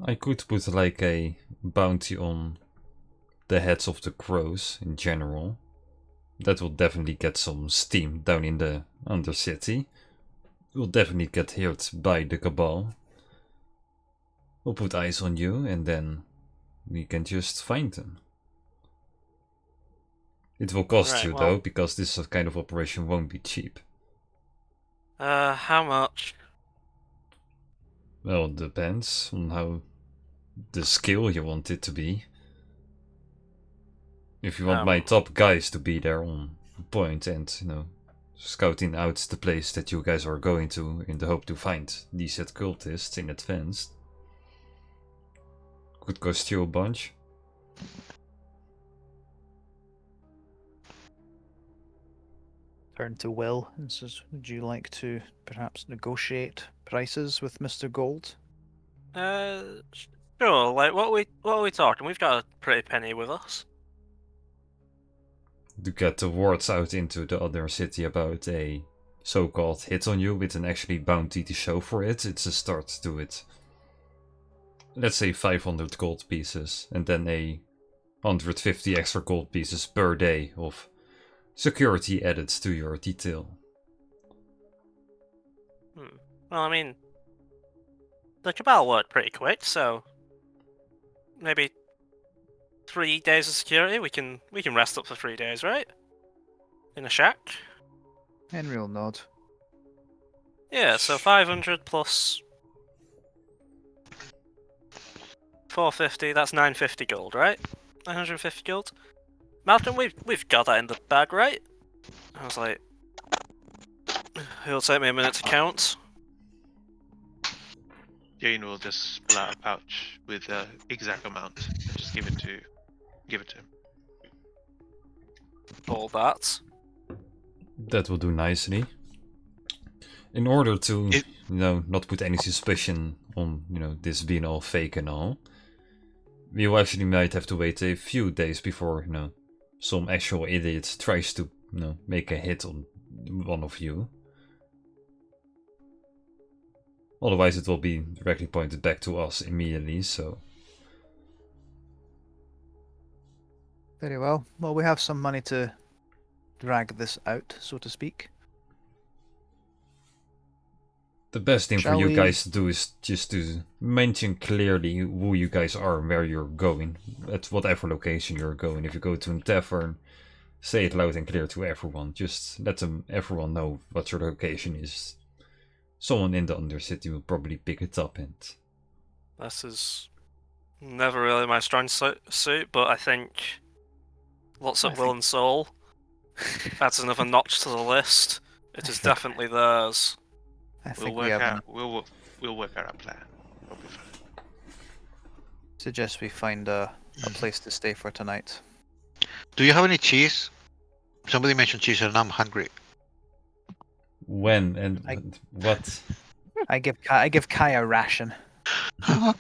I could put like a bounty on the heads of the crows in general. That will definitely get some steam down in the Undercity. Will definitely get hurt by the Cabal. We'll put eyes on you and then we can just find them. It will cost you though, because this kind of operation won't be cheap. How much? Well, it depends on how the skill you want it to be. If you want my top guys to be there on point and, you know, scouting out the place that you guys are going to in the hope to find these said cultists in advance, could cost you a bunch. Turn to Will and says, would you like to perhaps negotiate prices with Mr. Gold? Sure. Like, what are we talking? We've got a pretty penny with us. To get the words out into the other city about a so-called hit on you with an actually bounty to show for it, it's a start to it. Let's say 500 gold pieces, and then a 150 extra gold pieces per day of security added to your detail. Well, I mean, the Cabal worked pretty quick, so maybe 3 days of security. We can rest up for 3 days, right? In a shack. Henry will nod. Yeah, so 500 plus 450. That's 950 gold, right? 950 gold. Malcolm, we've got that in the bag, right? I was like, it'll take me a minute to count. Jane will just pull out a pouch with the exact amount and just give it to him. All that. That will do nicely. In order to, not put any suspicion on, this being all fake and all, we will actually might have to wait a few days before, some actual idiot tries to, make a hit on one of you. Otherwise it will be directly pointed back to us immediately, so... Very well. Well, we have some money to drag this out, so to speak. The best thing for you guys to do is just to mention clearly who you guys are and where you're going. At whatever location you're going. If you go to a tavern, say it loud and clear to everyone. Just let everyone know what your location is. Someone in the Undercity will probably pick it up and... This is never really my strong suit, but I think lots of will and soul adds another notch to the list. It is definitely theirs. We'll work out our plan. We'll be fine. Suggest we find a place to stay for tonight. Do you have any cheese? Somebody mentioned cheese and I'm hungry. When and what? I give Kai a ration. Don't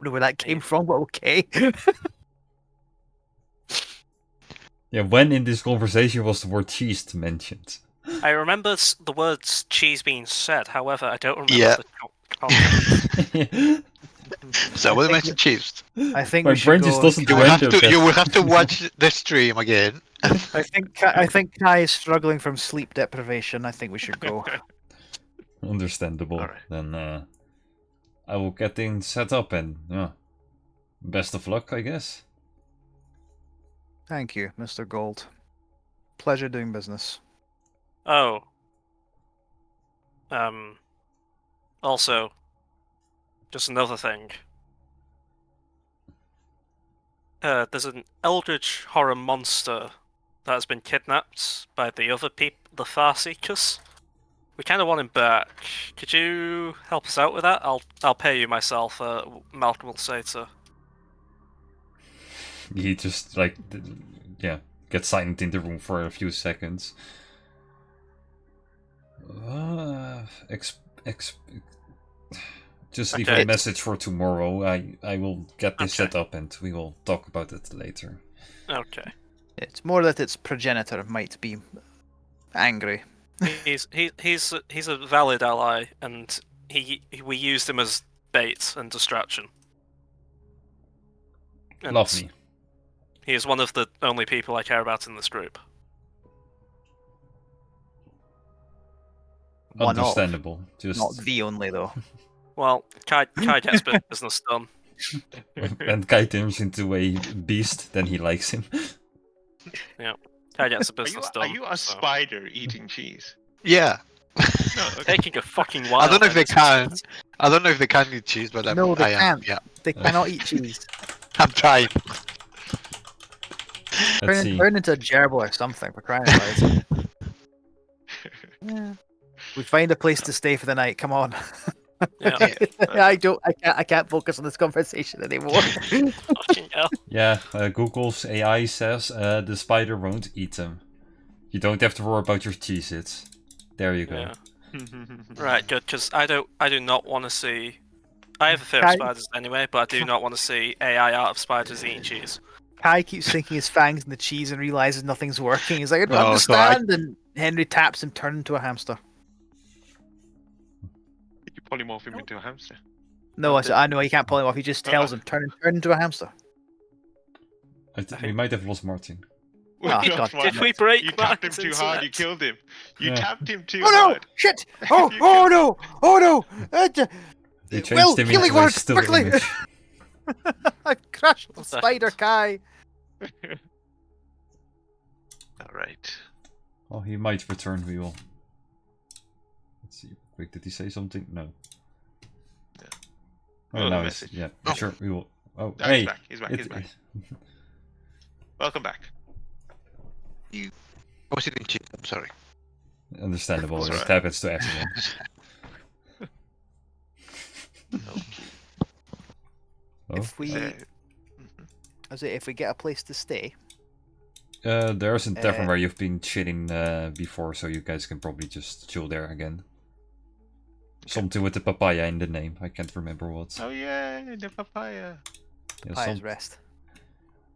know where that came from, but okay. Yeah, when in this conversation was the word cheese mentioned? I remember the words cheese being said, however, I don't remember the context. Somebody mentioned cheese. I think my brain just doesn't do anything. You will have to watch the stream again. I think Kai is struggling from sleep deprivation. I think we should go. Understandable. All right. Then I will get things set up and best of luck, I guess. Thank you, Mr. Gold. Pleasure doing business. Oh. Also, just another thing. There's an eldritch horror monster that has been kidnapped by the other people, the Farseekers. We kind of want him back. Could you help us out with that? I'll pay you myself. Malcolm will say to. He just like gets silent in the room for a few seconds. Just leave Okay. a message for tomorrow. I will get this Okay. set up and we will talk about it later. Okay. It's more that its progenitor might be angry. He's a valid ally, and we used him as bait and distraction. And Lovely. He is one of the only people I care about in this group. One of, Understandable. Just not the only though. Well, Kai gets business done. when Kai turns into a beast, then he likes him. Kai gets the Are you, business are done. you a so- spider eating cheese? Yeah. No, okay. Taking a fucking while. I don't know if they then, can. I don't know if they can eat cheese, but No, they I am. can't. Yeah, They cannot eat cheese. I'm trying. Let's see. Turn into a gerbil or something for crying out loud. Yeah. We find a place to stay for the night. Come on. Yeah. I can't focus on this conversation anymore. Fucking hell. Yeah, Google's AI says the spider won't eat them. You don't have to worry about your Cheez-Its. There you go. Yeah. Right, good. Because I do not want to see. I have a fear of Kai- spiders anyway, but I do not want to see AI art of spiders eating cheese. Kai keeps thinking his fangs in the cheese and realizes nothing's working. He's like, I don't Oh, so I- understand. And Henry taps him, turn into a hamster. You polymorph him into a hamster. No, I know he can't pull him off. He just tells him, turn into a hamster. We might have lost Martin. Oh, You're God. fine. Did we break You tapped him Martin's too hard, you internet? killed him. You Yeah. tapped him too Oh no! hard. Shit! You Oh killed- no! Oh no! They changed Will, him healing into a word, still quickly! image. I crushed the What the spider, heck? Kai. Alright. Oh, he might return. We will. Let's see. Wait, did he say something? No. Yeah. Oh, Oh, no. message. Yeah, Oh. sure. We will. Oh, No, hey. he's back. He's back. it- He's back. Welcome back. I was eating cheese. I'm sorry. Understandable. That's It right. happens to everyone. Oh. If we, Uh, if we get a place to stay, There's a tavern Uh, where you've been chilling before, so you guys can probably just chill there again. Something with the papaya in the name. I can't remember what. Oh yeah, the papaya. Yeah, Pious rest.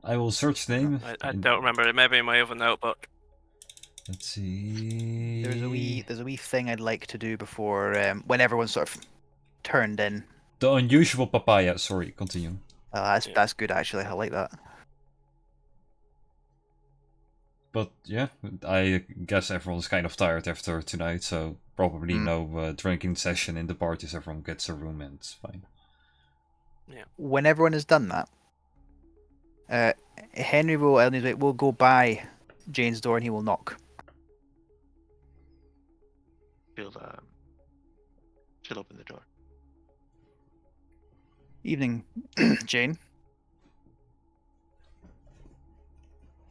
I will search the name. I in- don't remember. It may be in my other notebook. Let's see. There's a wee thing I'd like to do before when everyone's sort of turned in. The unusual papaya. Sorry, continue. Yeah. That's good actually. I like that. But yeah, I guess everyone's kind of tired after tonight, so probably no drinking session in the parties. Everyone gets a room and it's fine. When everyone has done that, Henry will go by Jane's door and he will knock. She'll open the door. Evening, Jane.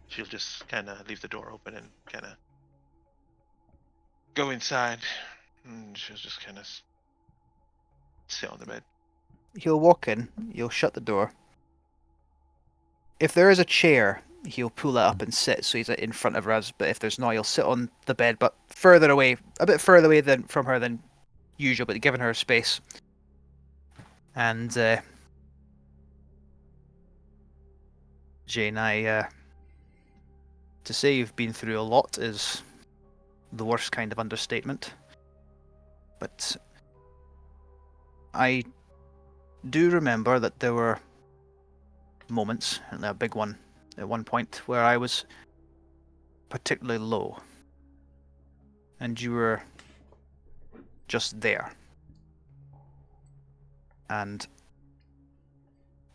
She'll just kind of leave the door open and kind of go inside. And she'll just kind of sit on the bed. He'll walk in. He'll shut the door. If there is a chair, he'll pull it up and sit so he's in front of us. But if there's not, he'll sit on the bed, but further away, a bit further away from her than usual, but giving her space. And Jane, to say you've been through a lot is the worst kind of understatement. But I do remember that there were moments, and a big one at one point, where I was particularly low. And you were just there. And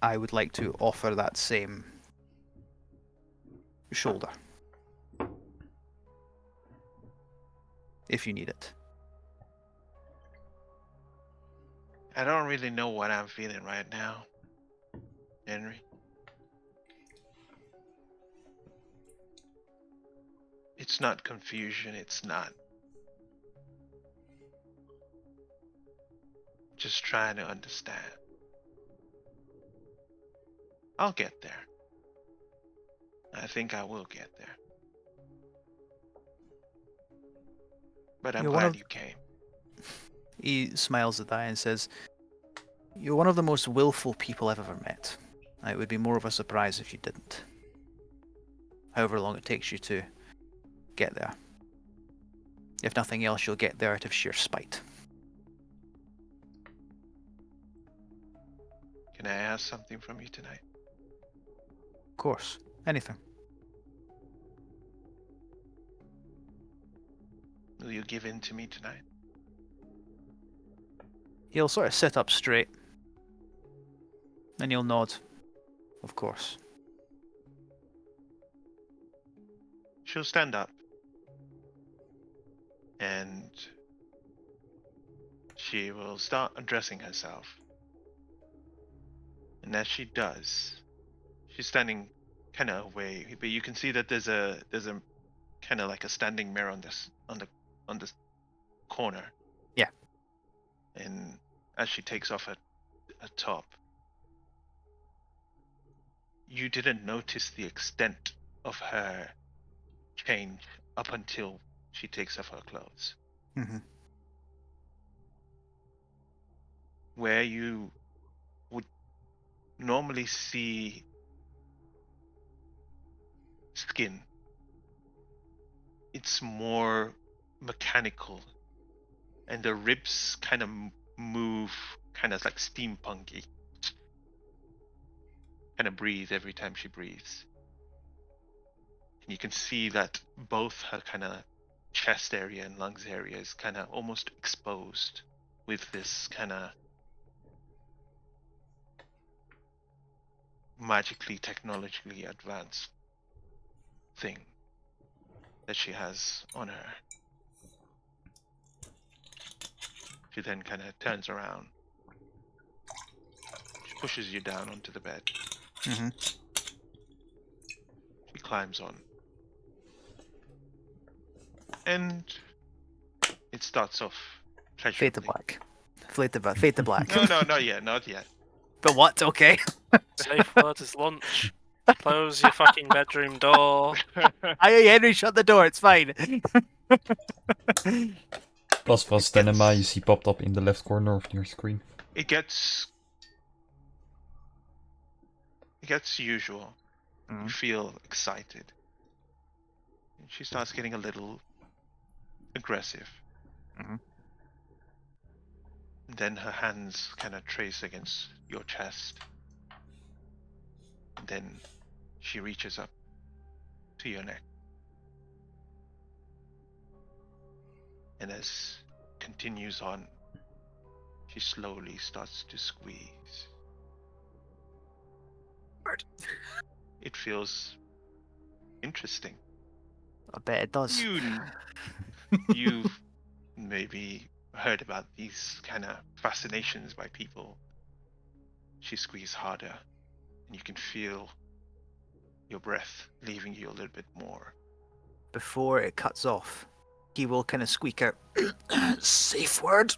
I would like to offer that same shoulder. If you need it. I don't really know what I'm feeling right now, Henry. It's not confusion, it's not. Just trying to understand. I'll get there. I think I will get there. But I'm You're one glad of- you came. He smiles at that and says, "You're one of the most willful people I've ever met. It would be more of a surprise if you didn't. However long it takes you to get there. If nothing else, you'll get there out of sheer spite." Can I ask something from you tonight? Of course. Anything. Will you give in to me tonight? He'll sort of sit up straight. And he'll nod. Of course. She'll stand up. And she will start undressing herself. And as she does, she's standing kind of away, but you can see that there's a kind of like a standing mirror on the corner. Yeah. And as she takes off her top, you didn't notice the extent of her change up until she takes off her clothes. Mm-hmm. Where you would normally see skin, it's more mechanical, and the ribs kind of move kind of like steampunky, kind of breathe every time she breathes. And you can see that both her kind of chest area and lungs area is kind of almost exposed with this kind of magically technologically advanced thing that she has on her. She then kind of turns around. She pushes you down onto the bed. Mm-hmm. She climbs on. And it starts off pleasurably. Fade to black. Fade to black. No, not yet, not yet. But what? Okay. Safe word is lunch. Close your fucking bedroom door. Aye, Henry, shut the door. It's fine. Plus van Stenema you see popped up in the left corner of your screen. It gets usual. You feel excited. And she starts getting a little aggressive. Mhm. And then her hands kind of trace against your chest. And then she reaches up to your neck. And as continues on, she slowly starts to squeeze. It feels interesting. I bet it does. You've maybe heard about these kind of fascinations by people. She squeezes harder, and you can feel your breath leaving you a little bit more. Before it cuts off, he will kind of squeak out, "Safe word."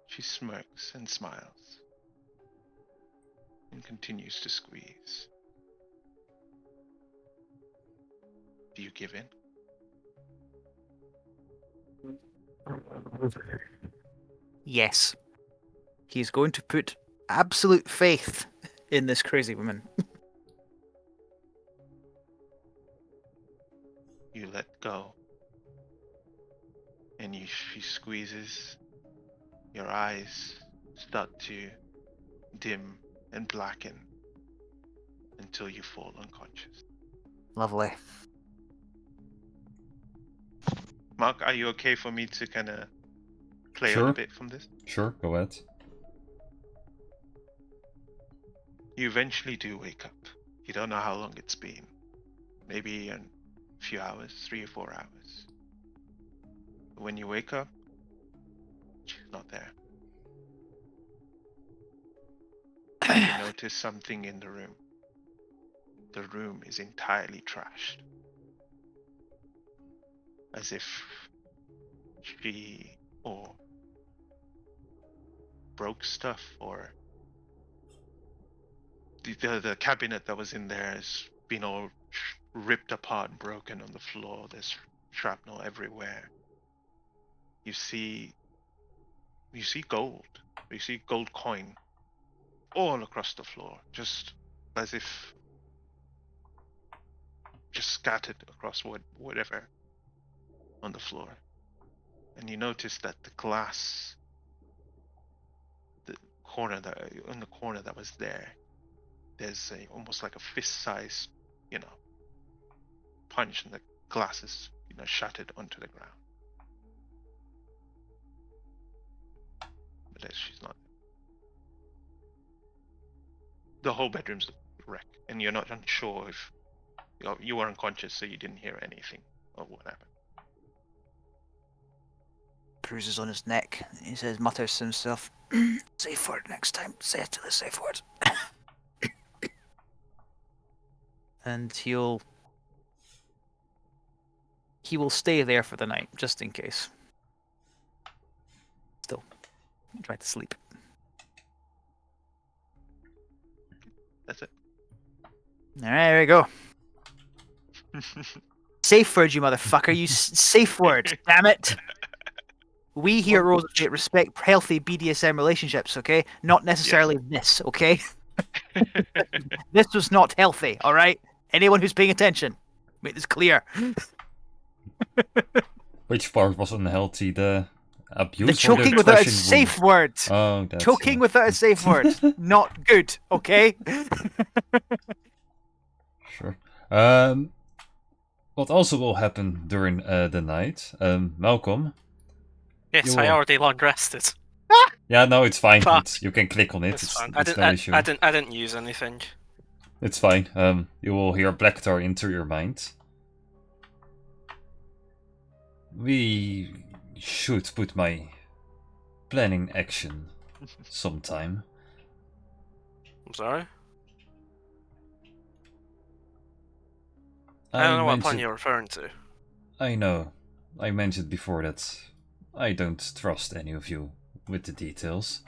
She smirks and smiles and continues to squeeze. Do you give in? Yes. He's going to put absolute faith in this crazy woman. You let go. And she squeezes. Your eyes start to dim and blacken until you fall unconscious. Lovely. Mark, are you okay for me to kind of play on Sure. a bit from this? Sure, go ahead. You eventually do wake up. You don't know how long it's been. Maybe a few hours, 3 or 4 hours. When you wake up, She's not there. You notice something in the room. The room is entirely trashed. As if she or broke stuff, or the cabinet that was in there has been all ripped apart, broken on the floor. There's shrapnel everywhere. You see gold. You see gold coin all across the floor, just as if just scattered across whatever on the floor. And you notice that the glass, the corner that was there, there's almost like a fist-sized, punch, and the glass is, shattered onto the ground. But she's not. The whole bedroom's a wreck, and you're not unsure if you were unconscious, so you didn't hear anything of what happened. Bruises on his neck. He says, mutters to himself, "Safe word next time. Say it to the safe word." And he will stay there for the night, just in case. Still, try to sleep. That's it. All right, there we go. Safe word, you motherfucker. You safe word. Damn it. We here at Rose of Fate respect healthy BDSM relationships, okay? Not necessarily this, okay? This was not healthy, all right? Anyone who's paying attention, make this clear. Which part was unhealthy? The abuse? The choking without a trashing safe room? word. Oh, that's Choking without a safe word. Not good, okay? Sure. What also will happen during the night, Malcolm? Yes, You I will- already long rested. Yeah, no, it's fine. Fuck. You can click on it. It's It's, fine. it's no issue. I didn't use anything. It's fine. You will hear Blacktar enter your mind. We should put my plan in action sometime. I'm sorry. I don't know what plan you're referring to. I know. I mentioned before that I don't trust any of you with the details.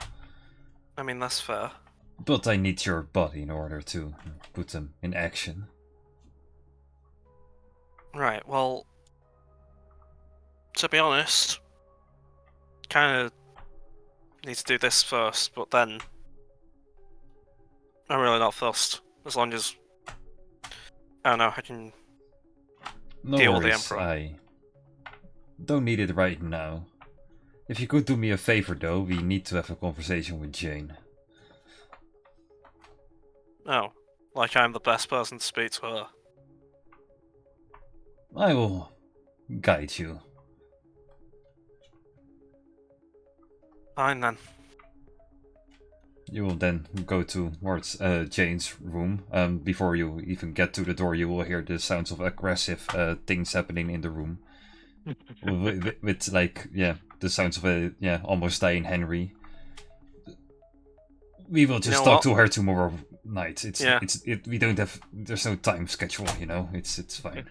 I mean, that's fair. But I need your body in order to put them in action. Right, well, to be honest, kind of need to do this first, but then I'm really not fussed. As long as, I don't know, I can No deal with the worries, Emperor. I don't need it right now. If you could do me a favor though, we need to have a conversation with Jane. Oh, like I'm the best person to speak to her. I will guide you. Fine then. You will then go towards Jane's room. Before you even get to the door, you will hear the sounds of aggressive things happening in the room. with like, yeah, the sounds of a almost dying Henry. We will just know talk what? to her tomorrow night. Yeah. We don't have. There's no time schedule, you know. It's fine.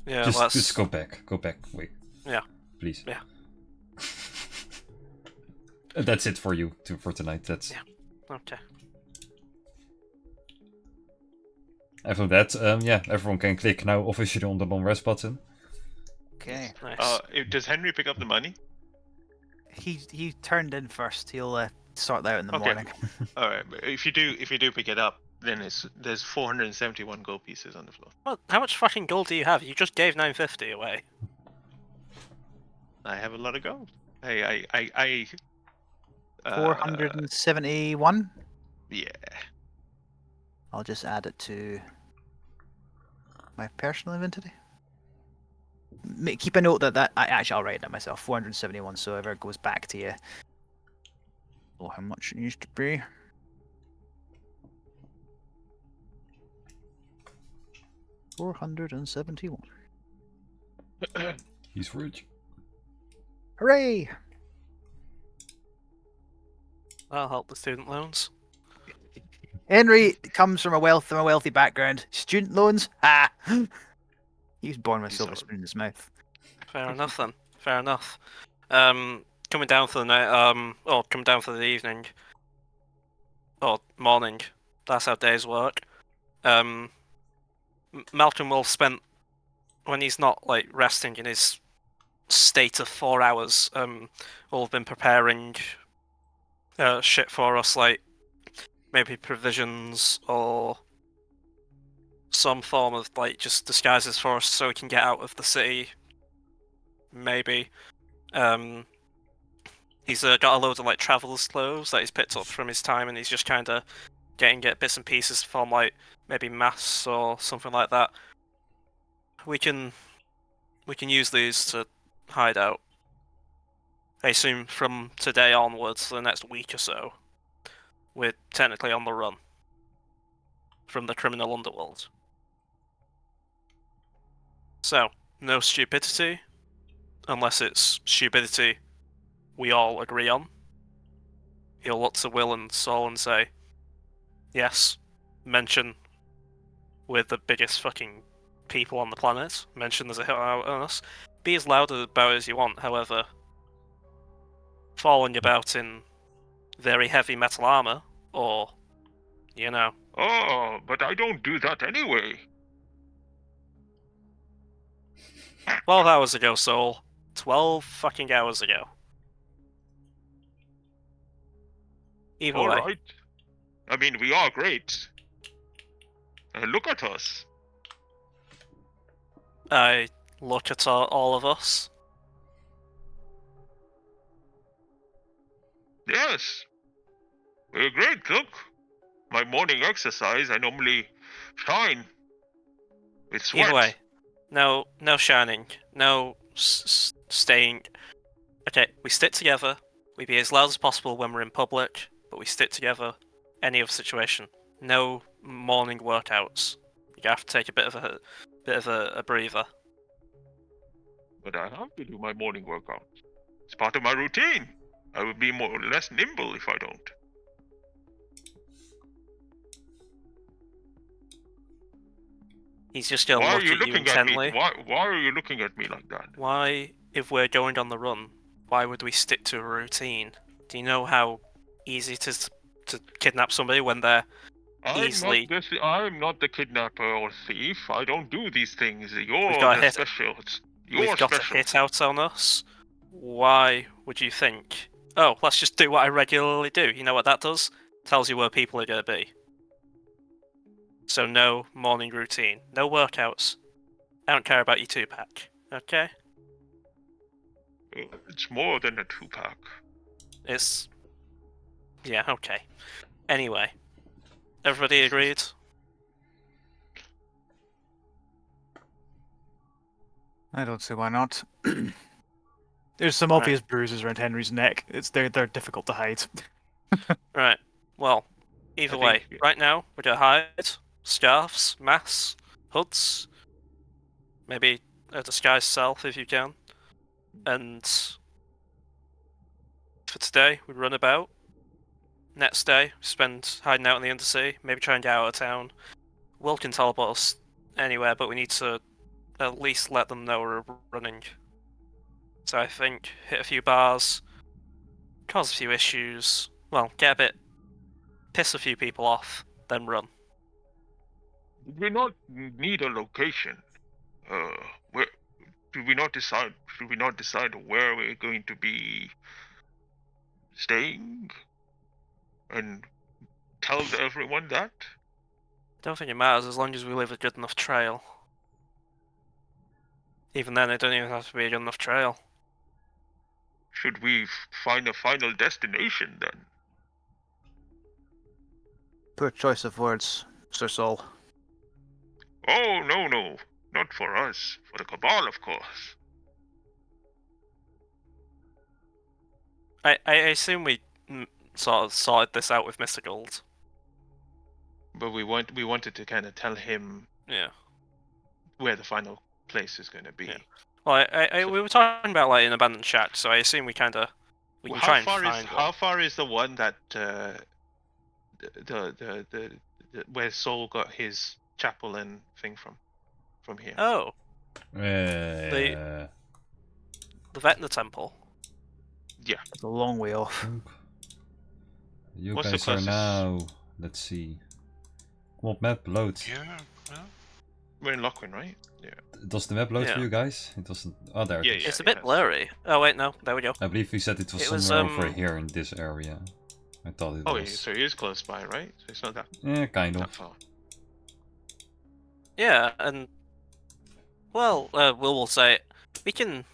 Yeah, just go back. Go back. Wait. Yeah. Please. Yeah. That's it for you for tonight. That's. Yeah. Okay. After that, everyone can click now officially on the long rest button. Okay. Nice. Does Henry pick up the money? He turned in first. He'll sort that out in the Okay. morning. All right. But if you do pick it up, then there's 471 gold pieces on the floor. Well, how much fucking gold do you have? You just gave 950 away. I have a lot of gold. I 471. Yeah. I'll just add it to my personal inventory. Keep a note that I'll write it myself. 471. So if it goes back to you, oh, how much it used to be. $471. He's rich. Hooray! That'll help the student loans. Henry comes from a wealthy background. Student loans? Ah! He was born with a silver spoon in his mouth. Fair enough then. Fair enough. Coming down for the night, or coming down for the evening, or morning. That's how days work. Malcolm will spend when he's not like resting in his state of 4 hours. Will have been preparing shit for us, like maybe provisions or some form of like just disguises for us so we can get out of the city. Maybe. He's got a load of like traveler's clothes that he's picked up from his time, and he's just kind of getting bits and pieces from like maybe masks or something like that. We can use these to hide out. I assume from today onwards, the next week or so, we're technically on the run from the criminal underworld. So, no stupidity, unless it's stupidity we all agree on. He'll look to Will and Saul and say, yes, mention we're the biggest fucking people on the planet. Mention there's a hit out on us. Be as loud about it as you want, however, falling about in very heavy metal armor, or, you know. Oh, but I don't do that anyway. 12 hours ago, Saul. 12 fucking hours ago. Either way. Alright. I mean, we are great. Look at us. I look at all of us. Yes. We're great, look. My morning exercise, I normally shine. With sweat. Either way. No shining. No staying. Okay, we stick together. We be as loud as possible when we're in public, but we stick together. Any other situation. No morning workouts. You have to take a bit of a breather. But I have to do my morning workout. It's part of my routine. I would be more or less nimble if I don't. He's just gonna Why look are you at you looking at me? intently. Why are you looking at me like that? Why, if we're going on the run, why would we stick to a routine? Do you know how easy it is to kidnap somebody when they're easily... I'm not the kidnapper or thief. I don't do these things. You're We've got a the hit. specials. We've You're got special. a hit out on us? Why would you think? Oh, let's just do what I regularly do. You know what that does? Tells you where people are going to be. So no morning routine. No workouts. I don't care about your 2-pack. Okay? It's more than a 2-pack. It's... Yeah, okay. Anyway. Everybody agreed? I don't see why not. There's some Right. obvious bruises around Henry's neck. They're difficult to hide. Right. Well, either I way, think- right now we're gonna hide scarves, masks, hoods, maybe a disguised self if you can, and for today we run about. Next day we spend hiding out in the undersea, maybe try and get out of town. Will can teleport us anywhere, but we need to at least let them know we're running. So I think hit a few bars, cause a few issues, well, get a bit, piss a few people off, then run. Did we not need a location? Where should we not decide? Should we not decide where we're going to be staying, and tell everyone that? I don't think it matters as long as we leave a good enough trail. Even then, it don't even have to be a good enough trail. Should we find a final destination then? Poor choice of words, Sir Saul. Oh, no. Not for us. For the Cabal, of course. I assume we sort of sorted this out with Mr. Gold. But we wanted to kind of tell him Yeah. where the final place is going to be. Yeah. Well, we were talking about like an abandoned shack, so I assume we can Well, try and find how one. far is the one that the where Soul got his chapel and thing from here? Oh, Uh, the Vecna Temple. Yeah. It's a long way off. you What's the guys are closest? now. Let's see. Come on, map load. Yeah. Well, We're in Lockwin, right? Yeah. Does the map load for Yeah. you guys? It doesn't. Oh, there Yeah, it is. It's a it bit has. blurry. Oh wait, no, there we go. I believe we said it was It was, somewhere over here in this area. I thought it Oh, yeah, was. so it is close by, right? So it's not that Yeah, kind of. far. Yeah, and well, we'll say we can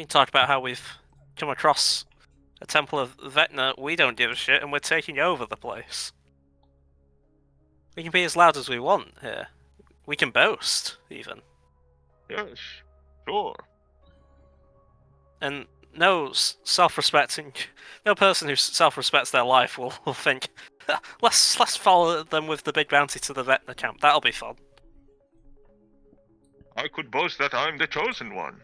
talk about how we've come across a temple of Vecna. We don't give a shit, and we're taking over the place. We can be as loud as we want here. We can boast, even. Yes, sure. And no self-respecting, no person who self-respects their life will think, let's follow them with the big bounty to the Vecna camp. That'll be fun. I could boast that I'm the chosen one.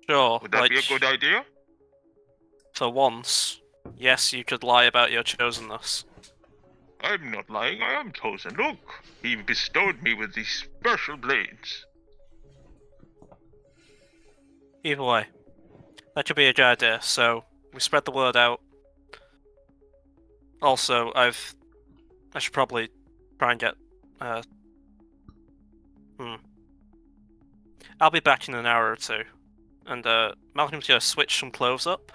Sure. Would that be a good idea? For once, yes, you could lie about your chosenness. I'm not lying, I am chosen. Look, he bestowed me with these special blades. Either way, that could be a good idea. So we spread the word out. Also, I should probably try and get. I'll be back in an hour or two, and Malcolm's gonna switch some clothes up,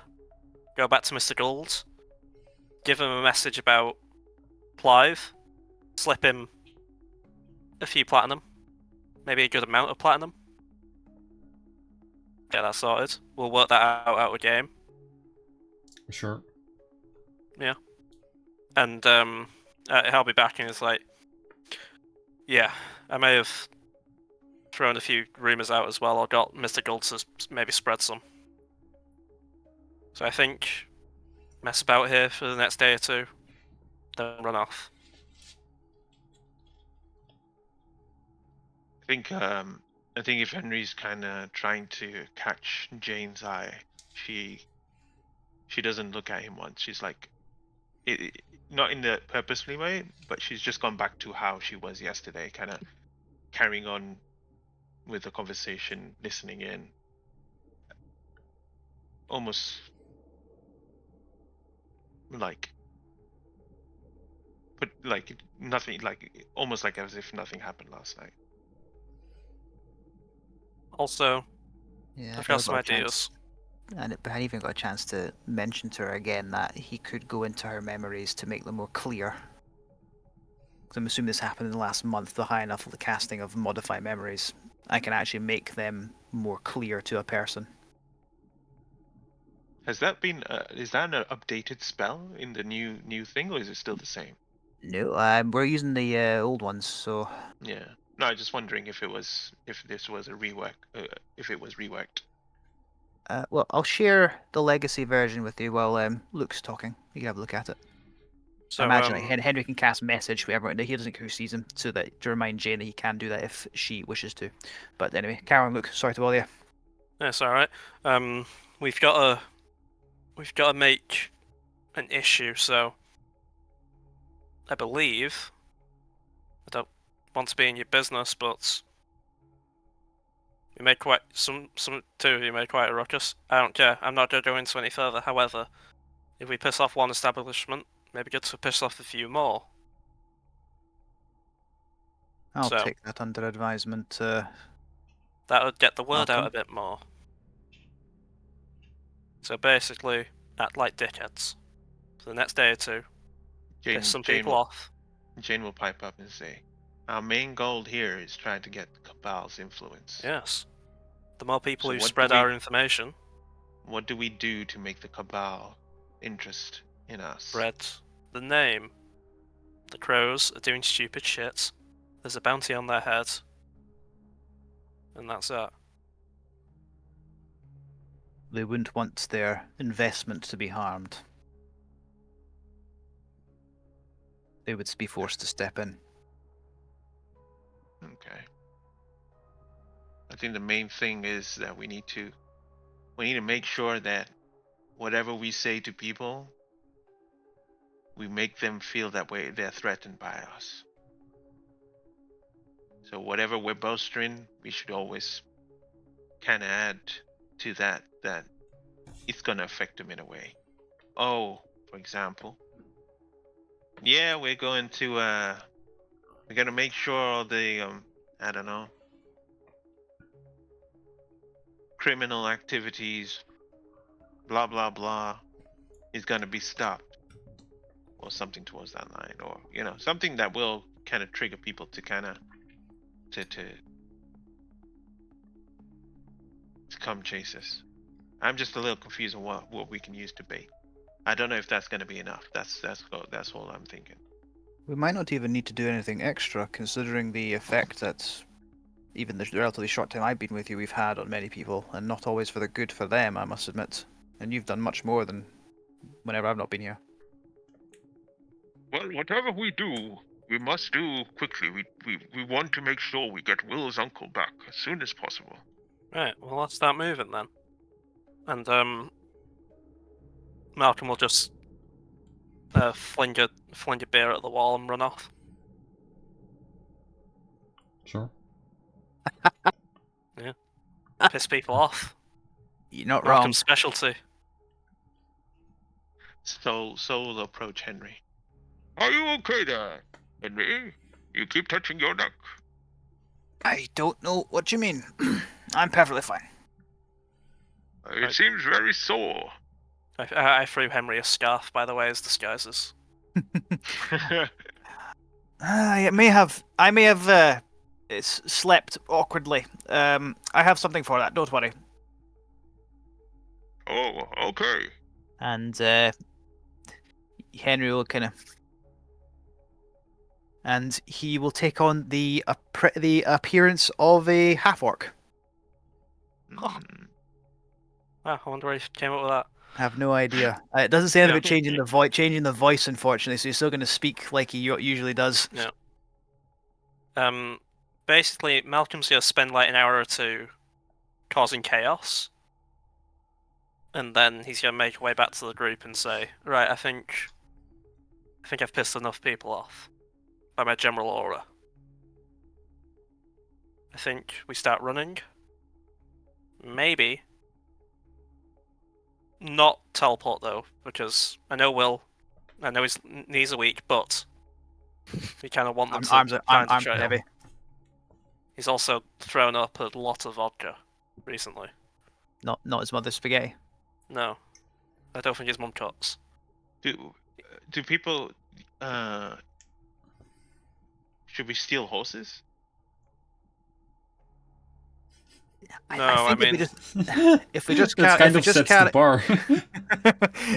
go back to Mr. Gould, give him a message about Clive, slip him a few platinum, maybe a good amount of platinum. Get that sorted. We'll work that out of game. Sure. And he'll be back and it's like, yeah, I may have thrown a few rumours out as well, or got Mr. Gould to maybe spread some. So I think mess about here for the next day or two, then run off. I think if Henry's kind of trying to catch Jane's eye, she doesn't look at him once. She's like, not in the purposely way, but she's just gone back to how she was yesterday, kind of carrying on with the conversation, listening in, almost like, but like nothing, like almost like as if nothing happened last night. Also, Yeah, I've I got some got a chance- ideas. But I even got a chance to mention to her again that he could go into her memories to make them more clear. Because I'm assuming this happened in the last month, the high enough of the casting of modify memories. I can actually make them more clear to a person. Has that been? Is that an updated spell in the new thing, or is it still the same? No, we're using the old ones, so Yeah. No, I'm just wondering if this was a rework, if it was reworked. well, I'll share the legacy version with you while Luke's talking. You can have a look at it. So I imagine like, Henry can cast message to everyone. He doesn't care who sees him, so that to remind Jane that he can do that if she wishes to. But anyway, Karen, Luke, sorry to bother you. That's all right. We've got to make an issue. So I believe I don't want to be in your business, but you made quite some two of you made quite a ruckus. I don't care. I'm not going to go into any further. However, if we piss off one establishment, maybe good to piss off a few more. I'll So- take that under advisement. That would get the word out Malcolm? a bit more. So basically, act like dickheads for the next day or two. Piss some people off. Jane will pipe up and say, "Our main goal here is trying to get the Cabal's influence. Yes. The more people So who what do spread we- our information, What do we do to make the Cabal interest in us?" spread the name. The crows are doing stupid shit. There's a bounty on their head. And that's it. They wouldn't want their investment to be harmed. They would be forced to step in. Okay. think the main thing is that we need to make sure that whatever we say to people, we make them feel that they're threatened by us. So whatever we're bolstering, we should always kind of add to that it's gonna affect them in a way. Oh, for example, yeah, we're going to we're gonna make sure all the I don't know, criminal activities, blah blah blah, is gonna be stopped, or something towards that line, or something that will kind of trigger people to kind of to come chase us. I'm just a little confused on what we can use to bait. I don't know if that's going to be enough. That's all I'm thinking. We might not even need to do anything extra, considering the effect that even the relatively short time I've been with you, we've had on many people, and not always for the good for them, I must admit. And you've done much more than whenever I've not been here. Well, whatever we do, we must do quickly. We want to make sure we get Will's uncle back as soon as possible. Right, well, let's start moving then. And Malcolm will just fling a beer at the wall and run off. Sure. Piss people off. You're not wrong. Malcolm's specialty. So will approach Henry. Are you okay there, Henry? You keep touching your neck. I don't know what you mean. I'm perfectly fine. It seems very sore. I threw Henry a scarf, by the way, as disguises. I may have slept awkwardly. I have something for that. Don't worry. Oh, okay. And Henry will and he will take on the appearance of a half-orc. Oh. I wonder where he came up with that. I have no idea. It doesn't say anything about changing the voice, unfortunately. So he's still going to speak like he usually does. Yeah. Basically, Malcolm's going to spend like an hour or two causing chaos, and then he's going to make a way back to the group and say, "Right, I think I've pissed enough people off by my general aura. I think we start running. Maybe." Not teleport though, because I know his knees are weak, but we kind of want them arms are trail. heavy. He's also thrown up a lot of vodka recently. Not his mother's spaghetti. No, I don't think his mum cuts. Do people? Should we steal horses? I mean, if we just That's kind of sets the bar.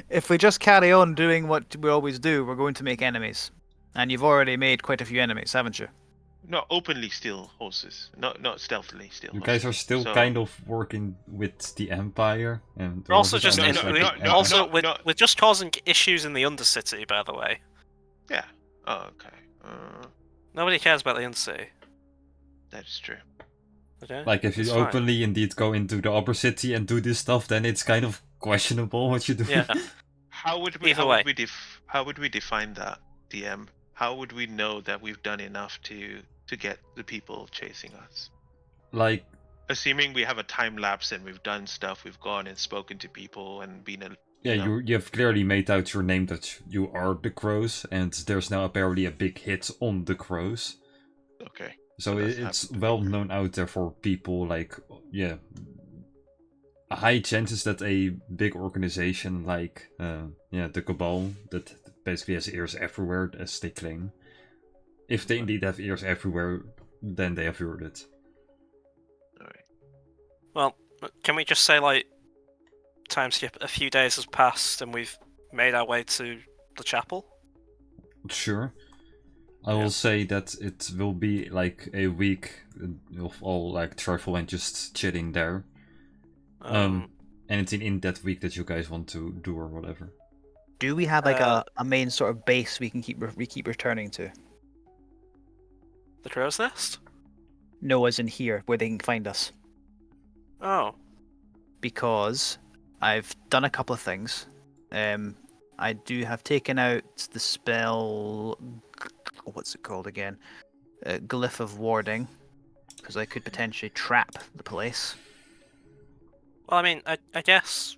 if we just carry on doing what we always do, we're going to make enemies. And you've already made quite a few enemies, haven't you? Not openly steal horses. Not stealthily steal. You guys are still kind of working with the Empire, and we're also just we're just causing issues in the Undercity, by the way. Yeah. Oh, okay. Nobody cares about the Undercity. That is true. Okay. Like if you openly indeed go into the Upper City and do this stuff, then it's kind of questionable what you do. Yeah. How would we define that, DM? How would we know that we've done enough to get the people chasing us? Like, assuming we have a time lapse and we've done stuff, we've gone and spoken to people and been you have clearly made out your name that you are the Crows, and there's now apparently a big hit on the Crows. Okay. So it's well known out there for people, like, high chances that a big organization like the Cabal, that basically has ears everywhere, as they claim. If they indeed have ears everywhere, then they have heard it. Alright. Well, can we just say, like, time skip, a few days has passed and we've made our way to the chapel? Sure. I will say that it will be like a week of all like travel and just chilling there. Anything in that week that you guys want to do or whatever? Do we have like a main sort of base we can keep returning to? The Crow's Nest? No, as in here, where they can find us. Oh. because I've done a couple of things. I do have taken out the spell. What's it called again? Glyph of Warding, because I could potentially trap the place. Well, I mean, I guess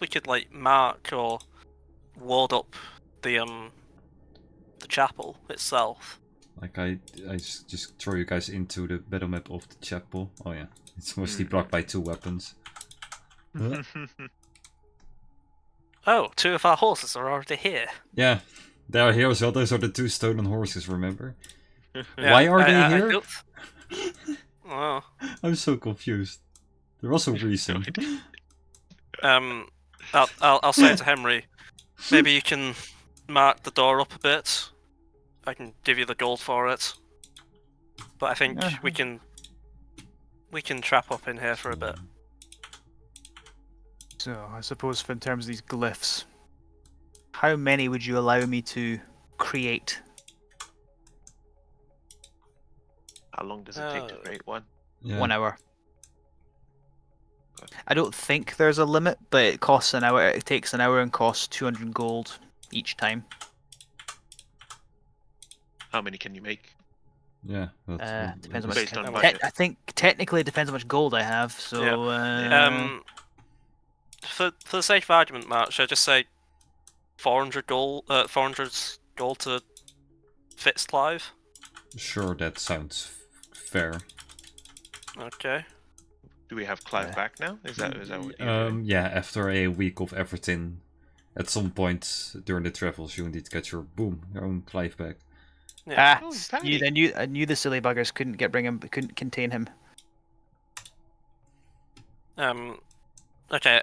we could like mark or ward up the chapel itself. Like I just throw you guys into the battle map of the chapel. Oh yeah, it's mostly blocked by 2 weapons. Oh, 2 of our horses are already here. Yeah, they are here as well. Those are the 2 stolen horses, remember? Yeah, Why are they I here? Oh. I'm so confused. There was a reason. I'll say to Henry, maybe you can mark the door up a bit. I can give you the gold for it. But I think we can trap up in here for a bit. So I suppose in terms of these glyphs, how many would you allow me to create? How long does it take to create one? Yeah. 1 hour. I don't think there's a limit, but it costs an hour. It takes an hour and costs 200 gold each time. How many can you make? Yeah. Depends on Based much. on budget. I think technically it depends how much gold I have. So For the sake of argument, Mark, should I just say 400 gold? 400 gold to Fitzclive. Sure, that sounds fair. Okay. Do we have Clive back now? Is that what you're doing? Yeah, after a week of everything, at some point during the travels, you indeed get your own Clive back. Yeah. Oh, he's I tiny. knew the silly buggers couldn't couldn't contain him. Okay.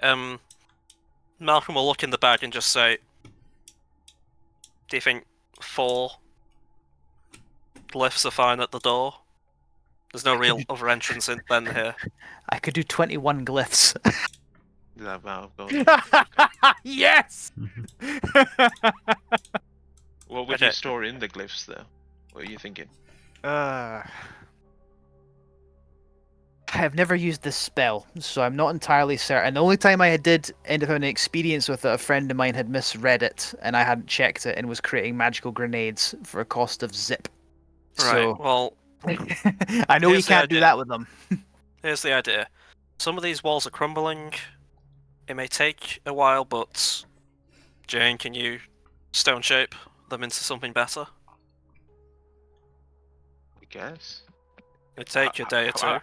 Malcolm will look in the bag and just say, "Do you think 4 glyphs are fine at the door? There's no real other entrance in then here." I could do 21 glyphs. Is that about gold? Yes. What would Okay. you store in the glyphs, though? What are you thinking? I've never used this spell, so I'm not entirely certain. The only time I did end up having an experience with it, a friend of mine had misread it, and I hadn't checked it, and was creating magical grenades for a cost of zip. Right. So Well, I know you here's the can't do idea. that with them. here's the idea. Some of these walls are crumbling. It may take a while, but Jane, can you stone shape them into something better? I guess. It'd take a day or two.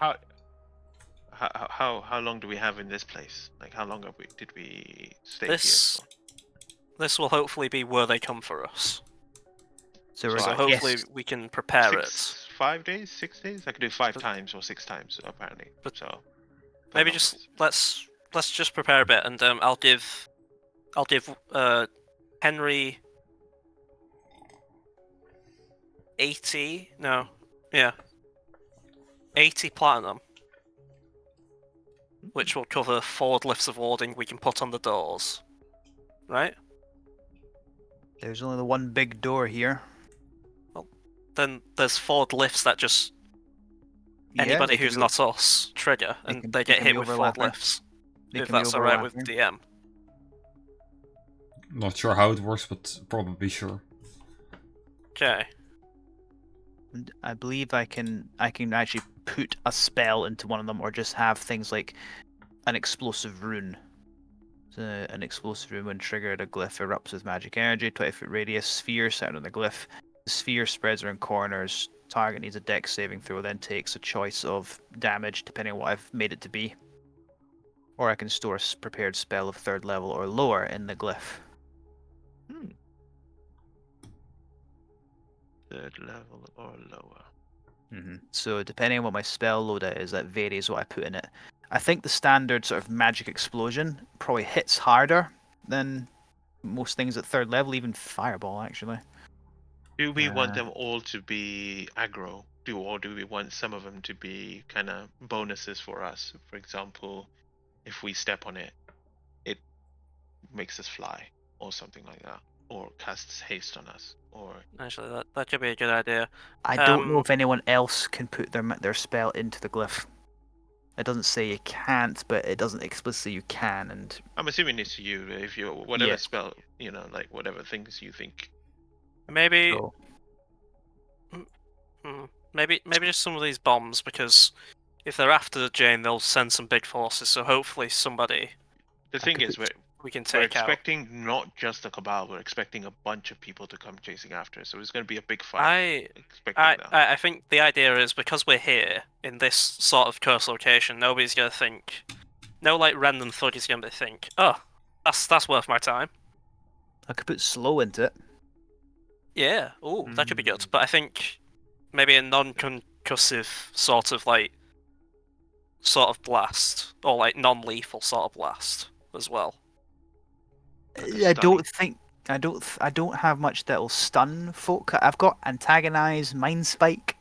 How long do we have in this place? Like, how long did we stay This this will hopefully be where they come for us. So, So we're So I hopefully yes. we can here? prepare it. 5 days, 6 days? I could do 5 But- times or 6 times apparently. but So Maybe not just much. let's just prepare a bit, and I'll give Henry 80. No, yeah, 80 platinum, which will cover 4 glyphs of warding we can put on the doors. Right? There's only the one big door here. Then there's 4 glyphs that just anybody who's not us trigger, and can- they they get can hit be with 4 overlapping. glyphs. If that's alright with DM. Not sure how it works, but probably sure. Okay. I believe I can actually put a spell into one of them, or just have things like an explosive rune. So an explosive rune, when triggered, a glyph erupts with magic energy, 20-foot radius, sphere set on the glyph. The sphere spreads around corners. Target needs a dex saving throw, then takes a choice of damage depending on what I've made it to be. Or I can store a prepared spell of 3rd level or lower in the glyph. 3rd level or lower. So depending on what my spell loader is, that varies what I put in it. I think the standard sort of magic explosion probably hits harder than most things at 3rd level, even fireball actually. Do we want them all to be aggro? Or do we want some of them to be kind of bonuses for us? For example, if we step on it, it makes us fly, or something like that, or casts haste on us, or Actually, that could be a good idea. I don't know if anyone else can put their spell into the glyph. It doesn't say you can't, but it doesn't explicitly say you can. And I'm assuming it's you if you whatever Yeah. spell, like whatever things you think. Maybe, so, maybe just some of these bombs, because if they're after Jane, they'll send some big forces. So hopefully somebody The thing could is, put- we can we're take out. expecting not just the Cabal, we're expecting a bunch of people to come chasing after us. So it's going to be a big fight. I Expecting that. I think the idea is, because we're here in this sort of cursed location, nobody's gonna think. No, like random thug is gonna think, oh, that's worth my time. I could put slow into it. Yeah, ooh, that could be good. But I think maybe a non-concussive sort of blast, or like non-lethal sort of blast as well. Like a I stunning. don't think I don't have much that'll stun folk. I've got antagonize, mind spike.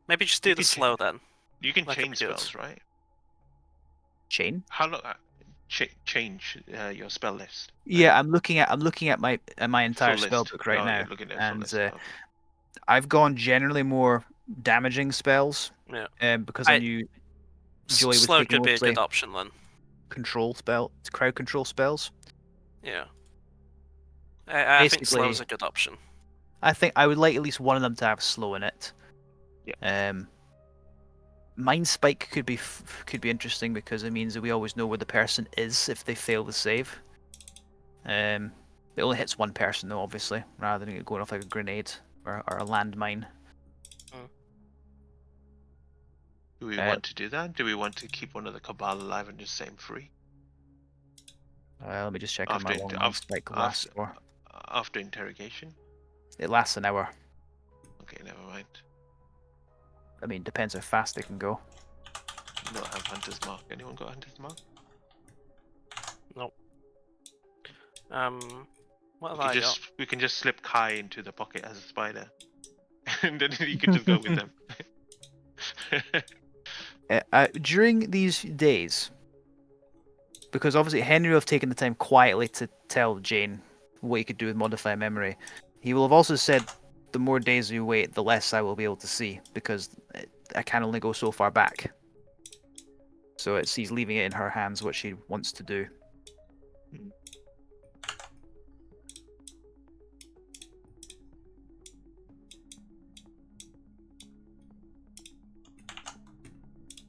Maybe just do You the could slow then. You can That could change be good. spells, right? Chain. How long? Change your spell list. Yeah, I'm looking at my entire Full spell list. book right Oh, now, you're looking at full and list. Okay. I've gone generally more damaging spells. Yeah. Because I knew Joey was Slow taking could be a mostly good option then. crowd control spells. Yeah. I think Basically- slow's a good option. I think I would like at least one of them to have slow in it. Yeah. Mind spike could be interesting because it means that we always know where the person is if they fail the save. It only hits one person though, obviously, rather than it going off like a grenade or a landmine. Do we want to do that? Do we want to keep one of the Cabal alive and just set him free? Let me just check on my After- long af- mind spike lasts for. After interrogation? It lasts an hour. Okay, never mind. I mean, depends how fast they can go. Not have Hunter's Mark. Anyone got Hunter's Mark? What have I got? We can just slip Kai into the pocket as a spider. And then you can just go with them. During these days, because obviously Henry will have taken the time quietly to tell Jane what he could do with modify memory, he will have also said the more days you wait, the less I will be able to see, because I can only go so far back. So he's leaving it in her hands what she wants to do.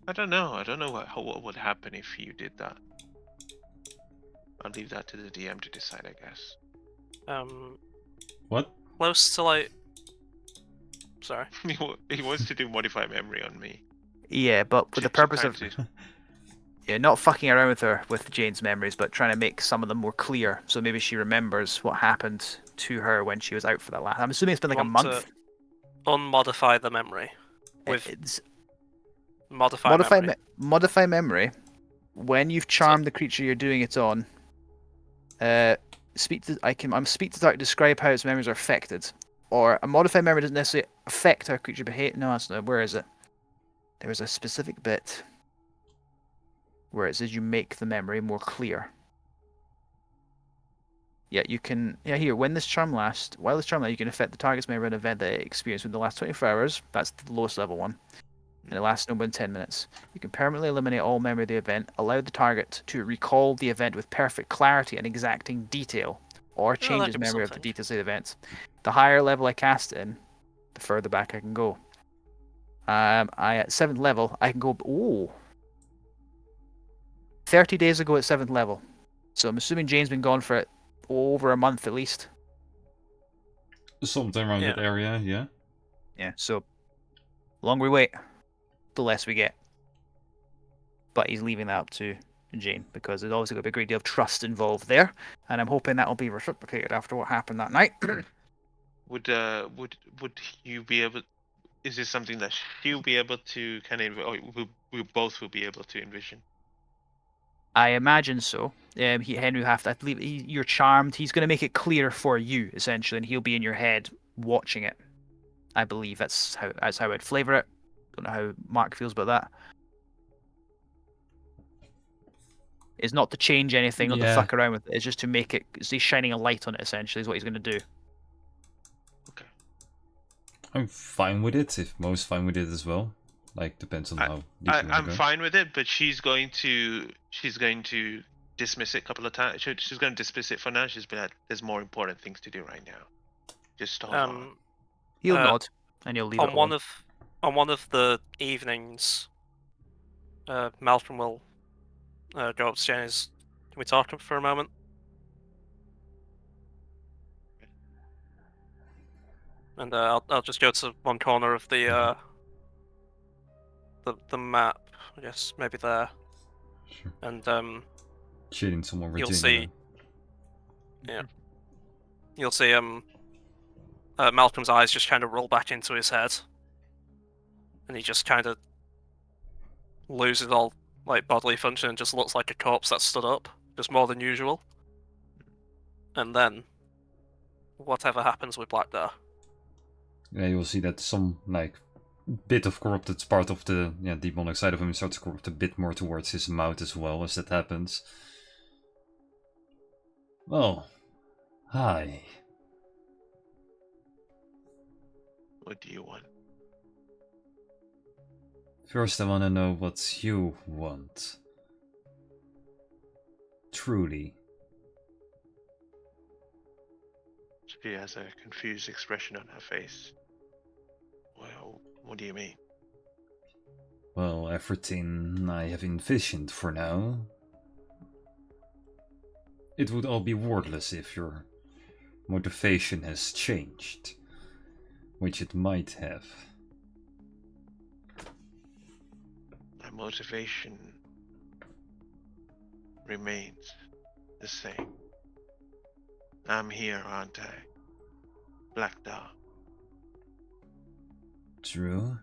I don't know. I don't know what would happen if you did that. I'll leave that to the DM to decide, I guess. What? Close to like. Sorry. He wants to do modify memory on me. Yeah, but with the purpose of not fucking around with her with Jane's memories, but trying to make some of them more clear, so maybe she remembers what happened to her when she was out for that last. I'm assuming it's been like a Want to month. Unmodify the memory with It's modify memory. modify memory. When you've charmed the creature you're doing it on, speak to Dark to describe how its memories are affected. Or a modified memory doesn't necessarily affect how a creature behaves. No, that's not. Where is it? There was a specific bit where it says you make the memory more clear. Yeah, you can. Yeah, here. While this charm lasts, you can affect the target's memory of an event that it experienced within the last 24 hours. That's the lowest level one. And it lasts no more than 10 minutes. You can permanently eliminate all memory of the event, allow the target to recall the event with perfect clarity and exacting detail, or change his could be memory of the something. details of the event. The higher level I cast it in, the further back I can go. At 7th level, I can go. Ooh. 30 days ago at 7th level. So I'm assuming Jane's been gone for over a month at least. Something around that area, yeah. Yeah, so the longer we wait, the less we get. But he's leaving that up to Jane, because there's obviously going to be a great deal of trust involved there, and I'm hoping that will be reciprocated after what happened that night. Would you be able? Is this something that she'll be able to kind of, or we both will be able to envision? I imagine so. Henry will have to. I believe you're charmed. He's going to make it clear for you essentially, and he'll be in your head watching it. I believe that's how I'd flavor it. Don't know how Mark feels about that. It's not to change anything or to fuck around with it. It's just to make it. He's shining a light on it. Essentially, is what he's going to do. Okay. I'm fine with it, if Mo's fine with it as well. Like, depends on how deep you want I'm to go. fine with it, but she's going to dismiss it a couple of times. She's going to dismiss it for now. She's been like, there's more important things to do right now. Just hold on. He'll Uh, nod, and he'll leave it on one alone. of the evenings, Malcolm will go upstairs. Can we talk for a moment? And I'll just go to one corner of the map. I guess maybe there. Sure. And Cheating someone you'll Virginia. see. Yeah. You'll see Malcolm's eyes just kind of roll back into his head, and he just kind of loses all like bodily function and just looks like a corpse that stood up, just more than usual. And then, whatever happens with Blackdar. Yeah, you'll see that some like bit of corrupted part of the demonic side of him starts to corrupt a bit more towards his mouth as well as that happens. Oh, hi. What do you want? First, I want to know what you want. Truly. She has a confused expression on her face. Well, what do you mean? Well, everything I have envisioned for now. It would all be worthless if your motivation has changed. Which it might have. My motivation remains the same. I'm here, aren't I? Blackdar. True.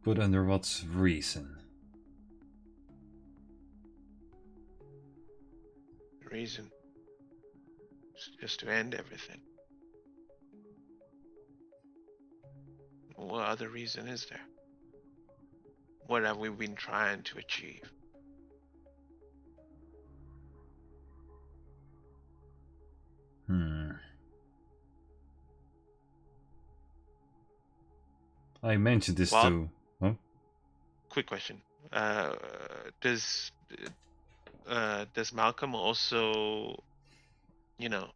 But under what reason? The reason is just to end everything. What other reason is there? What have we been trying to achieve? I mentioned this Well, to... Huh? Quick question. Does Malcolm also, you know,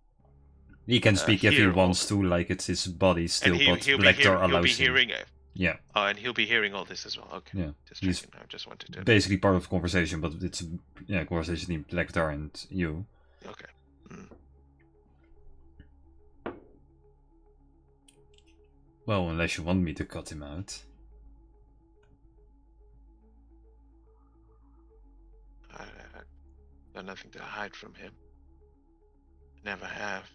He can speak if he hear all wants this? to, like it's his body still, And but he'll be Blacktar he'll be allows him. hearing it. Yeah, Oh, and he'll be hearing all this as well. Okay. yeah. Just He's checking. I just wanted to. basically part of the conversation, but it's a conversation between Blacktar and you. Okay. Mm. Well, unless you want me to cut him out. I got nothing to hide from him. Never have.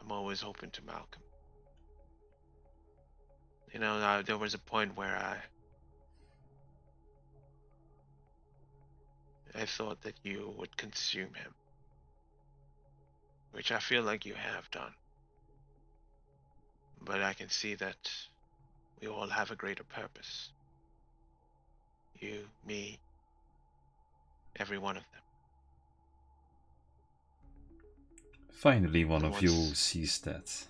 I'm always open to Malcolm. You know, there was a point where I thought that you would consume him, which I feel like you have done. But I can see that we all have a greater purpose. You, me, every one of them. Finally, one The of you ones- sees that.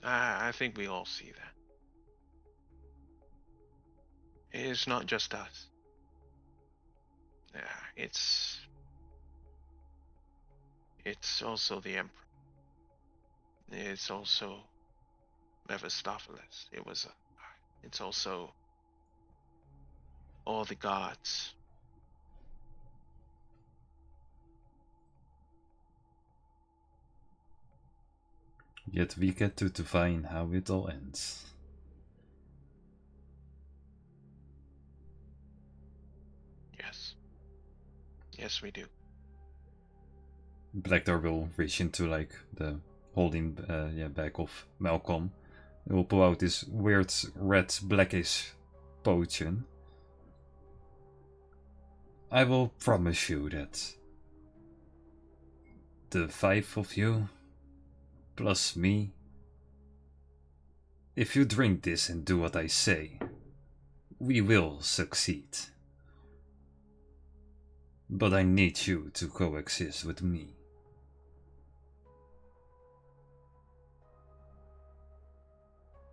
I think we all see that. It's not just us. It's also the Emperor. It's also Mephistopheles. It's also all the gods. Yet we get to define how it all ends. Yes. Yes, we do. Blackdar will reach into like the holding back of Malcolm. He will pull out this weird red blackish potion. I will promise you that the 5 of you plus me, if you drink this and do what I say, we will succeed. But I need you to coexist with me.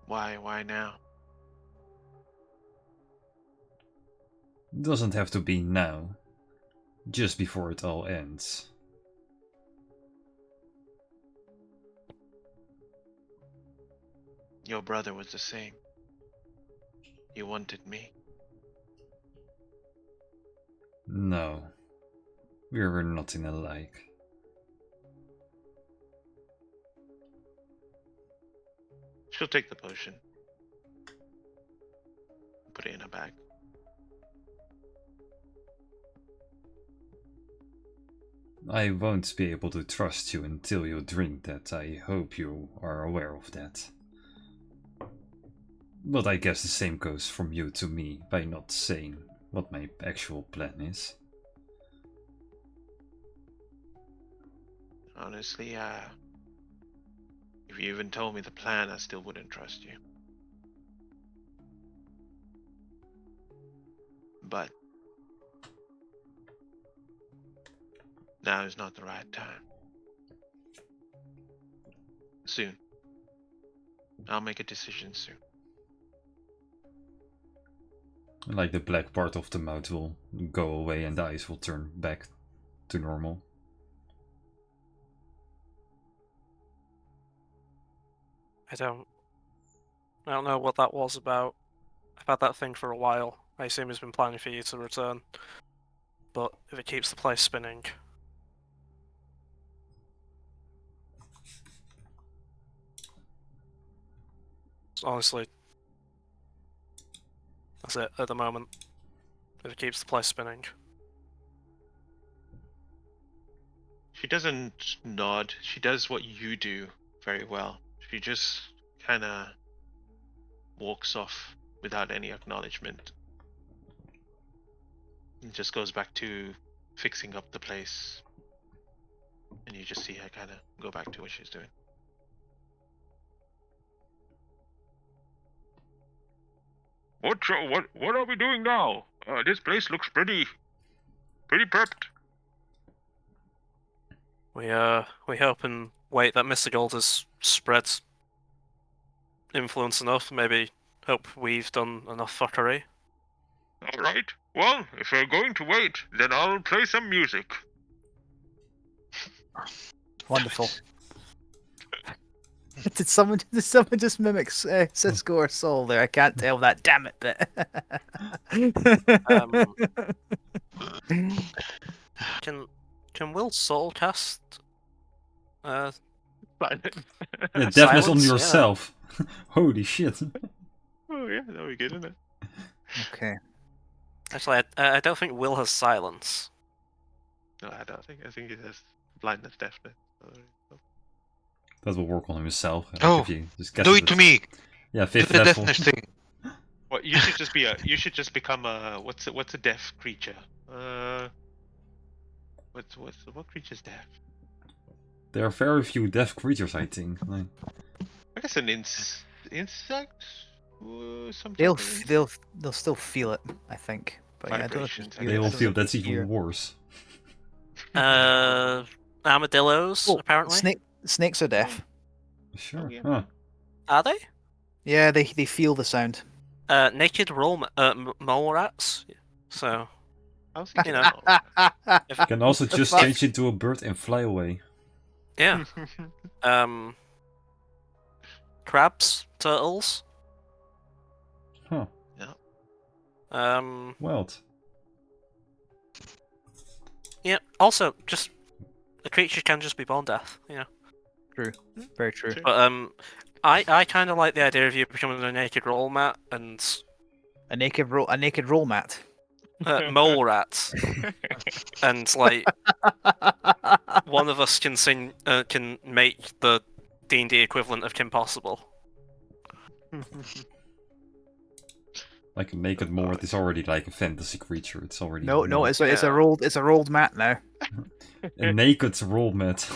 Why now? Doesn't have to be now. Just before it all ends. Your brother was the same. He wanted me. No. We were nothing alike. She'll take the potion. Put it in a bag. I won't be able to trust you until you drink that. I hope you are aware of that. But I guess the same goes from you to me by not saying what my actual plan is. Honestly, if you even told me the plan, I still wouldn't trust you. But now is not the right time. Soon. I'll make a decision soon. Like the black part of the mouth will go away and the eyes will turn back to normal. I don't know what that was about. I've had that thing for a while. I assume he's been planning for you to return. But if it keeps the place spinning... honestly, that's it at the moment. If it keeps the place spinning. She doesn't nod. She does what you do very well. She just kind of walks off without any acknowledgement. And just goes back to fixing up the place. And you just see her kind of go back to what she's doing. What are we doing now? This place looks pretty prepped. We hope and wait that Mr. Gold has spread influence enough. Maybe hope we've done enough fuckery. All right. Well, if we're going to wait, then I'll play some music. Wonderful. Did someone just mimic Cisco or Soul there? I can't tell that. Damn it! Bit. Can Will Soul cast? Yeah, deafness on Silence, yeah. yourself. Holy shit. Oh yeah, that would be good, isn't it? Okay. Actually, I don't think Will has silence. No, I don't think. I think it has blindness, deafness. That will work on himself. Oh, if you just get Do it to me. Yeah, Do fifth the level. deafness thing. What you should just be a. You should just become a. What's a deaf creature? What creature's deaf? There are very few deaf creatures, I think. Like, I guess an insect. Some They'll type of they'll still feel it, I think. But yeah, I don't know if Vibrations, it's I they weird. will guess. feel that's even Here. worse. Armadillos, Oh, apparently. Snakes are deaf. Sure. yeah. Huh. Are they? Yeah, they feel the sound. Naked mole rats. So I was thinking, You know. You can also just fuck? change into a bird and fly away. yeah. Crabs, turtles. Huh. Wild. Yeah. Also, just a creature can just be born deaf. You know. Very true. Sure. But I kind of like the idea of you becoming a naked roll mat and A naked roll mat. mole rats, and like one of us can sing, can make the D&D equivalent of Kim Possible. Like a naked mort is already like a fantasy creature. It's already No, it's a Yeah. rolled mat now. a naked roll mat.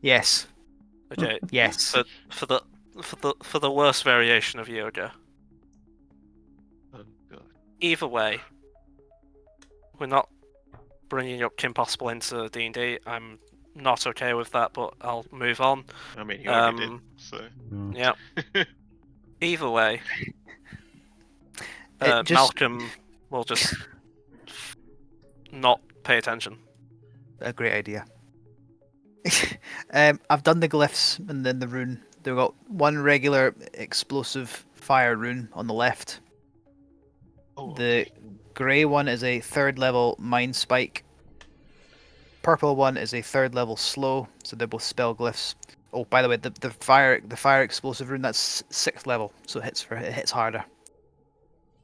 Yes. Okay. Yes. For the worst variation of yoga. Oh, God. Either way, we're not bringing up Kim Possible into D&D. I'm not okay with that, but I'll move on. I mean, you already did. So Mm. Yeah. Either way, Just- Malcolm will just not pay attention. A great idea. I've done the glyphs and then the rune. They've got one regular explosive fire rune on the left. Oh, The grey one is a 3rd level mind spike. Purple one is a 3rd level slow, so they're both spell glyphs. Oh, by the way, the fire explosive rune, that's 6th level, so it hits harder.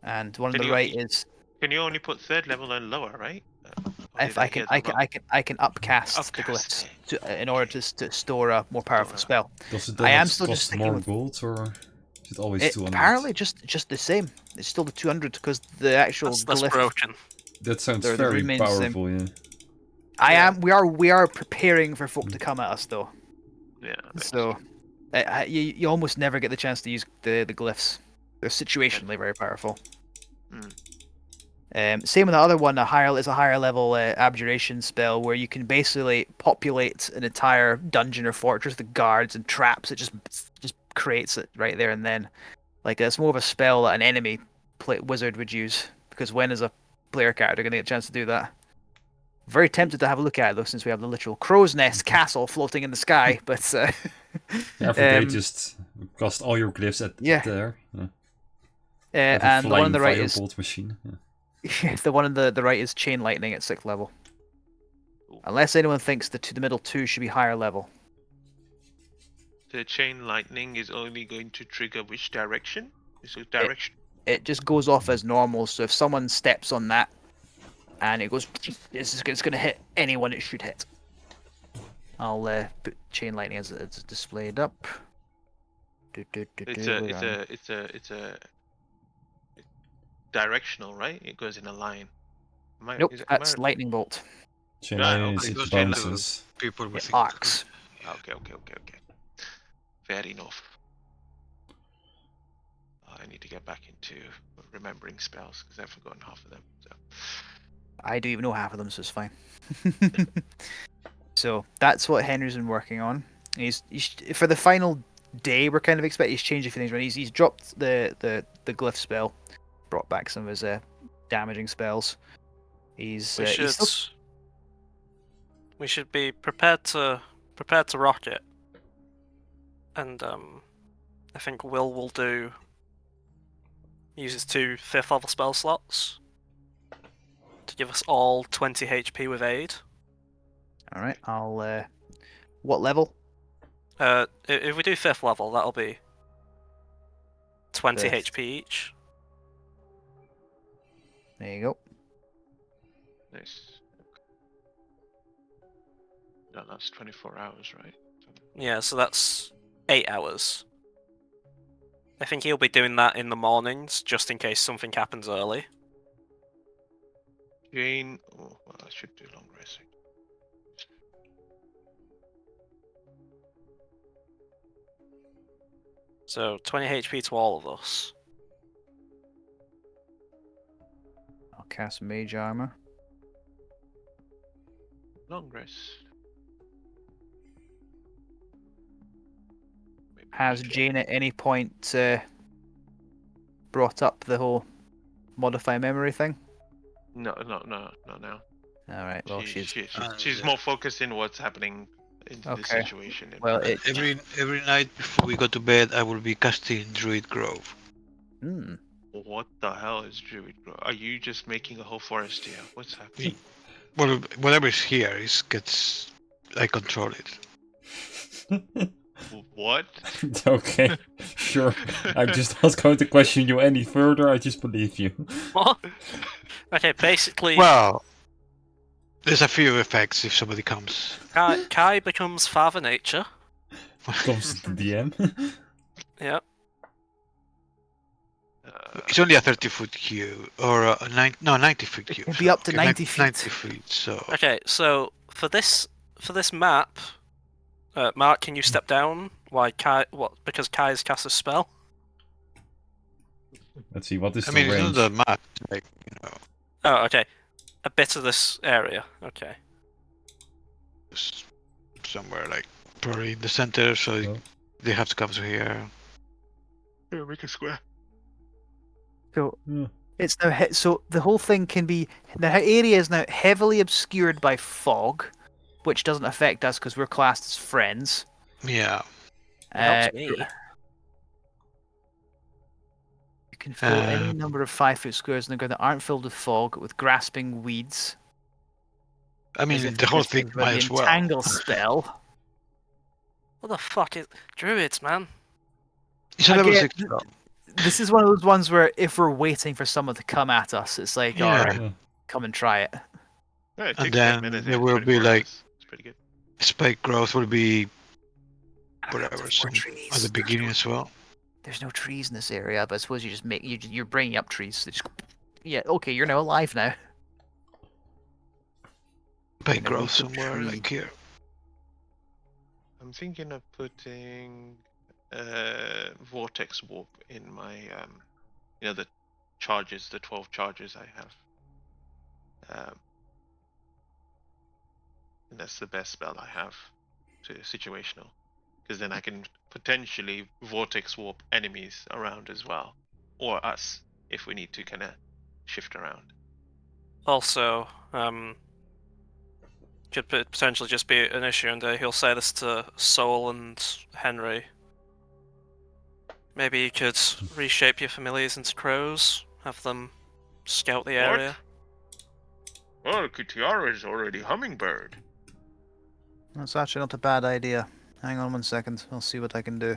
And one on Can the you- right is Can you only put 3rd level and lower, right? Or if did I get can that wrong? I can upcast the Upcast, glyphs in order to store a more powerful Store spell. Does it I then am still just cost sticking more with- gold, or is it always It 200? apparently just the same. It's still the 200 because the actual That's glyph. broken. That sounds the very remains the same. powerful, yeah. We are preparing for folk to come at us though. Yeah. So you almost never get the chance to use the glyphs. They're situationally very powerful. Same with the other one. Is a higher level abjuration spell where you can basically populate an entire dungeon or fortress with guards and traps. It just creates it right there and then. Like it's more of a spell that an enemy wizard would use, because when is a player character going to get a chance to do that? Very tempted to have a look at it though, since we have the literal crow's nest castle floating in the sky. But Yeah, they just cast all your glyphs at Yeah. there. Yeah. Have a and the one on flying the right is firebolt machine. Yeah. the one on the right is chain lightning at 6th level. Unless anyone thinks the middle two should be higher level. The chain lightning is only going to trigger which direction? Is it direction? It just goes off as normal. So if someone steps on that, and it goes, it's going to hit anyone it should hit. I'll put chain lightning as it's displayed up. It's a directional, right? It goes in a line. Nope, Is it- that's lightning bolt. Chain Ah, lightning okay. is Those it chain bounces. People with It arcs. Okay. Fair enough. I need to get back into remembering spells because I've forgotten half of them. So. I don't even know half of them, so it's fine. So that's what Henry's been working on. He's for the final day. We're kind of expecting he's changed a few things. When he's dropped the glyph spell, brought back some of his damaging spells. He's We should be prepared to rock it. And I think will use his 2 5th level spell slots to give us all 20 HP with aid. all right. I'll. What level? If we do 5th level, that'll be 20 Fifth. HP each. There you go. Nice. That lasts 24 hours, right? Yeah, so that's 8 hours. I think he'll be doing that in the mornings, just in case something happens early. Jane. Oh, well, I should do long resting. So 20 HP to all of us. I'll cast mage armor. Long rest. Maybe Has just Jane at any point brought up the whole modify memory thing? No, not now. All right. Well, she's She's more focused in what's happening in the Okay. situation. well. It, Every night before we go to bed, I will be casting Druid Grove. hmm. What the hell is Druid Grove? Are you just making a whole forest here? What's happening? Well, whatever is here I control it. What? Okay, sure. I'm just not going to question you any further. I just believe you. What? Okay, basically, Well, there's a few effects if somebody comes. Kai becomes Father Nature. Comes to the DM. Yep. It's only a 30-foot cube, or a 90-foot cube. It'd be up to okay, 90 feet. 90 feet, so... Okay, so for this map, Mark, can you step down? Why Kai? What? Because Kai's cast a spell. Let's see, what is I the mean, it's range? not the map, like, Oh, okay. A bit of this area. Okay. it's somewhere, like, probably in the center, so Oh. they have to come to here. Yeah, make a square. So Yeah. it's now so the whole thing can be the area is now heavily obscured by fog, which doesn't affect us because we're classed as friends. Yeah. It helps me. You can fill any number of 5-foot squares in the ground that aren't filled with fog with grasping weeds. I As mean, if the whole just thing think about might the as well. entangle spell. What the fuck is druids, man? It's a level Again, 6 spell. This is one of those ones where if we're waiting for someone to come at us, it's like, Yeah. alright, Yeah. come and try it. Yeah, it And takes then 10 minutes. there and will be 24 like hours. It's pretty good. spike growth will be whatever There's some, more trees. at the beginning as well. There's no trees in this area, but I suppose you just make you're bringing up trees. They just, yeah, okay, you're now alive now. Spike Gonna growth make a somewhere tree. like here. I'm thinking of putting vortex warp in my the charges, the 12 charges I have. And that's the best spell I have to situational, because then I can potentially vortex warp enemies around as well, or us if we need to kind of shift around. Also, could potentially just be an issue, and he'll say this to Soul and Henry. Maybe you could reshape your familiars into crows, have them scout the area. Oh, Kitiara is already hummingbird. That's actually not a bad idea. Hang on 1 second, I'll see what I can do.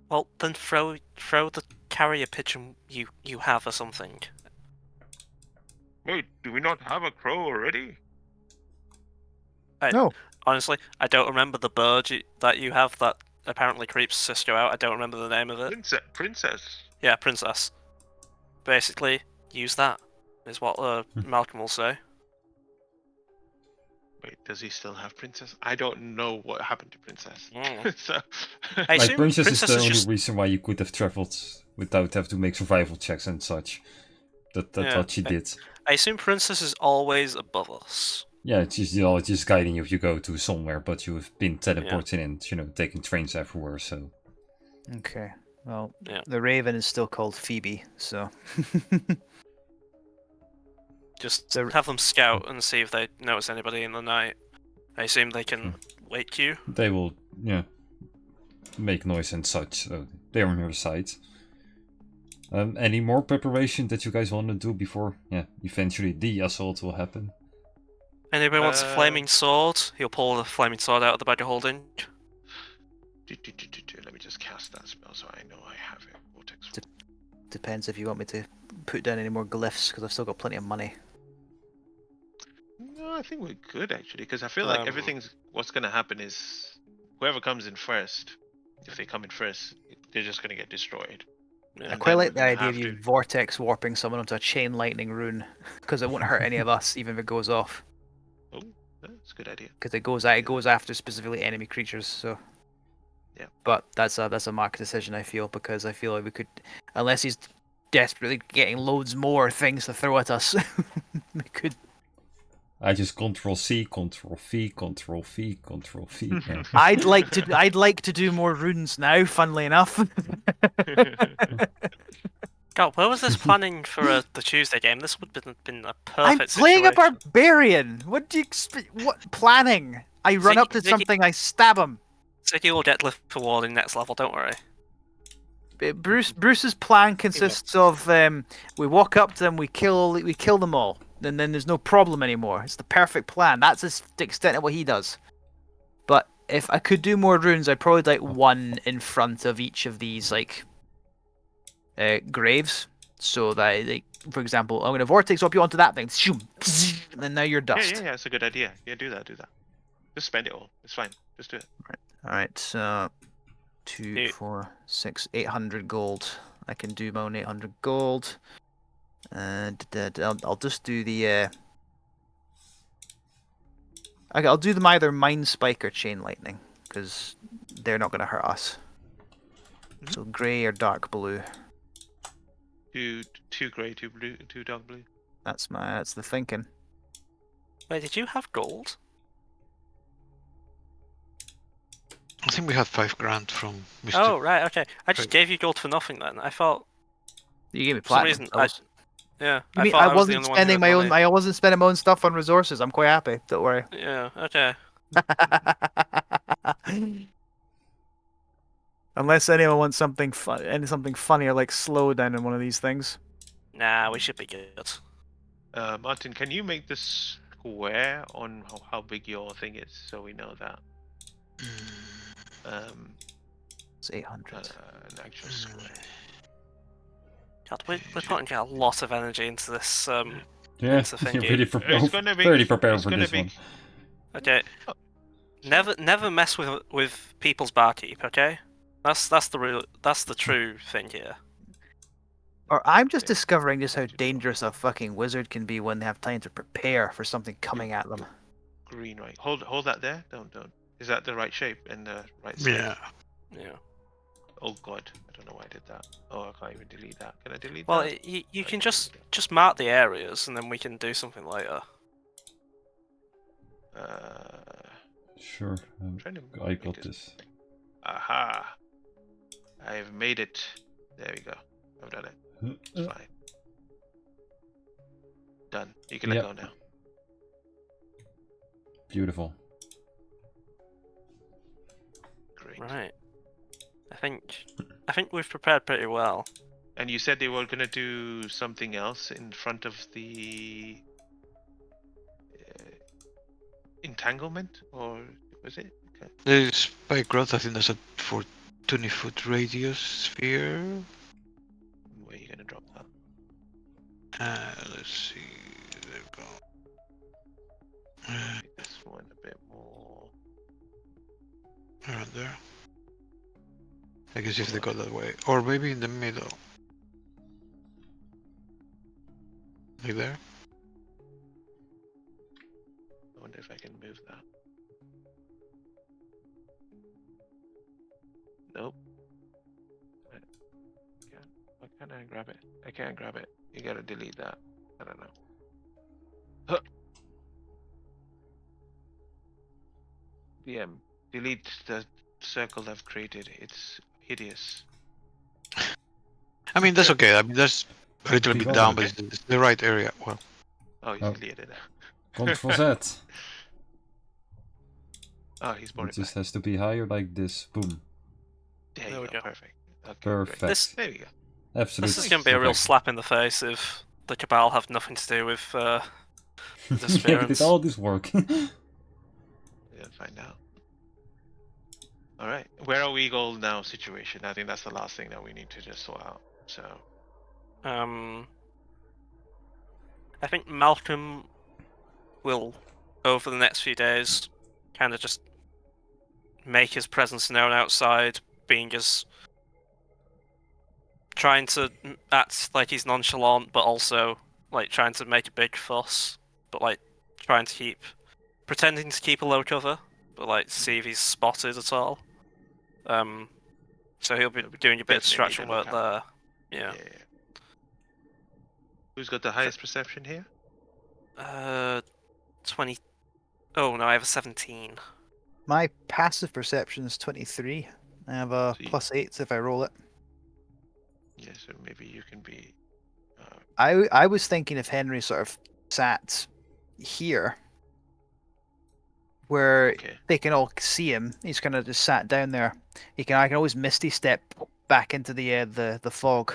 Well, then throw the carrier pigeon you have or something. Wait, do we not have a crow already? No. Honestly, I don't remember the bird that you have that apparently creeps Cisco out. I don't remember the name of it. Princess. Yeah, princess. Basically, use that, is what Malcolm will say. Wait, does he still have princess? I don't know what happened to princess. So, I Like, assume Princess is the only just... reason why you could have traveled without have to make survival checks and such. That's Yeah, what she did. I assume princess is always above us. Yeah, she's just guiding you if you go to somewhere, but you've been teleporting and, taking trains everywhere, so... Okay. Well, Yeah. the Raven is still called Phoebe, so. Just So- have them scout and see if they notice anybody in the night. I assume they can wake you. They will, make noise and such, so they're on your side. Any more preparation that you guys want to do before, eventually the assault will happen? Anybody wants a flaming sword? He'll pull the flaming sword out of the bag of holding. let me just cast that spell so I know I have it. Vortex. Depends if you want me to put down any more glyphs, because I've still got plenty of money. No, I think we're good actually, because I feel like what's going to happen is whoever comes in first, if they come in first, they're just going to get destroyed. Yeah. I quite like the idea of you vortex warping someone onto a chain lightning rune, because it won't hurt any of us, even if it goes off. Oh, that's a good idea. Because it goes after specifically enemy creatures. So. Yeah. But that's a market decision, I feel, because I feel like we could, unless he's desperately getting loads more things to throw at us, we could. I just Control-C, Control-V, Control-V, Control-V. Yeah. I'd like to do more runes now. Funnily enough. God, where was this planning for the Tuesday game? This would have been a I'm perfect playing a situation. barbarian. What do you expect? What planning? I run up to something, I stab him. Ziggy will get lift reward in next level, don't worry. Bruce's plan consists of we walk up to them, we kill them all, and then there's no problem anymore. It's the perfect plan. That's the extent of what he does. But if I could do more runes, I'd probably like one in front of each of these graves, so that, like, for example, I'm gonna vortex up you onto that thing, and then now you're dust. Yeah, that's a good idea. Yeah, do that. Just spend it all. It's fine. Just do it. All right, so 2, 4, 6, 800 gold. I can do my own 800 gold. And I'll just do the. I'll do them either Mind Spike or Chain Lightning, because they're not going to hurt us. So grey or dark blue. Two grey, two blue, two dark blue. That's the thinking. Wait, did you have gold? I think we had 5 grand from Mr. Oh right, okay. I just Right. gave you gold for nothing then. I thought You gave me for some platinum. reason pills. yeah. You I mean thought I I was the wasn't only one who spending had my own? money. I wasn't spending my own stuff on resources. I'm quite happy. Don't worry. Yeah. Okay. Unless anyone wants something fun, something funnier like slow down in one of these things. Nah, we should be good. Martin, can you make this square on how big your thing is, so we know that? It's 800. An actual square. God, we're putting a lot of energy into this. Yeah, It's a you're thingy. really It's gonna be. very prepared It's for gonna this be. one. Okay. Never mess with people's barkeep. Okay. That's the true thing here. Or I'm just discovering just how dangerous a fucking wizard can be when they have time to prepare for something coming at them. Green, right? Hold that there. Don't. Is that the right shape and the right size? Yeah. Yeah. Oh god, I don't know why I did that. Oh, I can't even delete that. Can I delete Well, that? you I can can just delete mark the areas, and then we can do something later. that. Sure, I'm trying to I make got this. Aha! I've made it. There we go. I've done it. It's fine. Done. You can let Yep. go now. Beautiful. Great. Right. I think we've prepared pretty well. And you said they were gonna do something else in front of the entanglement, or was it? Okay. The spike growth, I think there's a 20-foot radius sphere. Where are you gonna drop that? Let's see. There we go. Make this one a bit more. Around there. I guess if they go that way. Or maybe in the middle. Like there? I wonder if I can move that. Nope. Why can't I grab it? I can't grab it. You gotta delete that. I don't know. Huh. DM. Delete the circle I've created. It's hideous. I mean, that's okay. I mean, that's a little Keep bit on. down, but it's the right area. Well, Oh, he's Oh. deleted it. Control Z. Oh, he's brought It it just back. has to be higher like this. Boom. There There you we go. go. Perfect. Okay, Perfect. great. This There we go. Absolutely. this is going to be a real perfect. slap in the face if the Cabal have nothing to do with Yeah, we did disappearance. all this work. We'll find out. All right. Where are we gold now? Situation. I think that's the last thing that we need to just sort out. So. I think Malcolm will, over the next few days, kind of just make his presence known outside, being as trying to act like he's nonchalant, but also like trying to make a big fuss, but like trying to pretending to keep a low cover, but like see if he's spotted at all. So he'll be doing a bit of Definitely distraction need to look work out. there. Yeah. Who's got the highest perception here? 20. Oh no, I have a 17. My passive perception is 23. I have a So you- +8 if I roll it. Yeah, so maybe you can be. I was thinking if Henry sort of sat here, where Okay. they can all see him. He's kind of just sat down there. I can always misty step back into the fog.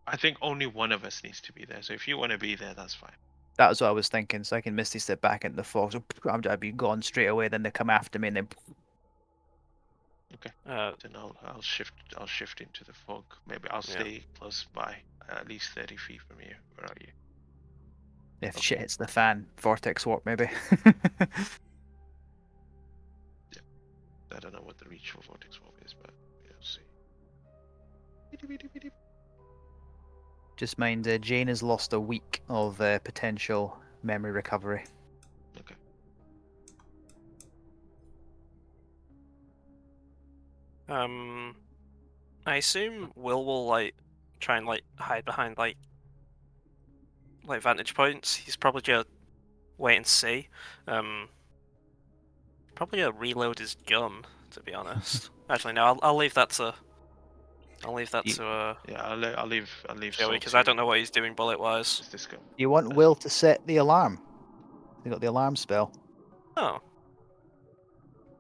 I think only one of us needs to be there. So if you want to be there, that's fine. That was what I was thinking. So I can misty step back into the fog. So I'd be gone straight away. Then they come after me, and then Then I'll shift into the fog. Maybe I'll Yeah. stay close by, at least 30 feet from you. Where are you? if shit hits the fan, vortex warp maybe. I don't know what the reach for vortex warp is, but we'll see. Just mind, Jane has lost a week of potential memory recovery. Okay. I assume Will like try and like hide behind like vantage points. He's probably gonna wait and see. Probably a reload his gun, to be honest. Actually, no. I'll leave that to. I'll leave that to Yeah, I'll leave Joey Saul because to I don't know what he's doing bullet-wise. use this gun. You want Will to set the alarm? They got the alarm spell. Oh.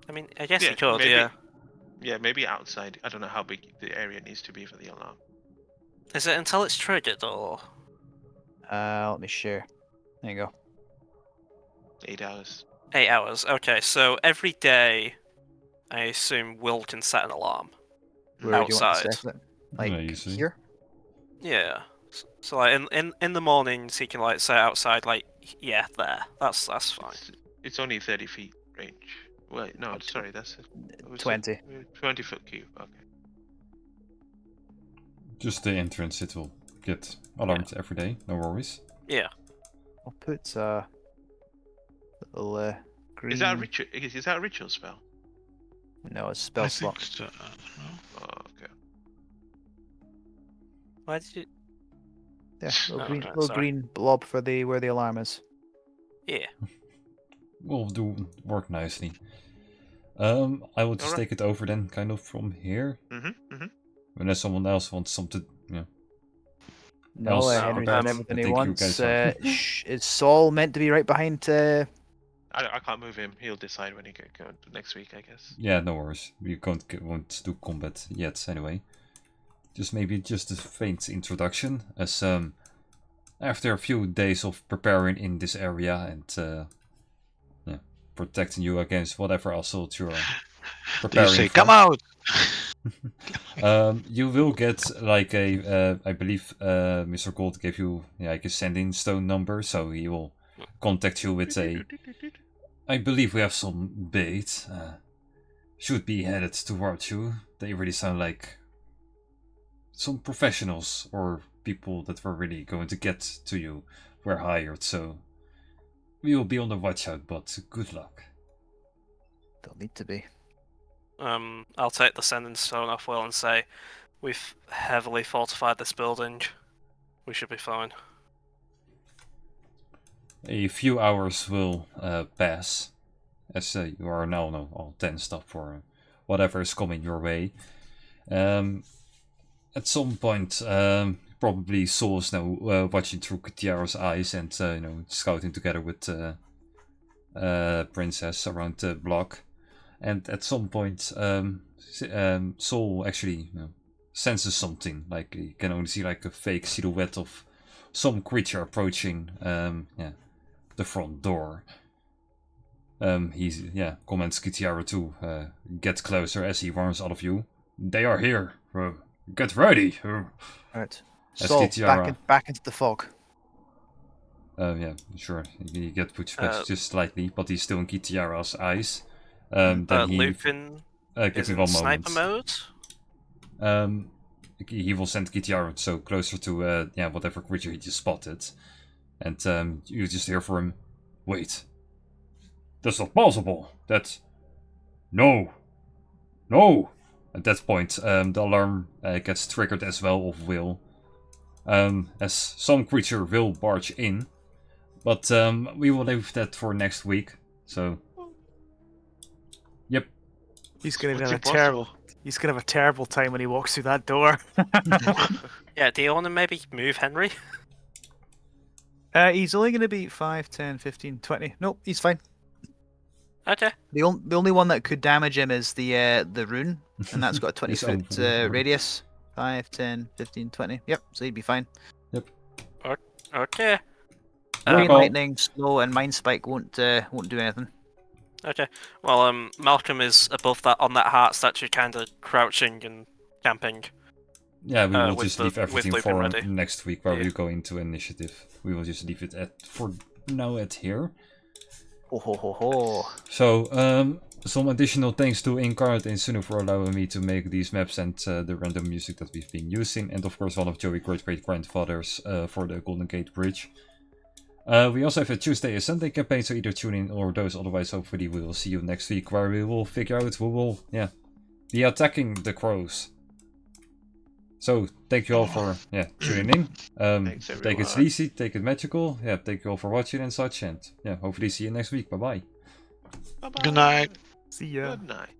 I mean, I guess Yeah, he could. maybe. Yeah. Yeah, maybe outside. I don't know how big the area needs to be for the alarm. Is it until it's triggered or? Let me share. There you go. 8 hours. 8 hours. Okay, so every day, I assume Will can set an alarm. Where do you want Outside. to set it? Like Yeah, easily. here? Yeah. So like in the mornings he can like set outside like there. That's fine. It's only 30 feet range. Wait, no, sorry, that's 20. 20 foot cube. Okay. Just the entrance, it will get alarmed every day, no worries. Yeah. I'll put little green. Is that a ritual? Is that a ritual spell? No, it's spell I slot. think so. No. Oh, okay. Why did you? Yeah, little Oh, green, okay, little sorry. green blob for where the alarm is. Yeah. Will do work nicely. I will just Alright. take it over then, kind of from here. Unless someone else wants something, No, Else, Henry's okay. done everything I he think you wants. guys are- Is Saul meant to be right behind? I can't move him. He'll decide when he can go next week, I guess. Yeah, no worries. We won't do combat yet, anyway. Just maybe just a faint introduction, as after a few days of preparing in this area and protecting you against whatever assault you're Do you preparing say, for. come out? You will get like a, I believe Mr. Gold gave you like a sending stone number, so he will contact you with a. I believe we have some bait. Should be headed towards you. They really sound like some professionals or people that were really going to get to you were hired, so we will be on the watch out, but good luck. Don't need to be. I'll take the sending stone off Will and say, we've heavily fortified this building. We should be fine. A few hours will pass, as you are now all tensed up for whatever is coming your way. At some point, probably Saul is now watching through Katiara's eyes and scouting together with Princess around the block. And at some point, Saul actually senses something. Like he can only see like a fake silhouette of some creature approaching. The front door. He commands Kitiara to get closer as he warns all of you. They are here. Get ready. Alright. As Saul, Kitiara. back into the fog. Yeah, sure. He gets pushed back just slightly, but he's still in Kitiara's eyes. Then he Lupin give is me in one sniper moment. mode. He will send Kitiara so closer to whatever creature he just spotted, and you just hear from him, "Wait, that's not possible. That's no." At that point, the alarm gets triggered as well of Will, as some creature will barge in, but we will leave that for next week. So, yep. He's gonna What's have a impossible? terrible. He's gonna have a terrible time when he walks through that door. Yeah, do you want to maybe move Henry? He's only gonna be 5, 10, 15, 20. Nope, he's fine. Okay. The only one that could damage him is the rune, and that's got a 20 His own foot rune. radius. 5, 10, 15, 20. Yep, so he'd be fine. Okay. Green Well- lightning, slow, and mind spike won't do anything. Okay. Well, Malcolm is above that on that heart statue, kind of crouching and camping. Yeah, we will with just the- leave with everything Lupin for ready. next week, where Yeah. we go into initiative. We will just leave it for now at here. Ho ho ho ho. So, some additional thanks to Incarnate and Sunu for allowing me to make these maps and the random music that we've been using, and of course one of Joey's great-great-grandfathers for the Golden Gate Bridge. We also have a Tuesday and Sunday campaign, so either tune in or those, otherwise hopefully we will see you next week, where we will figure out who will, be attacking the crows. So, thank you all for, tuning in. Thanks, Take it everyone. sleazy, take it magical. Thank you all for watching and such, and hopefully see you next week. Bye-bye. Bye-bye. Good night. See ya. Good night.